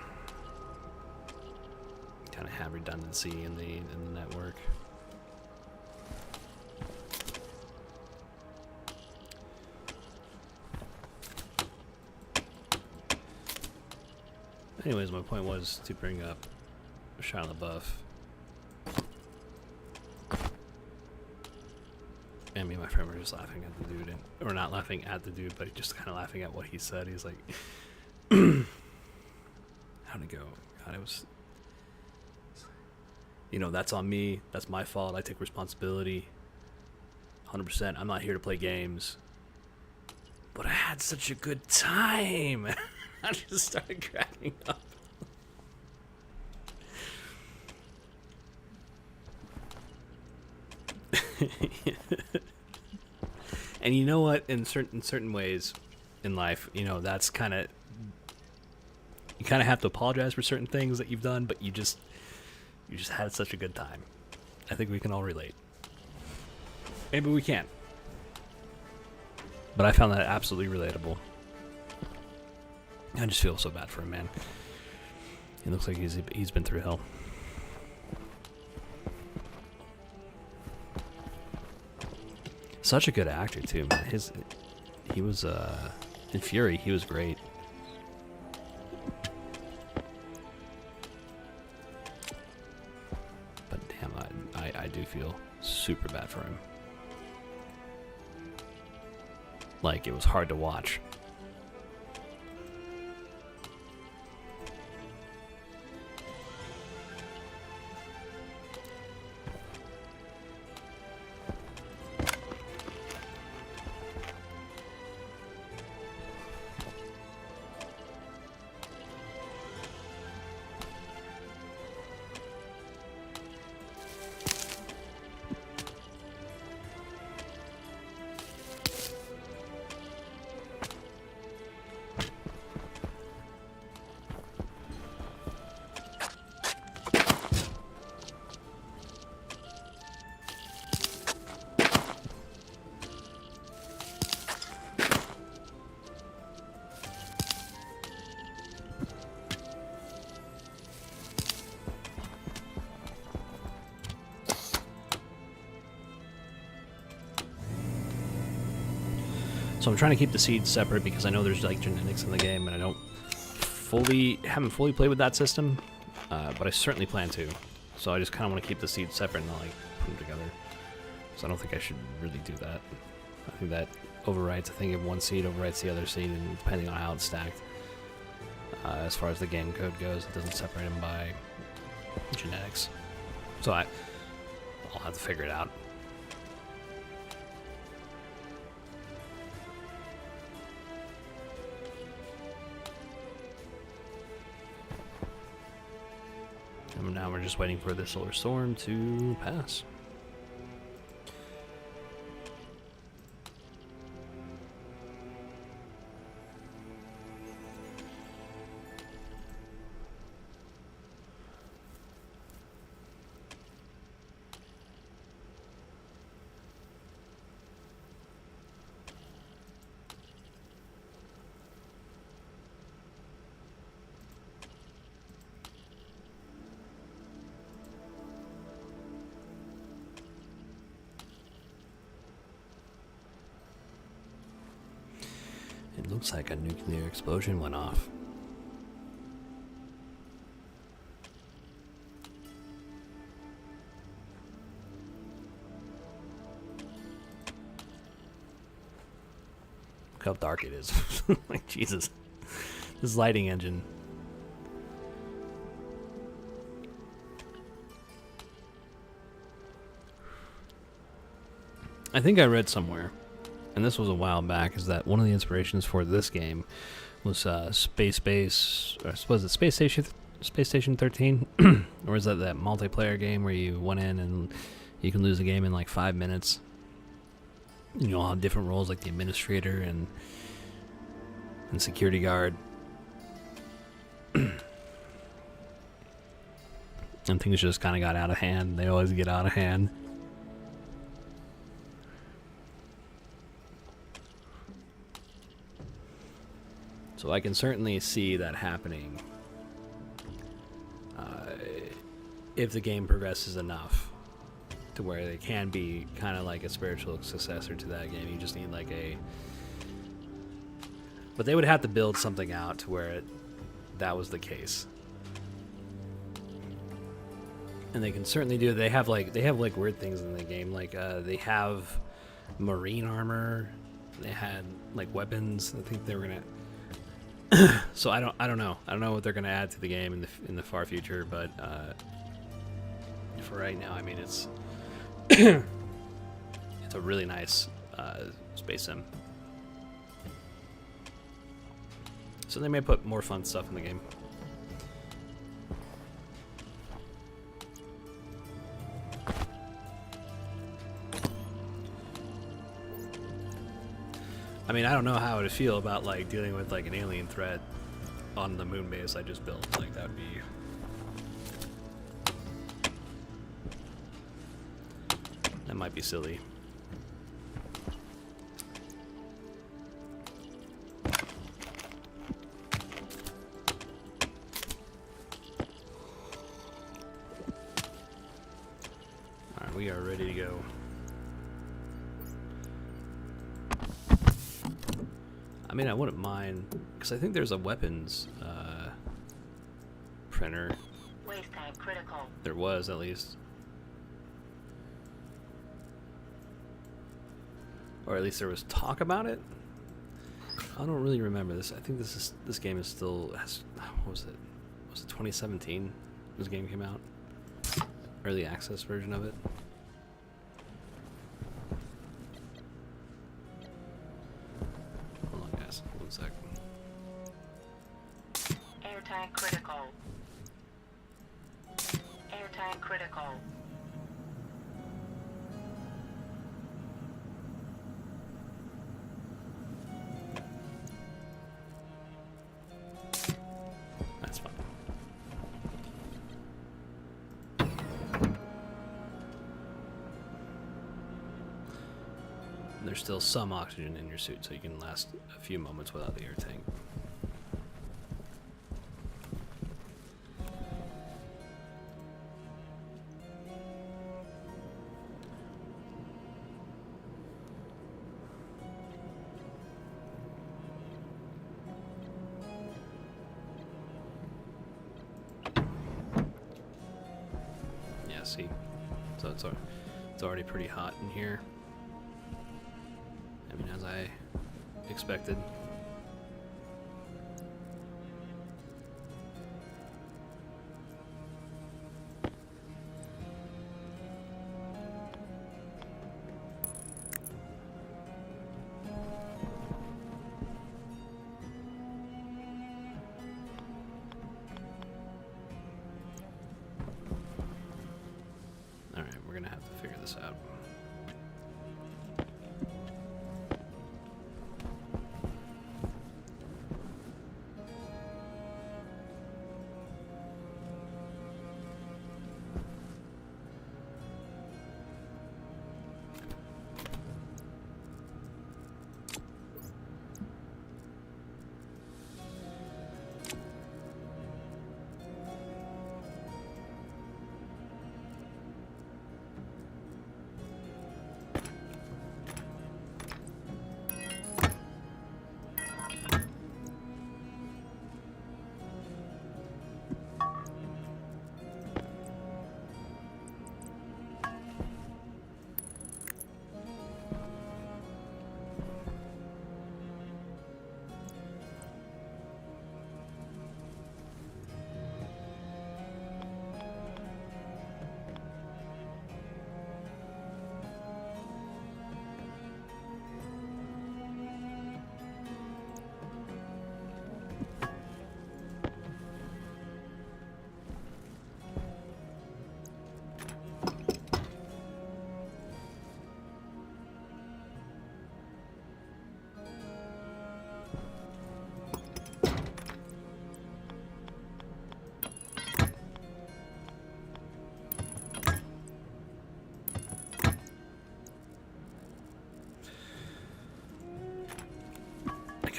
Kind of have redundancy in the network. Anyways, my point was to bring up Shia LaBeouf. And me and my friend were just laughing at the dude, or not laughing at the dude, but just kind of laughing at what he said. He's like, how'd it go? God, it was, that's on me. That's my fault. I take responsibility. 100%. I'm not here to play games. But I had such a good time. I just started cracking up. And you know what? In certain ways in life, that's you kind of have to apologize for certain things that you've done, but you just had such a good time. I think we can all relate. Maybe we can't. But I found that absolutely relatable. I just feel so bad for him, man. He looks like he's been through hell. Such a good actor too, man. He was in Fury. He was great. But damn, I do feel super bad for him. Like, it was hard to watch. So I'm trying to keep the seeds separate because I know there's like genetics in the game, and I haven't fully played with that system, but I certainly plan to. So I just kind of want to keep the seeds separate and not like put them together. So I don't think I should really do that. I think that overwrites. I think if one seed overwrites the other seed, and depending on how it's stacked, as far as the game code goes, it doesn't separate them by genetics. So I'll have to figure it out. And now we're just waiting for the solar storm to pass. Looks like a nuclear explosion went off. Look how dark it is. Like, Jesus. This lighting engine. I think I read somewhere, and this was a while back, is that one of the inspirations for this game was Space Base, or was it Space Station 13? Or is that multiplayer game where you went in and you can lose the game in like 5 minutes? You all have different roles like the administrator and security guard. And things just kind of got out of hand. They always get out of hand. So I can certainly see that happening if the game progresses enough to where it can be kind of like a spiritual successor to that game. You just need like a... But they would have to build something out to where that was the case. And they can certainly do it. They have like weird things in the game. Like they have marine armor. They had like weapons. I think they were gonna... So I don't know. I don't know what they're gonna add to the game in the far future, but for right now, I mean, it's it's a really nice space sim. So they may put more fun stuff in the game. I mean, I don't know how it would feel about like dealing with like an alien threat on the moon base I just built. Like that would be... That might be silly. Alright, we are ready to go. I mean, I wouldn't mind, because I think there's a weapons printer. Waste time critical. There was, at least. Or at least there was talk about it. I don't really remember this. I think this game is still has... What was it? Was it 2017? This game came out? Early access version of it. Hold on, guys. 1 second. Airtime critical. Airtime critical. That's fine. There's still some oxygen in your suit, so you can last a few moments without the air tank. Yeah, see? So it's already pretty hot in here. I mean, as I expected. All right, we're gonna have to figure this out.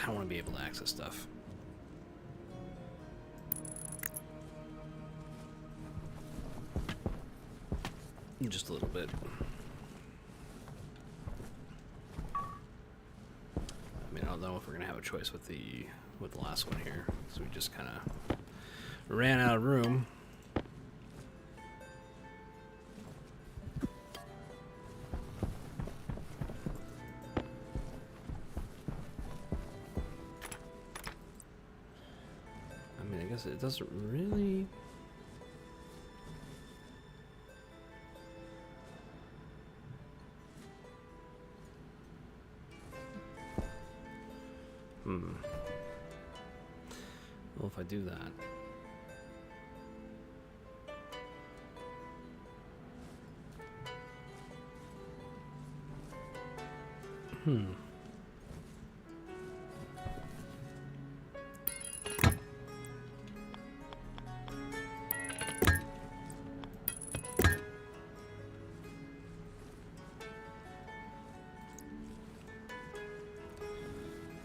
kind of want to be able to access stuff. Just a little bit. I mean, I don't know if we're gonna have a choice with the last one here, because we just kind of ran out of room. I mean, I guess it doesn't really. Well, if I do that.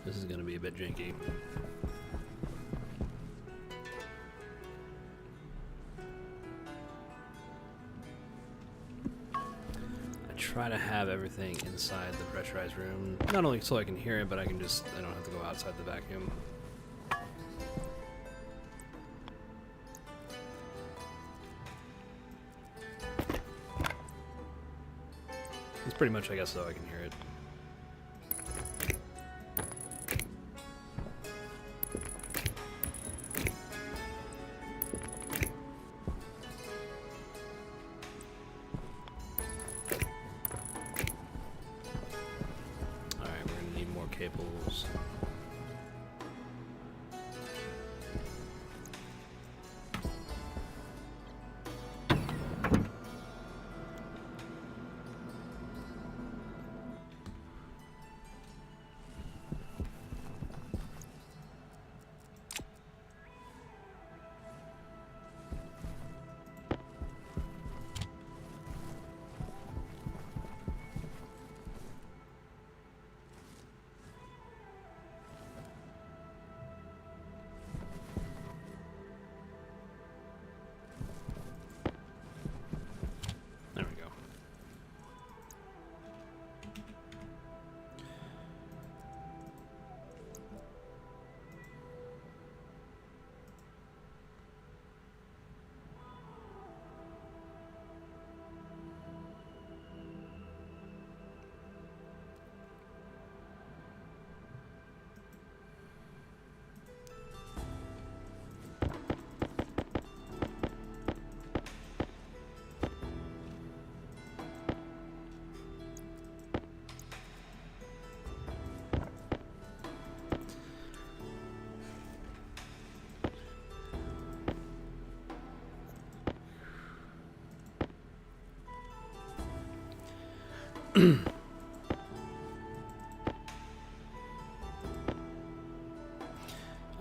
This is going to be a bit janky. Try to have everything inside the pressurized room, not only so I can hear it, but I don't have to go outside the vacuum. It's pretty much, I guess, so I can hear it. Cables.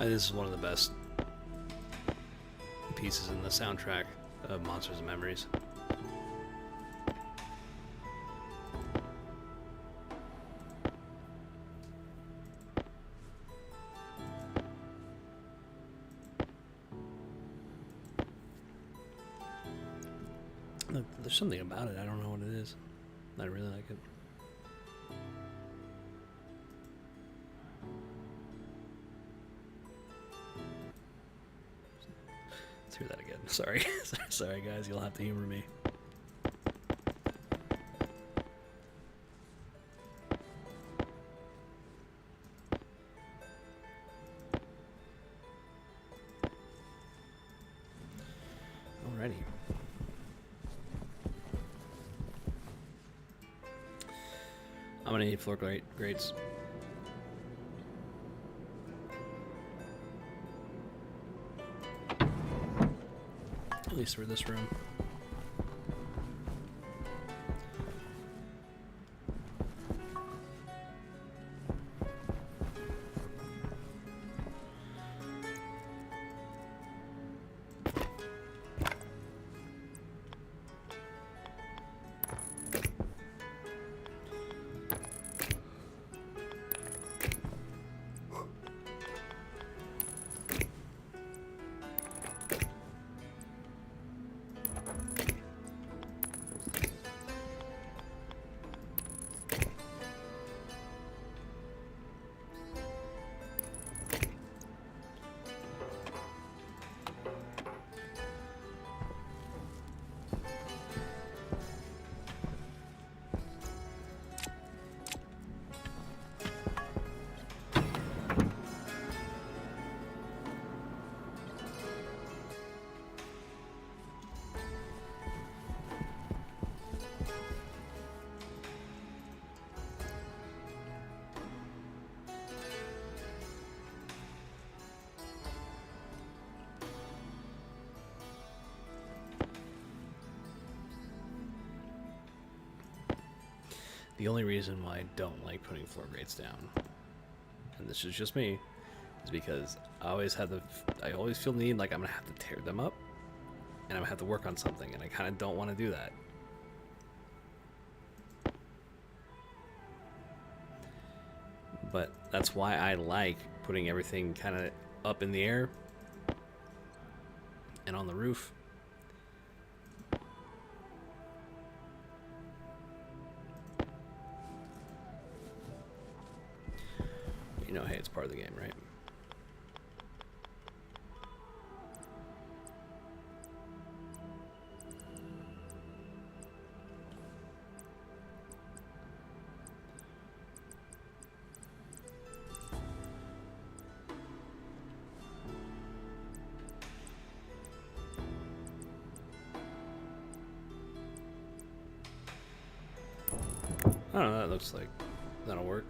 This is one of the best pieces in the soundtrack of Monsters and Memories. Look, there's something about it. I don't know what it is. I really like it. Let's hear that again. Sorry. Sorry, guys. You'll have to humor me. Alrighty. I'm gonna need floor grates. At least for this room. The only reason why I don't like putting floor grates down, and this is just me, is because I always feel the need like I'm gonna have to tear them up, and I'm gonna have to work on something, and I kind of don't want to do that. But that's why I like putting everything kind of up in the air and on the roof. You know, hey, it's part of the game, right? I don't know, that looks like that'll work.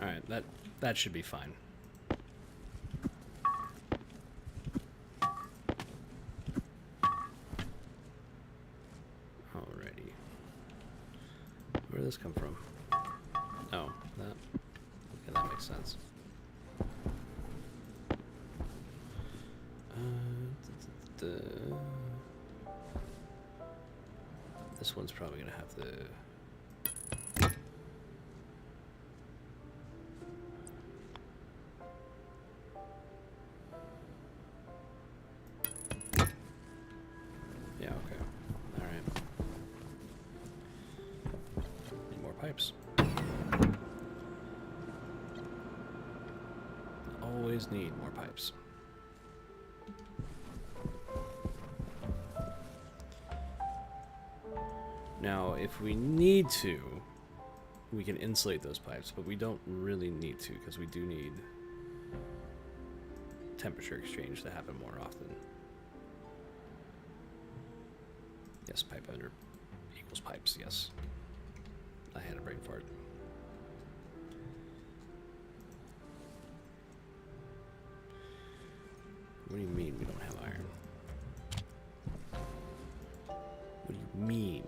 Alright, that should be fine. Alrighty. Where did this come from? Oh, that. Okay, that makes sense. This one's probably gonna have to. Yeah, okay. Alright. Need more pipes. Always need more pipes. Now, if we need to, we can insulate those pipes, but we don't really need to because we do need temperature exchange to happen more often. Yes, pipe under equals pipes, yes. I had a brain fart. What do you mean we don't have iron? What do you mean?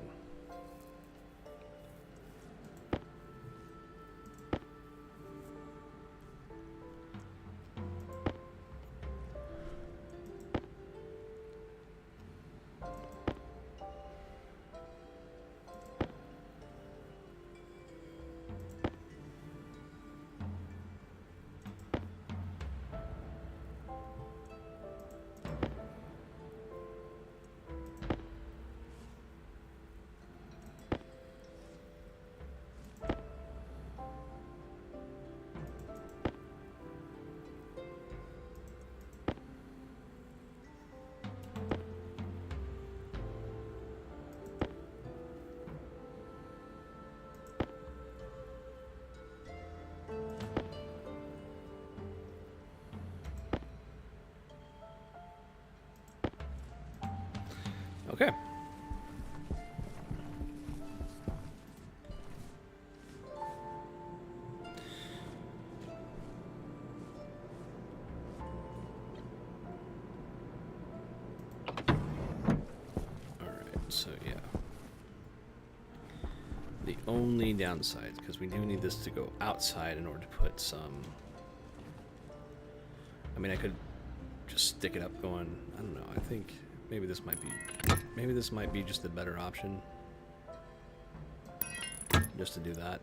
Okay. So yeah, the only downside, because we do need this to go outside in order to put some, I mean, I could just stick it up going, I don't know, I think maybe this might be just the better option, just to do that.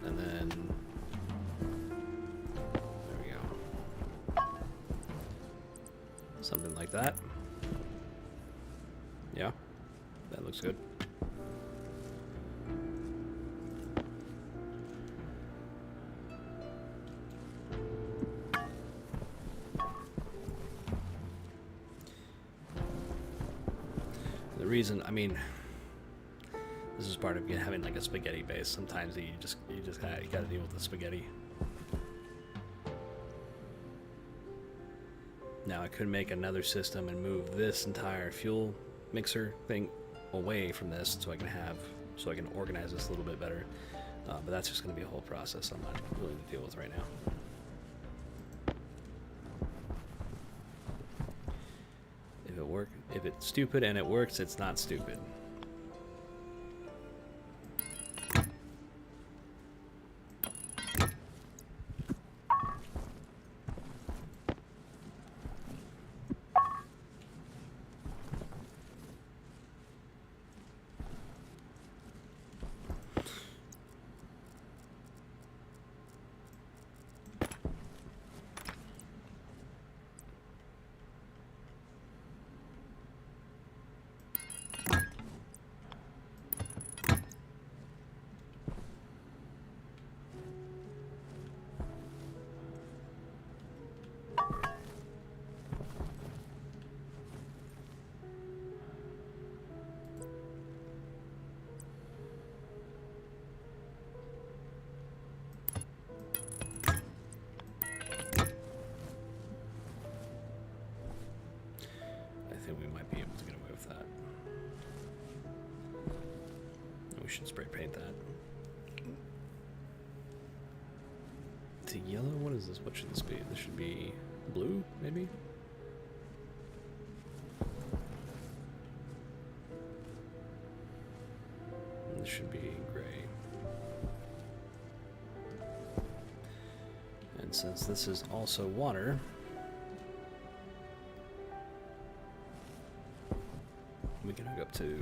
And then Something like that. Yeah, that looks good. The reason, I mean, this is part of having like a spaghetti base. Sometimes you just gotta deal with the spaghetti. Now I could make another system and move this entire fuel mixer thing away from this so I can organize this a little bit better. But that's just going to be a whole process I'm not willing to deal with right now. If it's stupid and it works, it's not stupid. We might be able to get away with that. We should spray paint that. To yellow? What is this? What should this be? This should be blue, maybe? This should be gray. And since this is also water, we can hook up to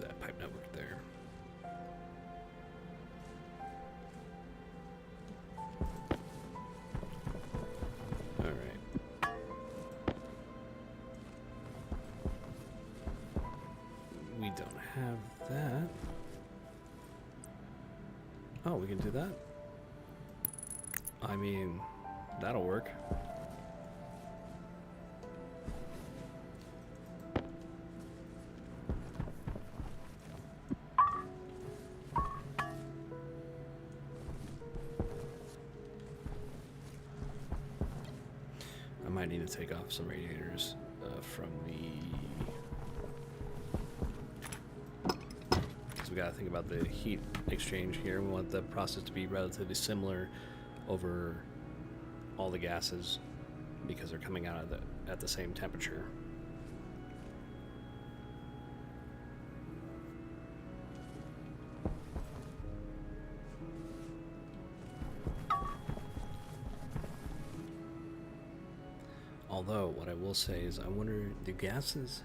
that pipe network there. All right. We don't have that. Oh, we can do that? I mean, that'll work. I need to take off some radiators from because we got to think about the heat exchange here. We want the process to be relatively similar over all the gases because they're coming out of at the same temperature. Although, what I will say is, I wonder, do gases...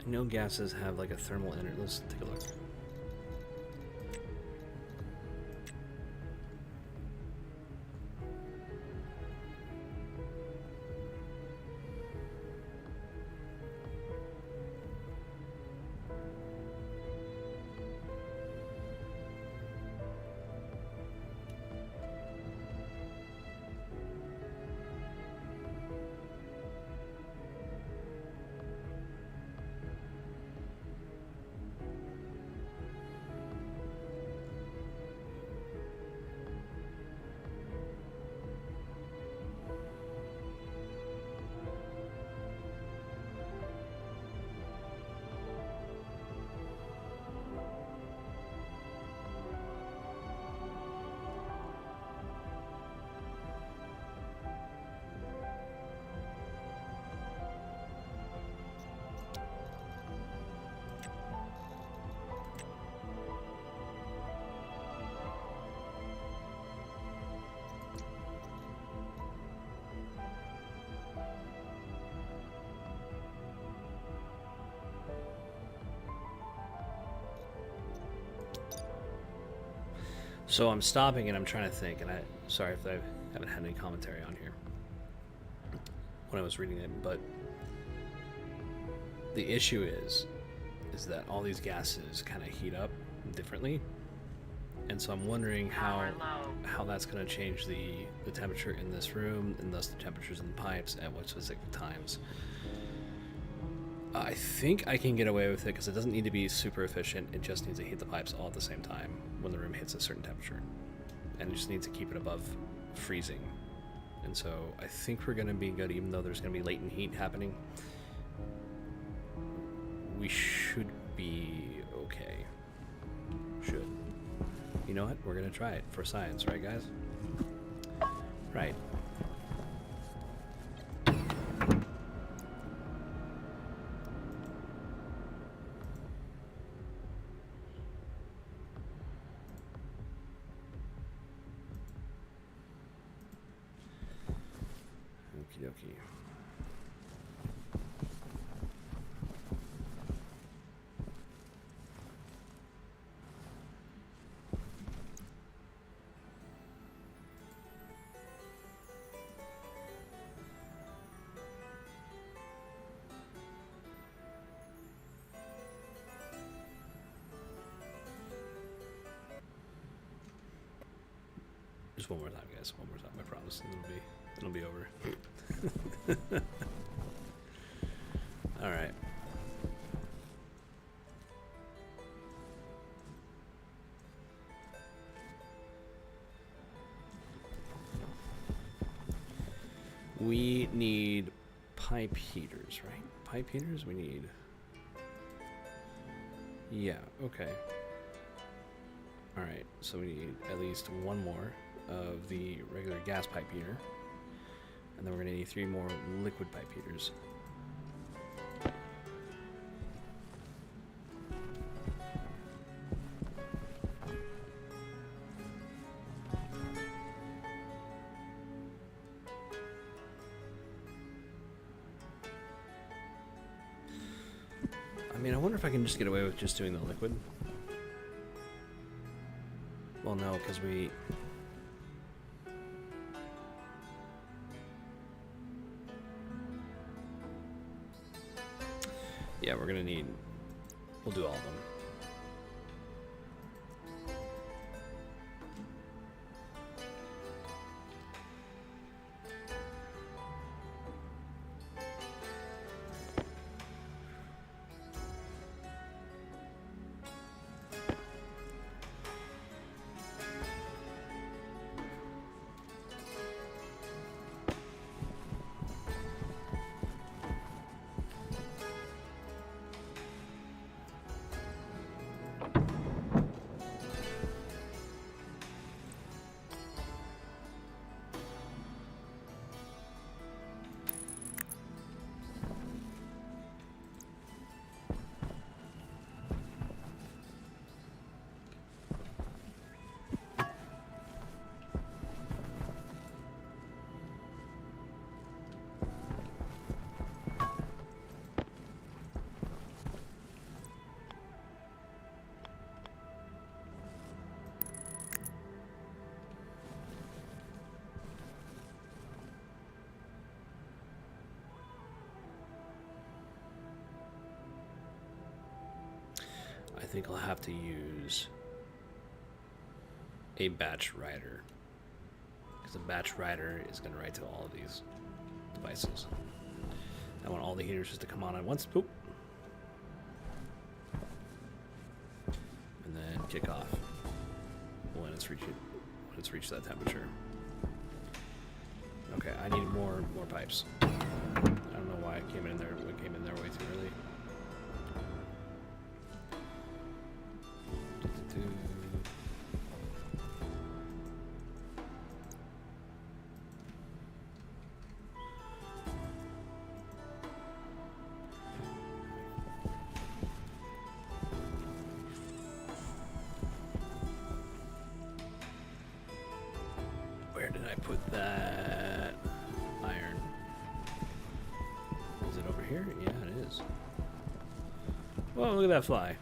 I know gases have like a thermal energy. Let's take a look. So I'm stopping and I'm trying to think, and sorry if I haven't had any commentary on here when I was reading it, but the issue is that all these gases kind of heat up differently, and so I'm wondering how that's going to change the temperature in this room, and thus the temperatures in the pipes at what specific times. I think I can get away with it because it doesn't need to be super efficient. It just needs to heat the pipes all at the same time when the room hits a certain temperature, and it just needs to keep it above freezing. And so I think we're going to be good, even though there's going to be latent heat happening. We should be okay. Should. You know what? We're going to try it for science, right, guys? Right. Okie dokie. Just one more time, guys. One more time, I promise. It'll be over. All right. We need pipe heaters, right? Pipe heaters we need. Yeah, okay. All right, so we need at least one more of the regular gas pipe heater. And then we're gonna need 3 more liquid pipe heaters. I mean, I wonder if I can just get away with just doing the liquid. Well, no, because we... Yeah, we're gonna need... We'll do all of them. I think I'll have to use a batch writer, because a batch writer is going to write to all of these devices. I want all the heaters just to come on at once, poop, and then kick off when it's reached that temperature. Okay, I need more pipes. I don't know why it came in there way too early. Where did I put that iron? Is it over here? Yeah, it is. Well, look at that fly.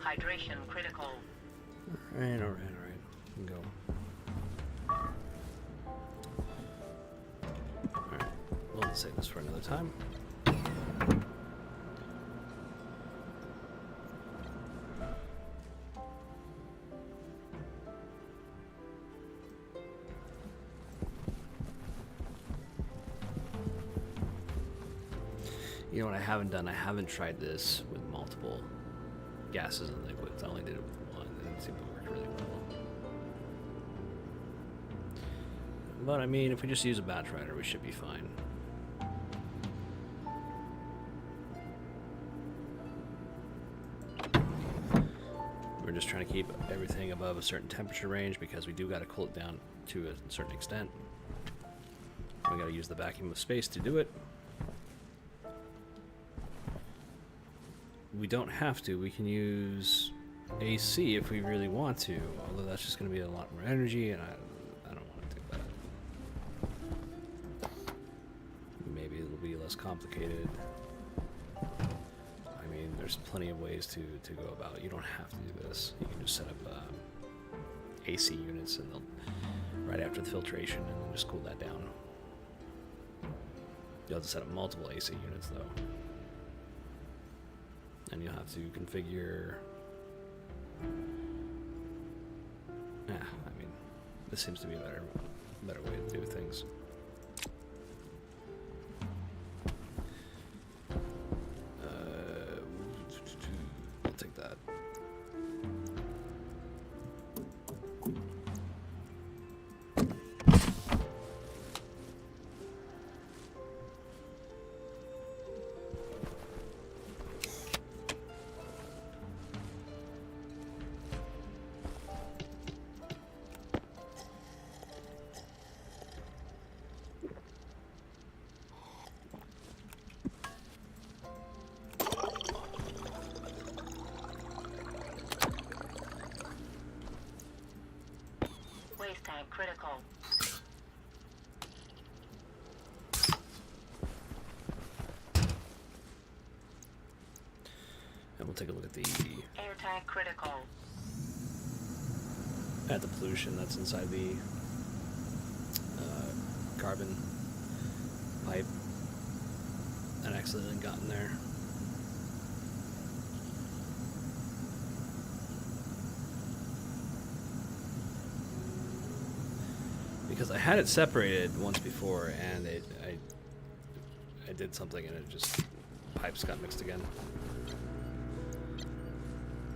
Hydration critical. Alright. We can go. Alright. We'll save this for another time. You know what I haven't done? I haven't tried this with multiple gases and liquids. I only did it with one, and it seemed to work really well. But I mean, if we just use a batch writer, we should be fine. We're just trying to keep everything above a certain temperature range because we do got to cool it down to a certain extent. We got to use the vacuum of space to do it. We don't have to. We can use AC if we really want to, although that's just going to be a lot more energy, and I don't want to do that. Maybe it'll be less complicated. I mean, there's plenty of ways to go about it. You don't have to do this. You can just set up AC units and they'll right after the filtration, and then just cool that down. You'll have to set up multiple AC units, though. And you'll have to configure. I mean, this seems to be a better way to do things. I'll take that. Waste tank critical. And we'll take a look at the Air tank critical. pollution that's inside the carbon pipe that accidentally got in there. Because I had it separated once before, and I did something, and it just pipes got mixed again.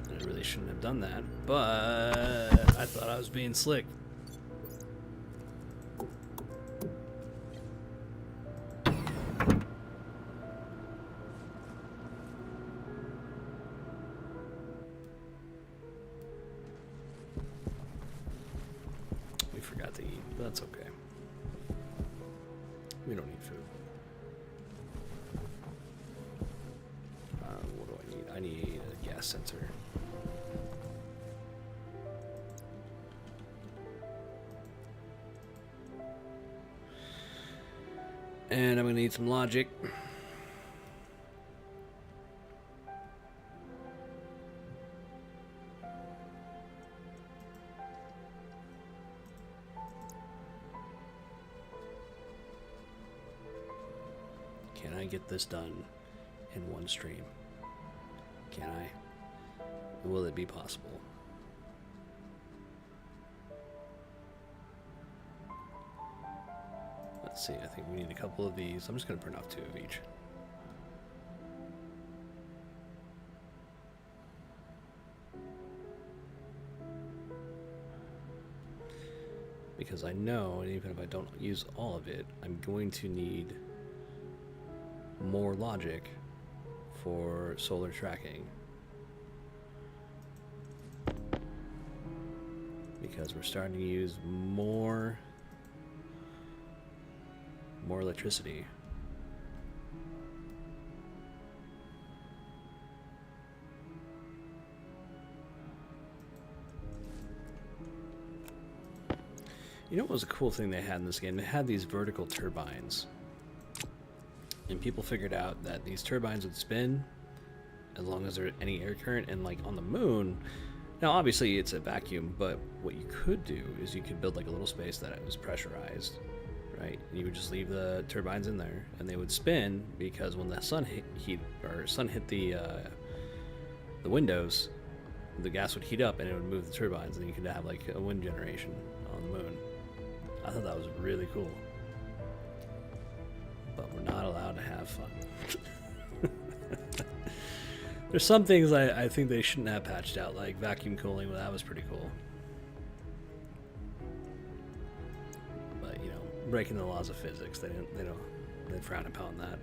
And I really shouldn't have done that, but I thought I was being slick. We forgot to eat, but that's okay. We don't need food. What do I need? I need a gas sensor. And I'm gonna need some logic. Can I get this done in one stream? Can I? Will it be possible? Let's see, I think we need a couple of these. I'm just going to print off 2 of each. Because I know, and even if I don't use all of it, I'm going to need more logic for solar tracking. Because we're starting to use more electricity. You know what was a cool thing they had in this game? They had these vertical turbines. And people figured out that these turbines would spin as long as there's any air current. And like on the moon, now obviously it's a vacuum, but what you could do is you could build like a little space that was pressurized, right? You would just leave the turbines in there, and they would spin because when the sun hit the windows, the gas would heat up and it would move the turbines, and you could have like a wind generation on the moon. I thought that was really cool, but we're not allowed to have fun. There's some things I think they shouldn't have patched out, like vacuum cooling. Well, that was pretty cool. But you know, breaking the laws of physics, they frown upon that.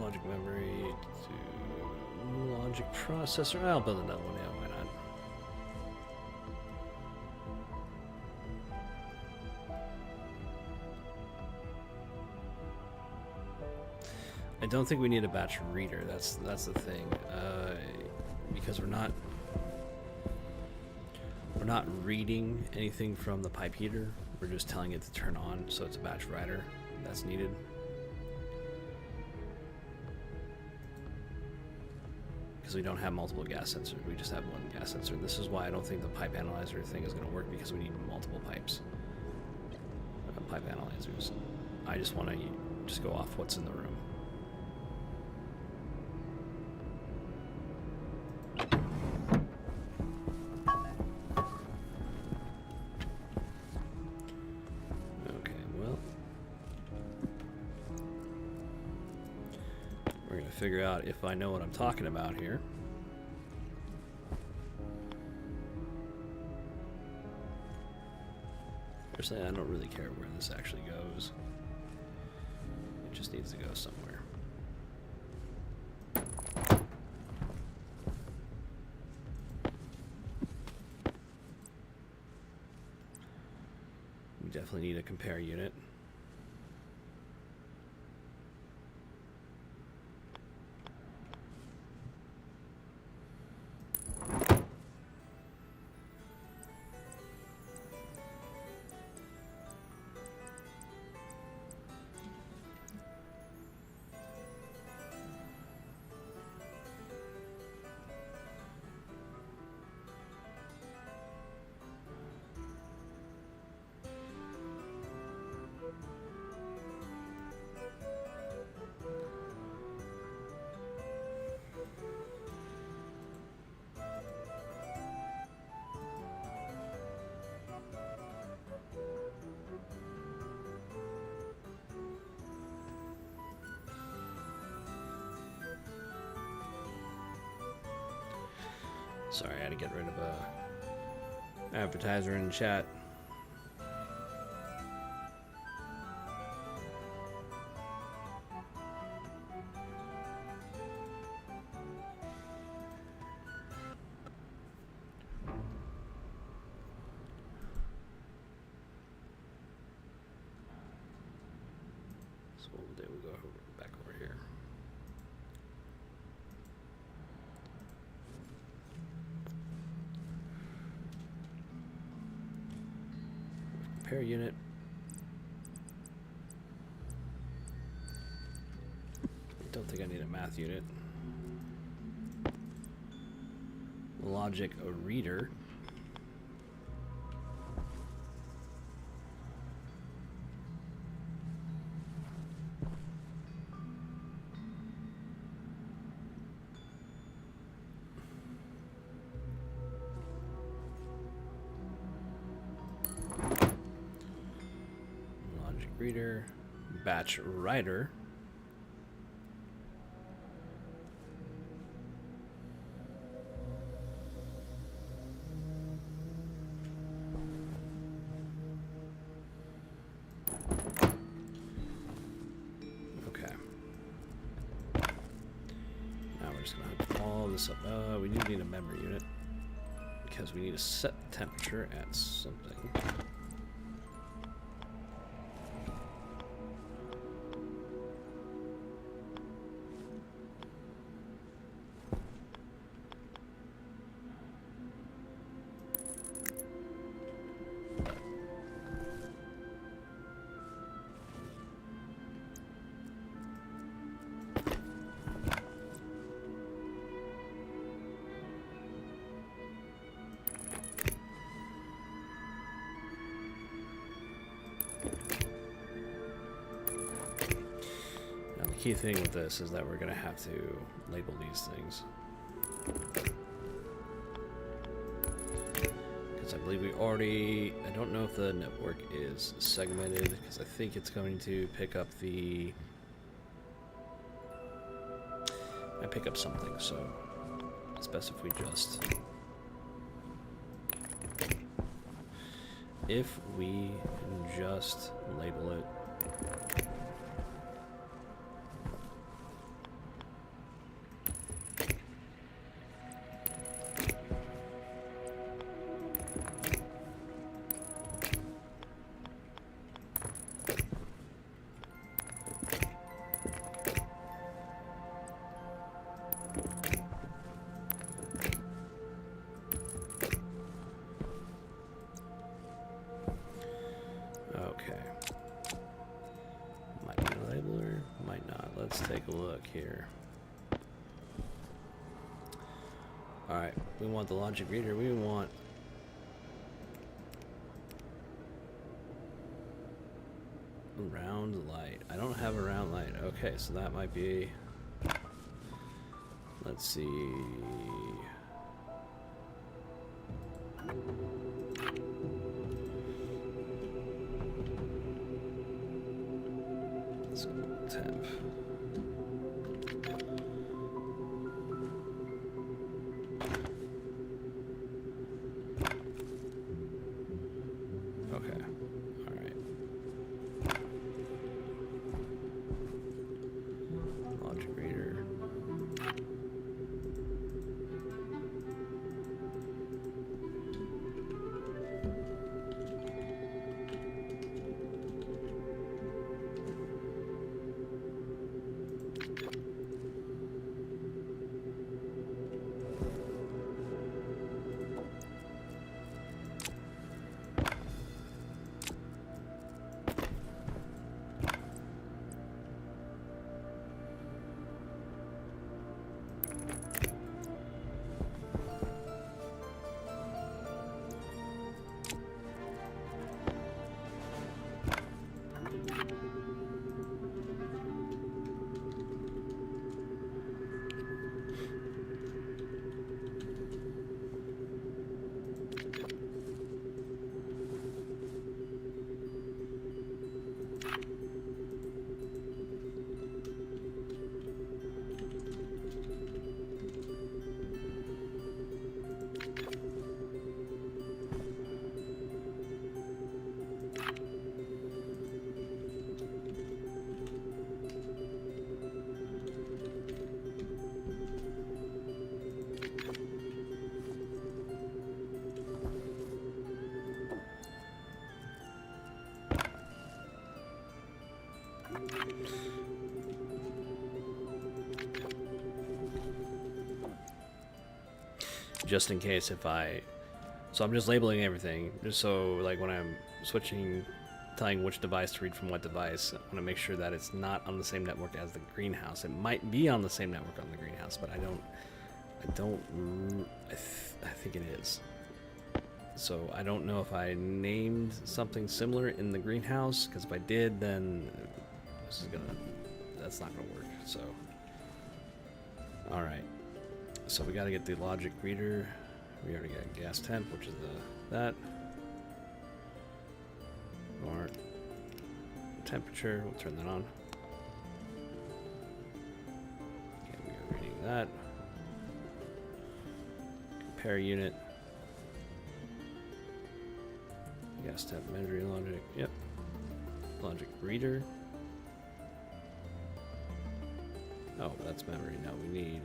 Logic memory to logic processor. I'll build another one. Yeah, why not? I don't think we need a batch reader. That's the thing, because we're not reading anything from the pipe heater. We're just telling it to turn on, so it's a batch writer that's needed. We don't have multiple gas sensors, we just have one gas sensor. This is why I don't think the pipe analyzer thing is going to work, because we need multiple pipes. Pipe analyzers. I just want to just go off what's in the room. Okay, well, we're going to figure out if I know what I'm talking about here. Personally, I don't really care where this actually goes. It just needs to go somewhere. We definitely need a compare unit. Sorry, I had to get rid of a advertiser in chat. So what we'll do, we'll go back over here. Compare unit. I don't think I need a math unit. Logic a reader. Reader, batch writer. Okay. Now we're just gonna hook all this up. We do need a memory unit because we need to set the temperature at something. key thing with this is that we're going to have to label these things. Because I believe we already... I don't know if the network is segmented, because I think it's going to pick up the... I pick up something, so it's best if we just... If we just label it. Take a look here. Alright, we want the logic reader. We want a round light. I don't have a round light. Okay, so that might be... Let's see... Let's go temp. Just in case if so I'm just labeling everything, just so like when I'm switching, telling which device to read from what device, I want to make sure that it's not on the same network as the greenhouse. It might be on the same network on the greenhouse, but I think it is. So I don't know if I named something similar in the greenhouse, because if I did, then that's not gonna work. So, all right. So we got to get the logic reader. We already got gas temp, which is that. Or temperature. We'll turn that on. Okay, we are reading that. Compare unit. Gas temp, measuring logic. Yep. Logic reader. Oh, that's memory. Now we need.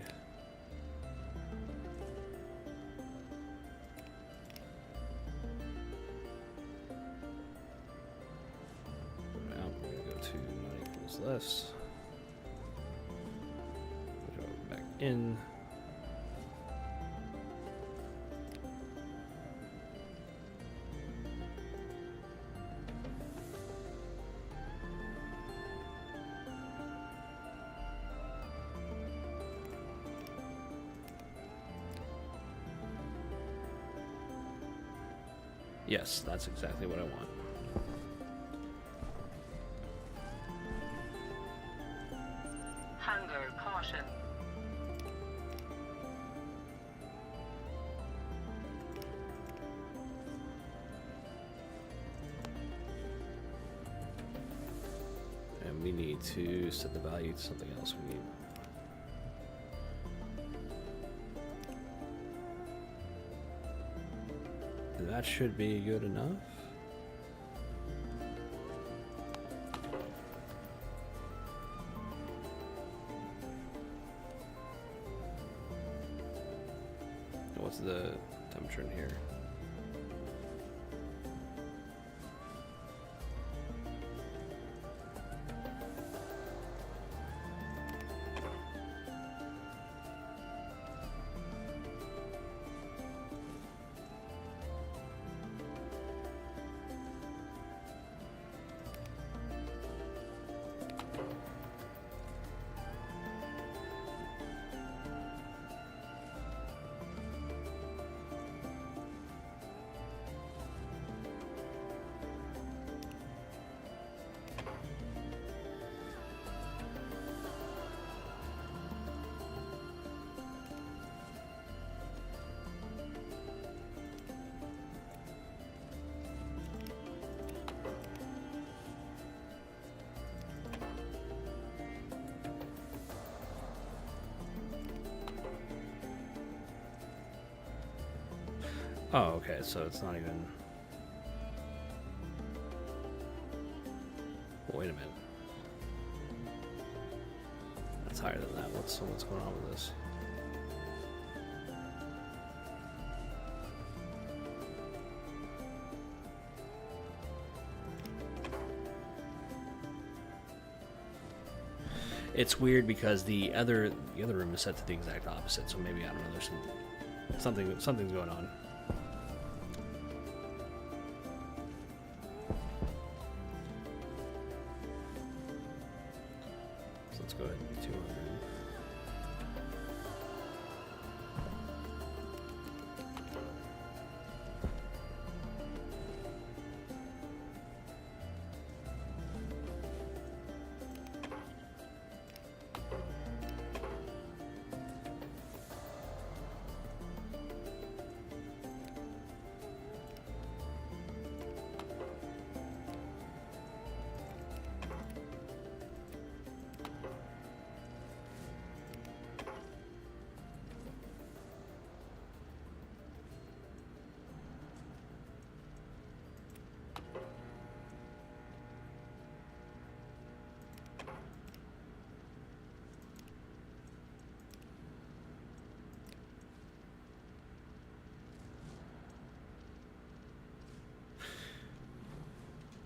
Less. Go back in. Yes, that's exactly what I want. we need to set the value to something else. We need. That should be good enough. What's the temperature in here? Oh, okay, so it's not even... Wait a minute. That's higher than that. What's going on with this? It's weird because the other room is set to the exact opposite, so maybe, I don't know, there's something's going on. So let's go ahead and 200.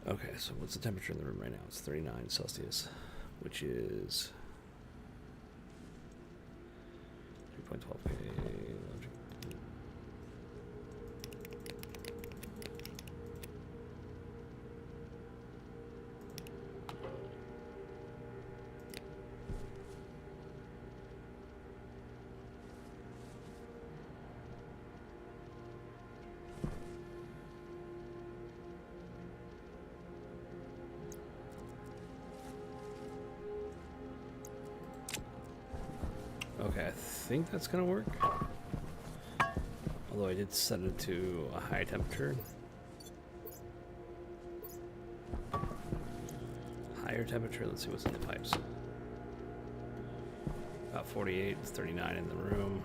Okay, so what's the temperature in the room right now? It's 39 Celsius, which is 3.12 K. Okay, I think that's gonna work. Although I did set it to a high temperature. Higher temperature, let's see what's in the pipes. About 48, it's 39 in the room.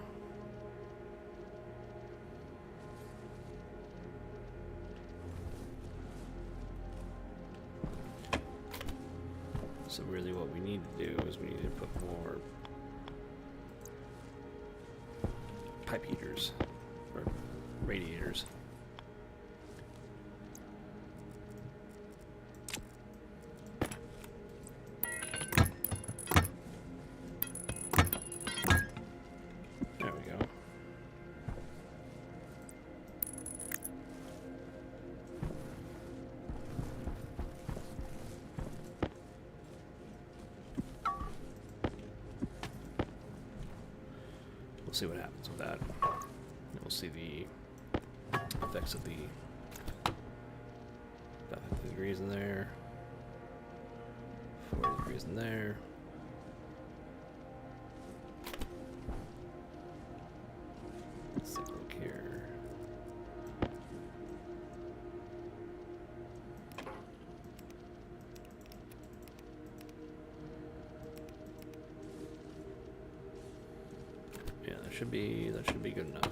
So really what we need to do is we need to put more pipe heaters or radiators. There we go. We'll see what happens with that. We'll see the effects of the about 50 degrees in there, 40 degrees in there. Let's take a look here. should be good enough.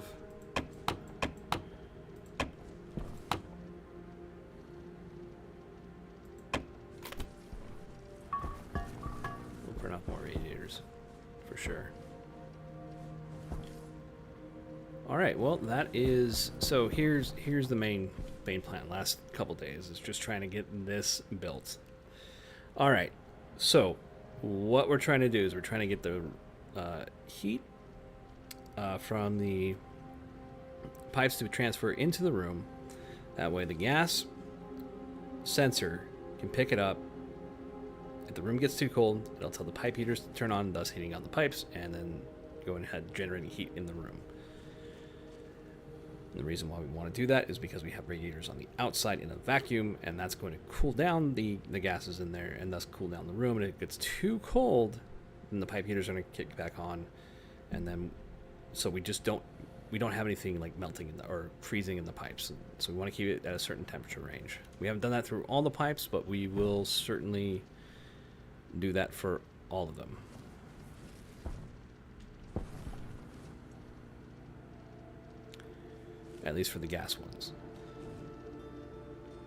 We'll print off more radiators for sure. All right, well that is so. Here's the main plan. Last couple days is just trying to get this built. All right, so what we're trying to do is we're trying to get the heat from the pipes to transfer into the room. That way the gas sensor can pick it up. If the room gets too cold, it'll tell the pipe heaters to turn on, thus heating on the pipes, and then go ahead generating heat in the room. And the reason why we want to do that is because we have radiators on the outside in a vacuum, and that's going to cool down the gases in there, and thus cool down the room. And if it gets too cold, then the pipe heaters are going to kick back on, and then so we don't have anything like melting or freezing in the pipes. So we want to keep it at a certain temperature range. We haven't done that through all the pipes, but we will certainly do that for all of them. At least for the gas ones.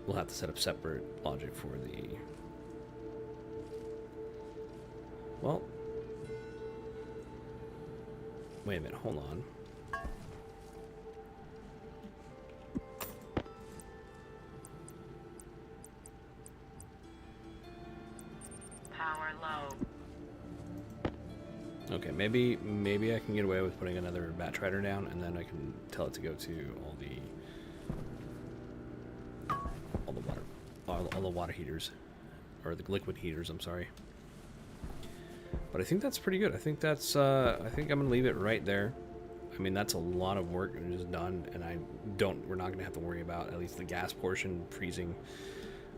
We'll have to set up separate logic for the... Well... Wait a minute, hold on. Power low. Okay, maybe I can get away with putting another batch rider down, and then I can tell it to go to all the water heaters, or the liquid heaters. I'm sorry. But I think that's pretty good. I think that's I think I'm gonna leave it right there. I mean, that's a lot of work and just done, and we're not gonna have to worry about at least the gas portion freezing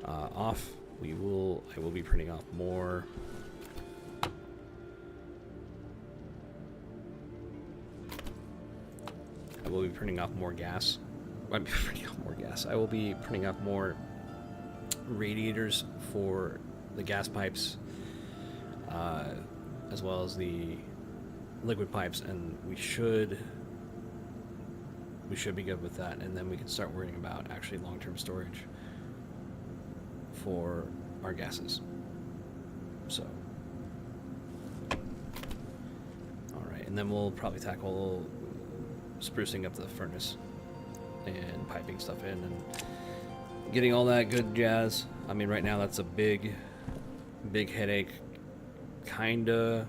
off. I will be printing off more. I will be printing off more gas. I will be printing off more radiators for the gas pipes, as well as the liquid pipes, and we should be good with that, and then we can start worrying about actually long-term storage for our gases. So, all right, and then we'll probably tackle sprucing up the furnace and piping stuff in and getting all that good jazz. I mean, right now that's a big headache, kinda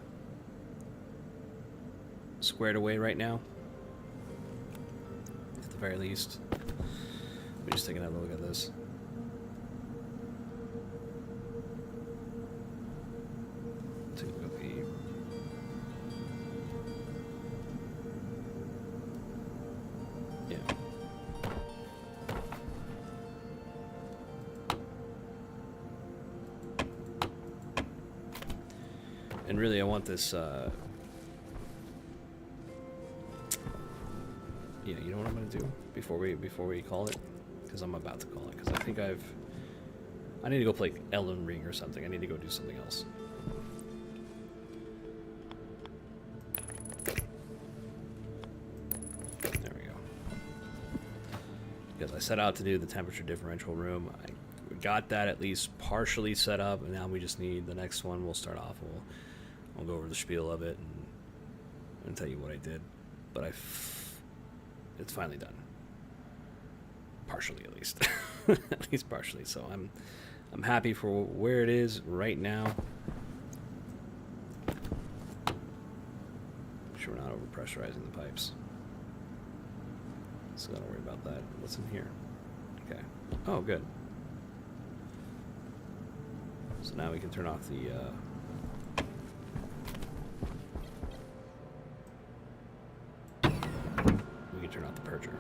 squared away right now, at the very least. Let me just take another look at this. Take a look at the... Yeah. And really, I want this, yeah, you know what I'm gonna do before we call it, because I'm about to call it, because I think I need to go play Elden Ring or something. I need to go do something else. There we go. Because I set out to do the temperature differential room. I got that at least partially set up, and now we just need the next one. We'll start off. I'll go over the spiel of it and tell you what I did. But it's finally done. Partially, at least. At least partially. So I'm happy for where it is right now. Make sure we're not overpressurizing the pipes. So don't worry about that. What's in here? Okay. Oh, good. So now we can turn off the turn off the purger.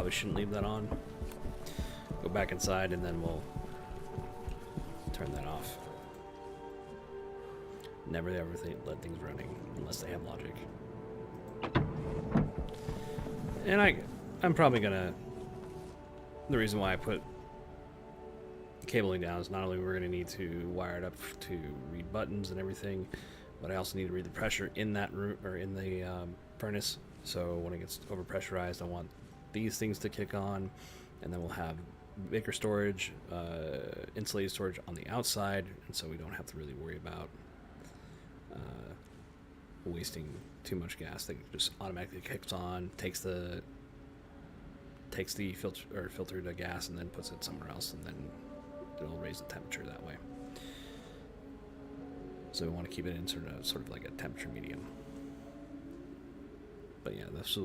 probably shouldn't leave that on. Go back inside and then we'll turn that off. Never ever let things running unless they have logic. And I'm probably gonna. The reason why I put cabling down is not only we're gonna need to wire it up to read buttons and everything, but I also need to read the pressure in that room or in the furnace. So when it gets overpressurized, I want these things to kick on, and then we'll have baker storage, insulated storage on the outside, and so we don't have to really worry about wasting too much gas. That just automatically kicks on, takes the filtered gas, and then puts it somewhere else, and then it'll raise the temperature that way. So we want to keep it in sort of like a temperature medium. But yeah, this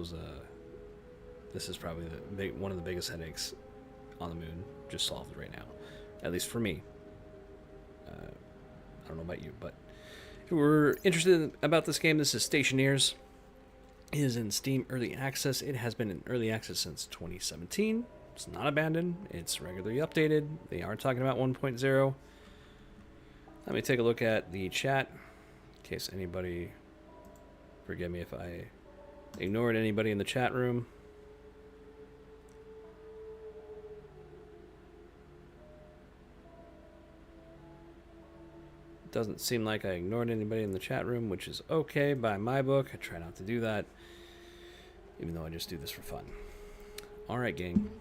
is probably one of the biggest headaches on the moon, just solved right now, at least for me. I don't know about you, but if we're interested about this game, this is Stationeers. It is in Steam Early Access. It has been in Early Access since 2017. It's not abandoned. It's regularly updated. They are talking about 1.0. Let me take a look at the chat, in case anybody, forgive me if I ignored anybody in the chat room. Doesn't seem like I ignored anybody in the chat room, which is okay by my book. I try not to do that, even though I just do this for fun. All right, gang.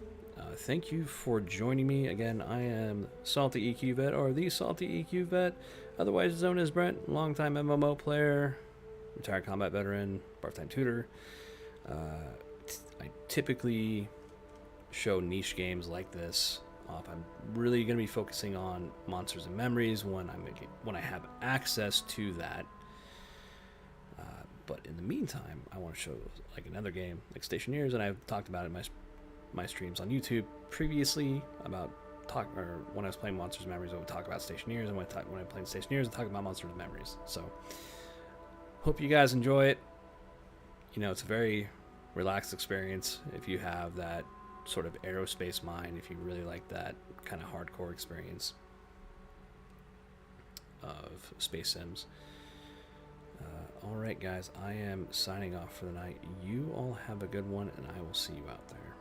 Thank you for joining me. Again, I am Salty EQ Vet, or the Salty EQ Vet, otherwise known as Brent, longtime MMO player, retired combat veteran, part-time tutor. I typically show niche games like this off. I'm really going to be focusing on Monsters and Memories when I have access to that. But in the meantime, I want to show like another game like Stationeers, and I've talked about it in my streams on YouTube previously about when I was playing Monsters and Memories, I would talk about Stationeers, and when I played Stationeers, I talk about Monsters and Memories. So hope you guys enjoy it. You know, it's a very relaxed experience if you have that sort of aerospace mind, if you really like that kind of hardcore experience of space sims. All right, guys, I am signing off for the night. You all have a good one, and I will see you out there.